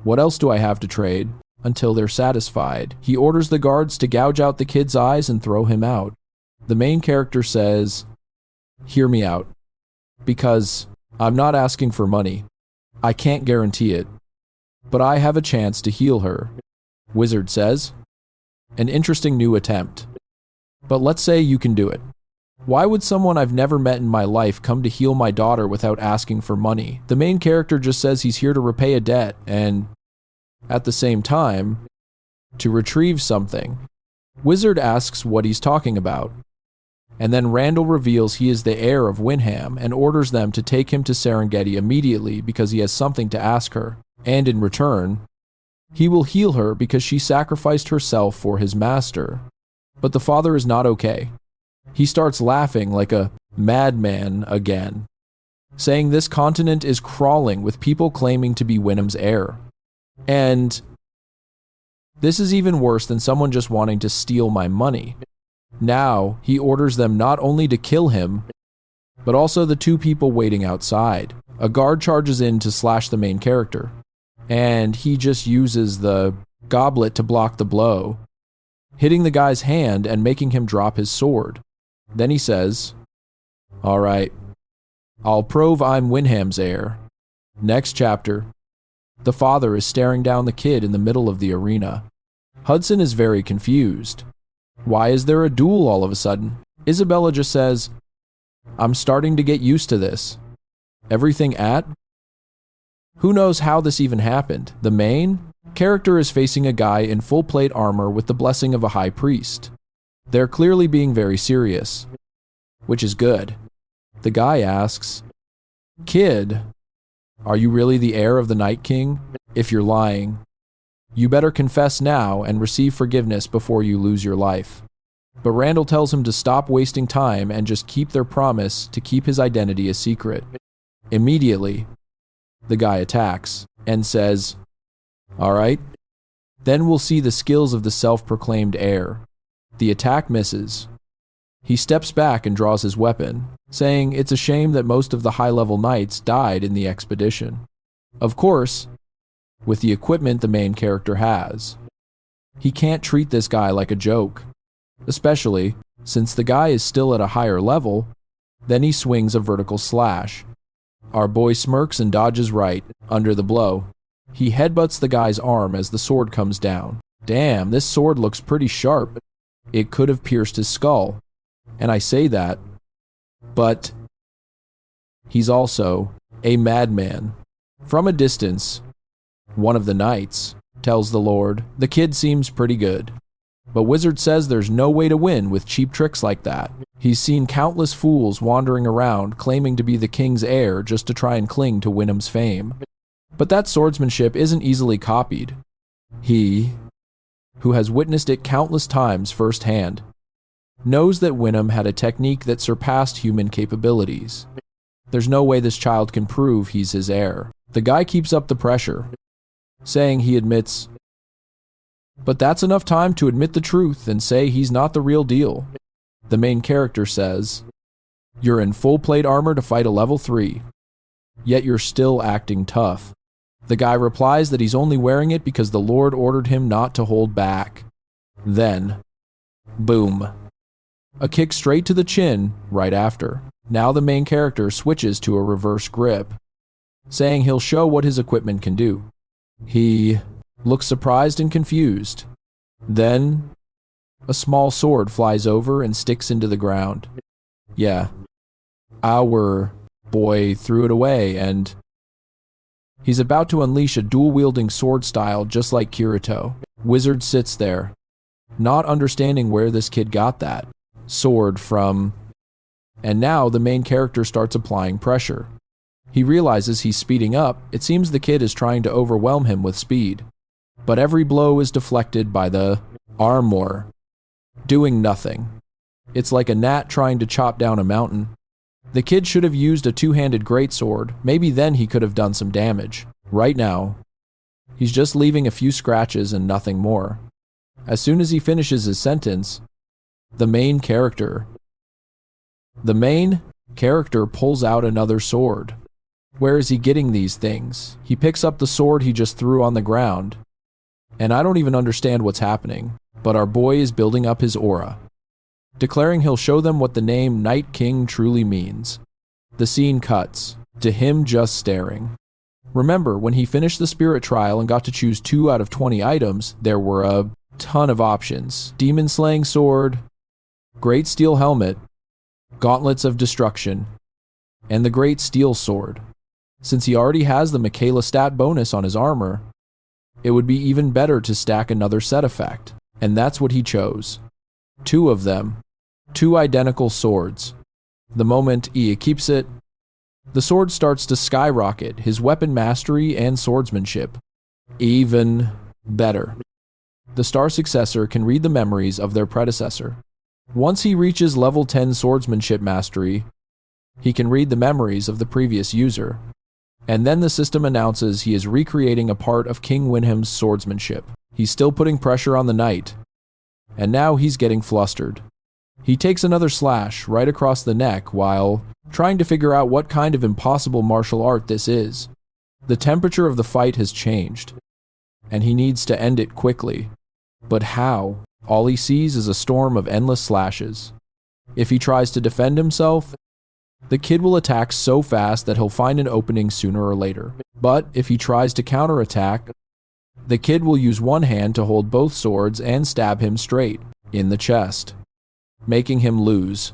Speaker 1: What else do I have to trade? Until they're satisfied. He orders the guards to gouge out the kid's eyes and throw him out. The main character says, "Hear me out. Because I'm not asking for money. I can't guarantee it. But I have a chance to heal her." Wizard says, "An interesting new attempt. But let's say you can do it. Why would someone I've never met in my life come to heal my daughter without asking for money?" The main character just says he's here to repay a debt and, at the same time, to retrieve something. Wizard asks what he's talking about. And then Randall reveals he is the heir of Winham and orders them to take him to Serengeti immediately because he has something to ask her. And in return, he will heal her because she sacrificed herself for his master. But the father is not okay. He starts laughing like a madman again, saying this continent is crawling with people claiming to be Winham's heir. And this is even worse than someone just wanting to steal my money. Now, he orders them not only to kill him, but also the two people waiting outside. A guard charges in to slash the main character, and he just uses the goblet to block the blow, hitting the guy's hand and making him drop his sword. Then he says, "All right, I'll prove I'm Winham's heir." Next chapter. The father is staring down the kid in the middle of the arena. Hudson is very confused. Why is there a duel all of a sudden? Isabella just says, "I'm starting to get used to this." Everything at? Who knows how this even happened? The main character is facing a guy in full plate armor with the blessing of a high priest. They're clearly being very serious, which is good. The guy asks, "Kid, are you really the heir of the Night King? If you're lying, you better confess now and receive forgiveness before you lose your life." But Randall tells him to stop wasting time and just keep their promise to keep his identity a secret. Immediately, the guy attacks and says, "All right, then we'll see the skills of the self-proclaimed heir." The attack misses. He steps back and draws his weapon, saying it's a shame that most of the high-level knights died in the expedition. Of course, with the equipment the main character has, he can't treat this guy like a joke, especially since the guy is still at a higher level. Then he swings a vertical slash. Our boy smirks and dodges right under the blow. He headbutts the guy's arm as the sword comes down. Damn, this sword looks pretty sharp. It could have pierced his skull. And I say that, but he's also a madman. From a distance, one of the knights tells the Lord, "The kid seems pretty good." But Wizard says there's no way to win with cheap tricks like that. He's seen countless fools wandering around claiming to be the king's heir just to try and cling to Winham's fame. But that swordsmanship isn't easily copied. He, who has witnessed it countless times firsthand, knows that Winham had a technique that surpassed human capabilities. There's no way this child can prove he's his heir. The guy keeps up the pressure, saying he admits, but that's enough time to admit the truth and say he's not the real deal. The main character says, "You're in full plate armor to fight a level 3, yet you're still acting tough." The guy replies that he's only wearing it because the Lord ordered him not to hold back. Then, boom. A kick straight to the chin right after. Now the main character switches to a reverse grip, saying he'll show what his equipment can do. He looks surprised and confused. Then, a small sword flies over and sticks into the ground. Yeah, our boy threw it away and he's about to unleash a dual-wielding sword style just like Kirito. Wizard sits there, not understanding where this kid got that. sword from... And now the main character starts applying pressure. He realizes he's speeding up. It seems the kid is trying to overwhelm him with speed. But every blow is deflected by the armor, doing nothing. It's like a gnat trying to chop down a mountain. The kid should have used a two-handed greatsword. Maybe then he could have done some damage. Right now, he's just leaving a few scratches and nothing more. As soon as he finishes his sentence, the main character pulls out another sword. Where is he getting these things? He picks up the sword he just threw on the ground. And I don't even understand what's happening, but our boy is building up his aura, declaring he'll show them what the name Night King truly means. The scene cuts to him just staring. Remember, when he finished the spirit trial and got to choose 2 out of 20 items, there were a ton of options. Demon Slaying Sword, Great Steel Helmet, Gauntlets of Destruction, and the Great Steel Sword. Since he already has the Michaela stat bonus on his armor, it would be even better to stack another set effect, and that's what he chose. 2 of them, 2 identical swords. The moment he keeps it, the sword starts to skyrocket, his weapon mastery and swordsmanship. Even better. The star successor can read the memories of their predecessor. Once he reaches level 10 swordsmanship mastery, he can read the memories of the previous user. And then the system announces he is recreating a part of King Winham's swordsmanship. He's still putting pressure on the knight, and now he's getting flustered. He takes another slash right across the neck while trying to figure out what kind of impossible martial art this is. The temperature of the fight has changed, and he needs to end it quickly. But how? All he sees is a storm of endless slashes. If he tries to defend himself, the kid will attack so fast that he'll find an opening sooner or later. But if he tries to counterattack, the kid will use one hand to hold both swords and stab him straight in the chest, making him lose.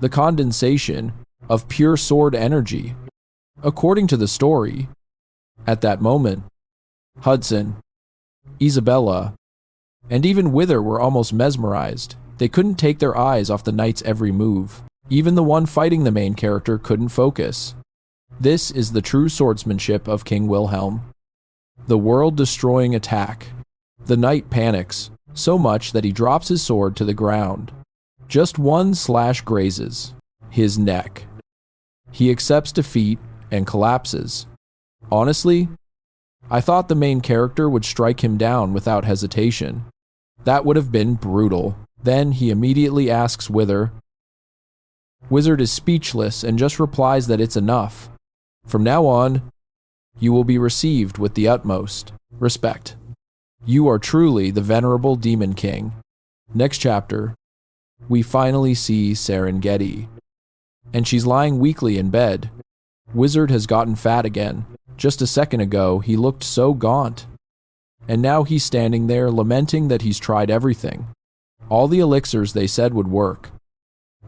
Speaker 1: The condensation of pure sword energy. According to the story, at that moment, Hudson, Isabella, and even Wither were almost mesmerized. They couldn't take their eyes off the knight's every move. Even the one fighting the main character couldn't focus. This is the true swordsmanship of King Wilhelm. The world-destroying attack. The knight panics, so much that he drops his sword to the ground. Just one slash grazes his neck. He accepts defeat and collapses. Honestly, I thought the main character would strike him down without hesitation. That would have been brutal. Then he immediately asks Wither. Wizard is speechless and just replies that it's enough. From now on, you will be received with the utmost respect. You are truly the venerable Demon King. Next chapter, we finally see Serengeti. And she's lying weakly in bed. Wizard has gotten fat again. Just a second ago, he looked so gaunt. And now he's standing there lamenting that he's tried everything. All the elixirs they said would work.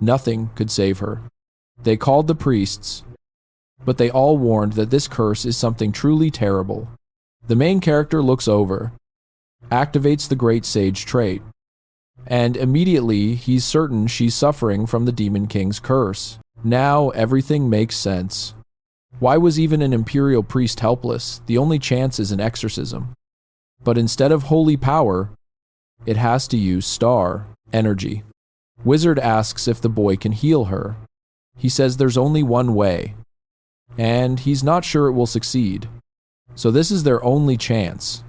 Speaker 1: Nothing could save her. They called the priests, but they all warned that this curse is something truly terrible. The main character looks over, activates the Great Sage trait, and immediately he's certain she's suffering from the Demon King's curse. Now everything makes sense. Why was even an Imperial priest helpless? The only chance is an exorcism. But instead of holy power, it has to use star energy. Wizard asks if the boy can heal her. He says there's only one way, and he's not sure it will succeed. So this is their only chance.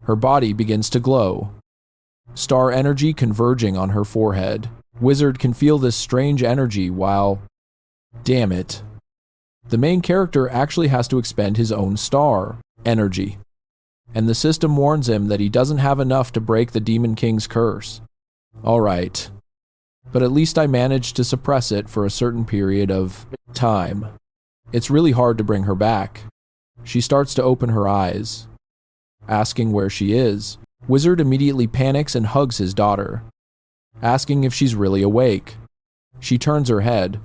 Speaker 1: Her body begins to glow, star energy converging on her forehead. Wizard can feel this strange energy while... Damn it. The main character actually has to expend his own star energy, and the system warns him that he doesn't have enough to break the Demon King's curse. Alright. But at least I managed to suppress it for a certain period of time. It's really hard to bring her back. She starts to open her eyes, asking where she is. Wizard immediately panics and hugs his daughter, asking if she's really awake. She turns her head,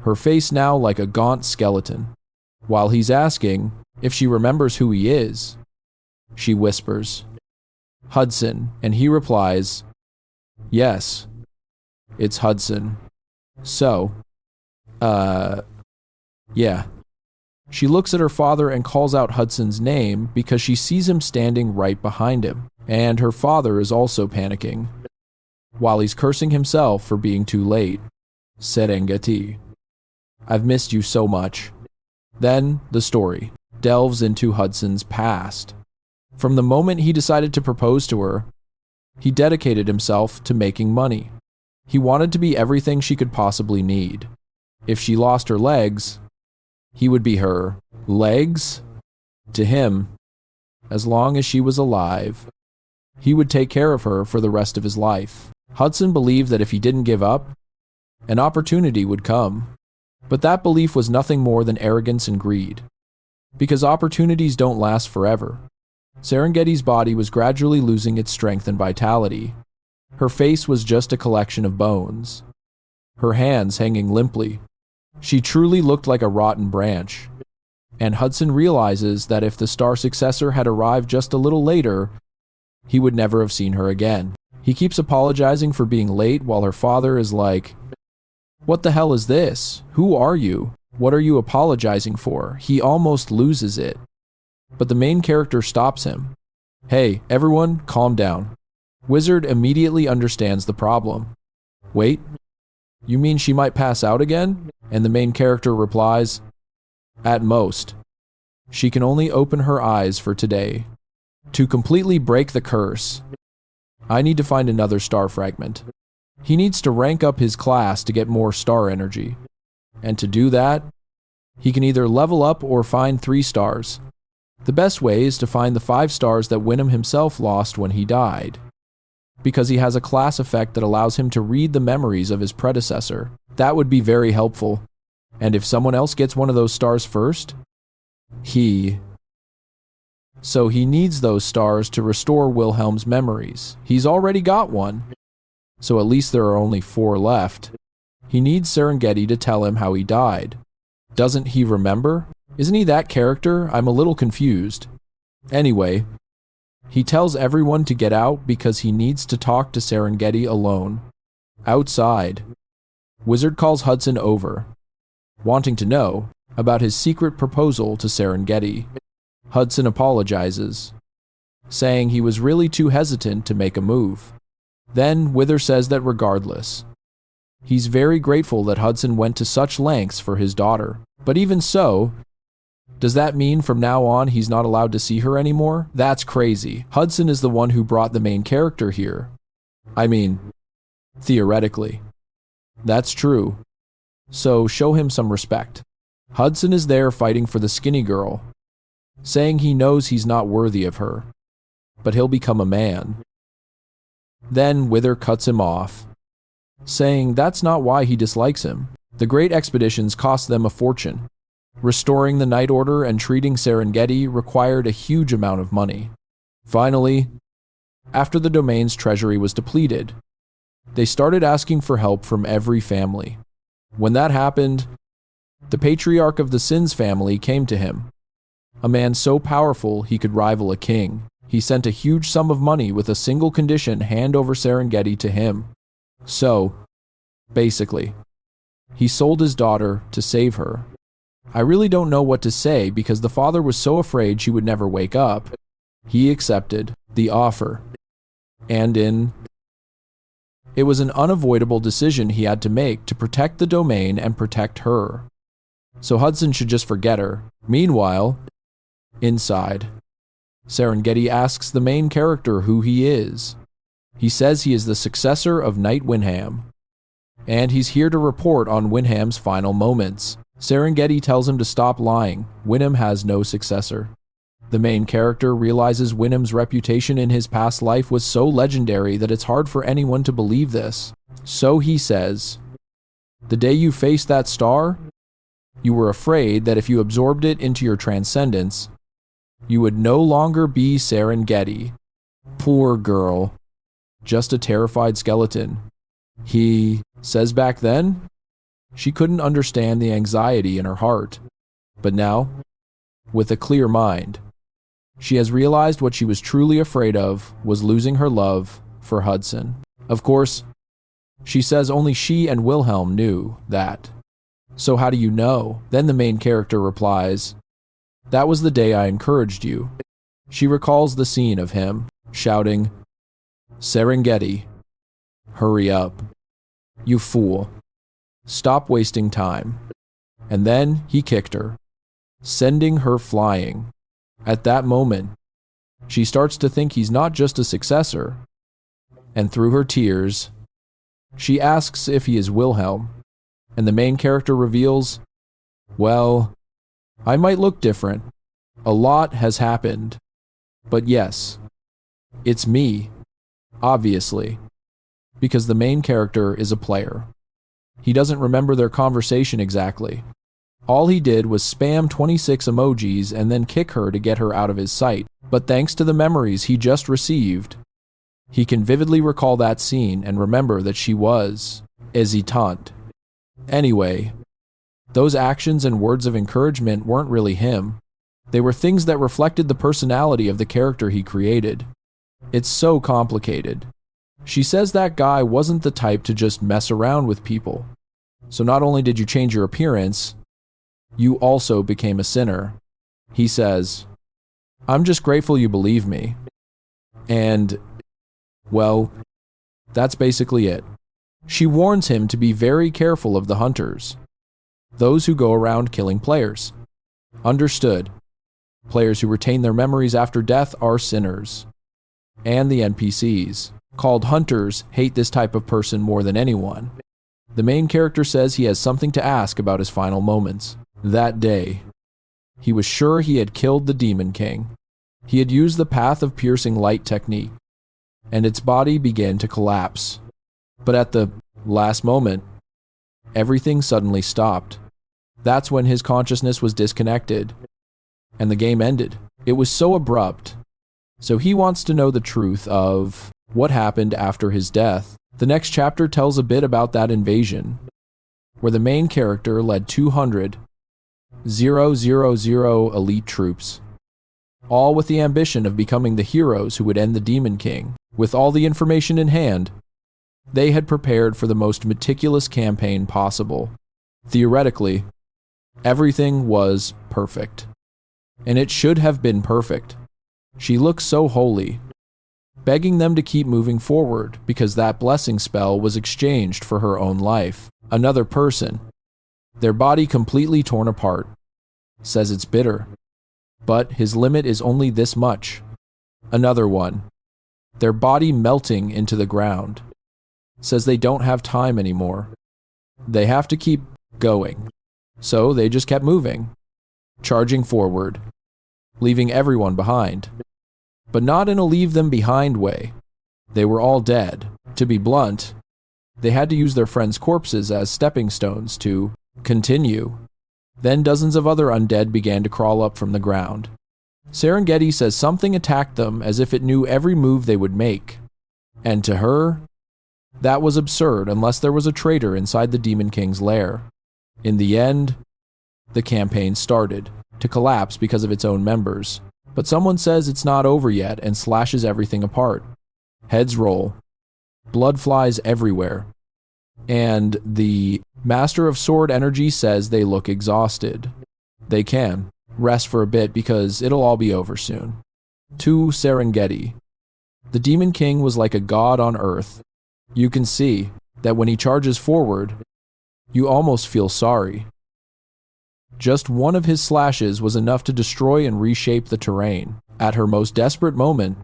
Speaker 1: her face now like a gaunt skeleton. While he's asking if she remembers who he is, she whispers, "Hudson," and he replies, "Yes." It's Hudson. So, yeah. She looks at her father and calls out Hudson's name because she sees him standing right behind him, and her father is also panicking, while he's cursing himself for being too late. Serengeti. I've missed you so much. Then, the story delves into Hudson's past. From the moment he decided to propose to her, he dedicated himself to making money. He wanted to be everything she could possibly need. If she lost her legs, he would be her legs. To him, as long as she was alive, he would take care of her for the rest of his life. Hudson believed that if he didn't give up, an opportunity would come. But that belief was nothing more than arrogance and greed, because opportunities don't last forever. Serengeti's body was gradually losing its strength and vitality. Her face was just a collection of bones, her hands hanging limply. She truly looked like a rotten branch. And Hudson realizes that if the star successor had arrived just a little later, he would never have seen her again. He keeps apologizing for being late while her father is like, "What the hell is this? Who are you? What are you apologizing for?" He almost loses it. But the main character stops him. "Hey, everyone, calm down." Wizard immediately understands the problem. "Wait, you mean she might pass out again?" And the main character replies, "At most. She can only open her eyes for today. To completely break the curse, I need to find another star fragment." He needs to rank up his class to get more star energy. And to do that, he can either level up or find 3 stars. The best way is to find the 5 stars that Winham himself lost when he died, because he has a class effect that allows him to read the memories of his predecessor. That would be very helpful. And if someone else gets one of those stars first, So he needs those stars to restore Wilhelm's memories. He's already got one, so at least there are only 4 left. He needs Serengeti to tell him how he died. Doesn't he remember? Isn't he that character? I'm a little confused. Anyway, he tells everyone to get out because he needs to talk to Serengeti alone. Outside, Wizard calls Hudson over, wanting to know about his secret proposal to Serengeti. Hudson apologizes, saying he was really too hesitant to make a move. Then Wither says that regardless, he's very grateful that Hudson went to such lengths for his daughter. But even so, does that mean from now on he's not allowed to see her anymore? That's crazy. Hudson is the one who brought the main character here. I mean, theoretically. That's true. So show him some respect. Hudson is there fighting for the skinny girl, saying he knows he's not worthy of her, but he'll become a man. Then Wither cuts him off, saying that's not why he dislikes him. The great expeditions cost them a fortune. Restoring the Night Order and treating Serengeti required a huge amount of money. Finally, after the domain's treasury was depleted, they started asking for help from every family. When that happened, the patriarch of the Sins family came to him, a man so powerful he could rival a king. He sent a huge sum of money with a single condition: hand over Serengeti to him. So, basically, he sold his daughter to save her. I really don't know what to say because the father was so afraid she would never wake up. He accepted the offer. And it was an unavoidable decision he had to make to protect the domain and protect her. So Hudson should just forget her. Meanwhile, inside, Serengeti asks the main character who he is. He says he is the successor of Knight Winham, and he's here to report on Winham's final moments. Serengeti tells him to stop lying. Winham has no successor. The main character realizes Winham's reputation in his past life was so legendary that it's hard for anyone to believe this. So he says, "The day you faced that star, you were afraid that if you absorbed it into your transcendence, you would no longer be Serengeti." Poor girl. Just a terrified skeleton. He says back then, she couldn't understand the anxiety in her heart. But now, with a clear mind, she has realized what she was truly afraid of was losing her love for Hudson. Of course, She says only she and Wilhelm knew that. So how do you know? Then the main character replies, that was the day I encouraged you. She recalls the scene of him shouting, Serengeti, hurry up. You fool. Stop wasting time. And then he kicked her, sending her flying. At that moment, she starts to think he's not just a successor. And through her tears, she asks if he is Wilhelm. And the main character reveals, well, I might look different. A lot has happened. But yes, it's me, obviously, because the main character is a player. He doesn't remember their conversation exactly. All he did was spam 26 emojis and then kick her to get her out of his sight. But thanks to the memories he just received, he can vividly recall that scene and remember that she was hesitant. Anyway, those actions and words of encouragement weren't really him. They were things that reflected the personality of the character he created. It's so complicated. She says that guy wasn't the type to just mess around with people. So not only did you change your appearance, you also became a sinner. He says, I'm just grateful you believe me. And, well, that's basically it. She warns him to be very careful of the hunters, those who go around killing players. Understood. Players who retain their memories after death are sinners. And the NPCs, called hunters, hate this type of person more than anyone. The main character says he has something to ask about his final moments. That day, he was sure he had killed the Demon King. He had used the path of piercing light technique, and its body began to collapse. But at the last moment, everything suddenly stopped. That's when his consciousness was disconnected, and the game ended. It was so abrupt. So he wants to know the truth of what happened after his death. The next chapter tells a bit about that invasion, where the main character led 200,000 elite troops, all with the ambition of becoming the heroes who would end the Demon King. With all the information in hand, they had prepared for the most meticulous campaign possible. Theoretically, everything was perfect. And it should have been perfect. She looks so holy, begging them to keep moving forward because that blessing spell was exchanged for her own life. Another person, their body completely torn apart, says it's bitter, but his limit is only this much. Another one, their body melting into the ground, says they don't have time anymore. They have to keep going. So they just kept moving, charging forward, leaving everyone behind. But not in a leave them behind way. They were all dead. To be blunt, they had to use their friends' corpses as stepping stones to continue. Then dozens of other undead began to crawl up from the ground. Serengeti says something attacked them as if it knew every move they would make. And to her, that was absurd unless there was a traitor inside the Demon King's lair. In the end, the campaign started to collapse because of its own members. But someone says it's not over yet and slashes everything apart. Heads roll. Blood flies everywhere. And the Master of Sword Energy says they look exhausted. They can rest for a bit because it'll all be over soon. To Serengeti. The Demon King was like a god on earth. You can see that when he charges forward, you almost feel sorry. Just one of his slashes was enough to destroy and reshape the terrain. At her most desperate moment,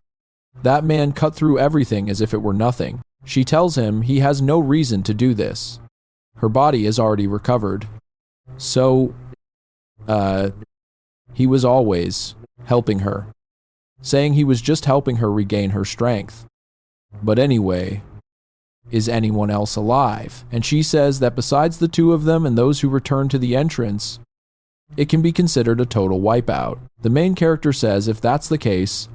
Speaker 1: that man cut through everything as if it were nothing. She tells him he has no reason to do this. Her body is already recovered. So, he was always helping her, saying he was just helping her regain her strength. But anyway, is anyone else alive? And she says that besides the two of them and those who return to the entrance, it can be considered a total wipeout. The main character says if that's the case,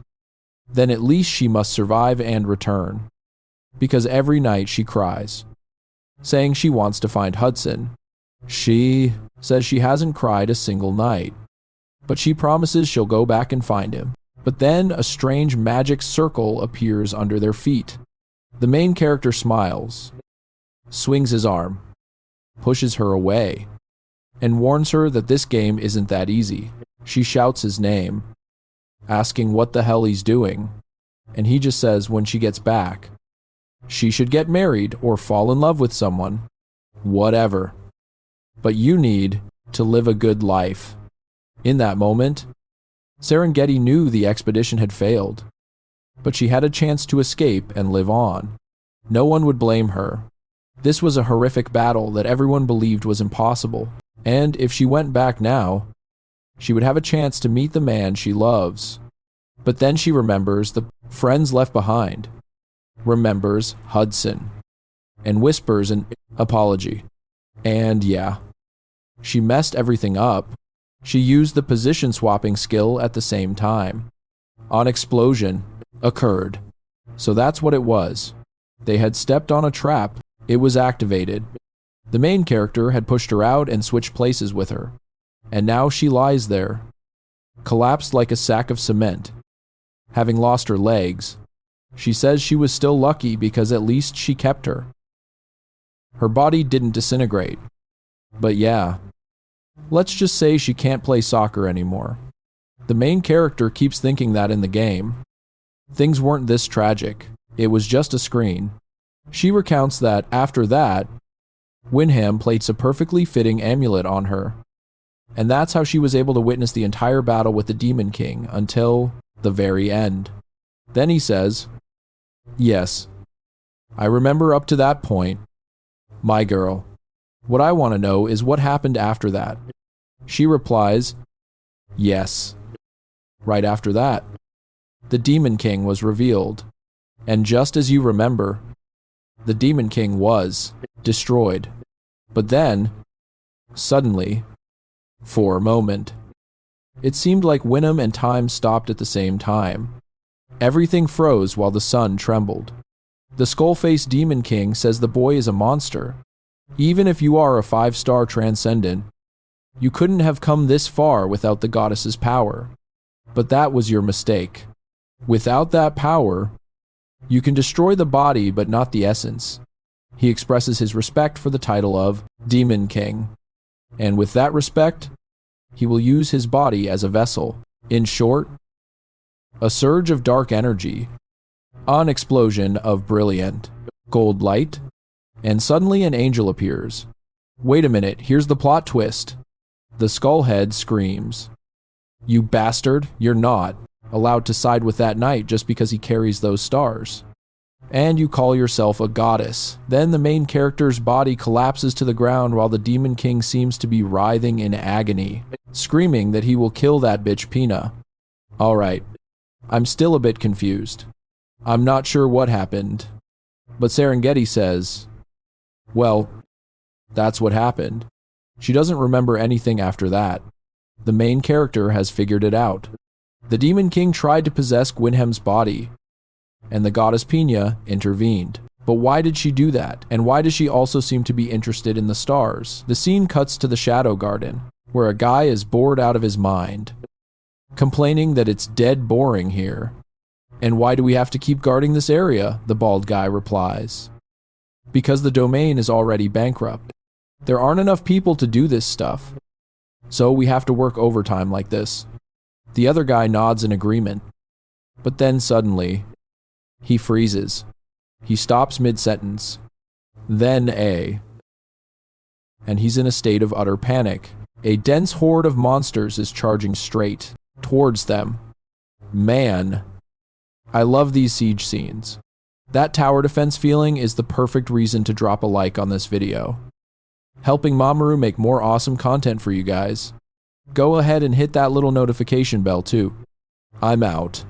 Speaker 1: then at least she must survive and return. Because every night she cries, saying she wants to find Hudson. She says she hasn't cried a single night, but she promises she'll go back and find him. But then a strange magic circle appears under their feet. The main character smiles, swings his arm, pushes her away, and warns her that this game isn't that easy. She shouts his name, asking what the hell he's doing, and he just says when she gets back, she should get married or fall in love with someone, whatever. But you need to live a good life. In that moment, Serengeti knew the expedition had failed, but she had a chance to escape and live on. No one would blame her. This was a horrific battle that everyone believed was impossible, and if she went back now, she would have a chance to meet the man she loves. But then she remembers the friends left behind, remembers Hudson, and whispers an apology. And yeah, she messed everything up. She used the position swapping skill at the same time. An explosion occurred. So that's what it was. They had stepped on a trap. It was activated. The main character had pushed her out and switched places with her. And now she lies there, collapsed like a sack of cement. Having lost her legs, she says she was still lucky because at least she kept her. Her body didn't disintegrate. But yeah, let's just say she can't play soccer anymore. The main character keeps thinking that in the game. Things weren't this tragic. It was just a screen. She recounts that after that, Winham placed a perfectly fitting amulet on her. And that's how she was able to witness the entire battle with the Demon King until the very end. Then he says, "Yes, I remember up to that point. My girl. What I want to know is what happened after that." She replies, "Yes." Right after that, the Demon King was revealed. And just as you remember, the Demon King was destroyed. But then, suddenly, for a moment, it seemed like Winham and time stopped at the same time. Everything froze while the sun trembled. The skull-faced Demon King says the boy is a monster. Even if you are a 5-star transcendent, you couldn't have come this far without the goddess's power. But that was your mistake. Without that power, you can destroy the body but not the essence. He expresses his respect for the title of Demon King. And with that respect, he will use his body as a vessel. In short, a surge of dark energy, an explosion of brilliant gold light, and suddenly an angel appears. Wait a minute, here's the plot twist. The Skullhead screams, "You bastard, you're not allowed to side with that knight just because he carries those stars. And you call yourself a goddess." Then the main character's body collapses to the ground while the Demon King seems to be writhing in agony, screaming that he will kill that bitch Pina. Alright, I'm still a bit confused. I'm not sure what happened. But Serengeti says, well, that's what happened. She doesn't remember anything after that. The main character has figured it out. The Demon King tried to possess Winham's body, and the goddess Pangia intervened. But why did she do that? And why does she also seem to be interested in the stars? The scene cuts to the Shadow Garden, where a guy is bored out of his mind, complaining that it's dead boring here. "And why do we have to keep guarding this area?" the bald guy replies. "Because the domain is already bankrupt. There aren't enough people to do this stuff. So we have to work overtime like this." The other guy nods in agreement. But then suddenly, he freezes. He stops mid-sentence. Then and he's in a state of utter panic. A dense horde of monsters is charging straight towards them. Man, I love these siege scenes. That tower defense feeling is the perfect reason to drop a like on this video, helping Mamoru make more awesome content for you guys. Go ahead and hit that little notification bell too. I'm out.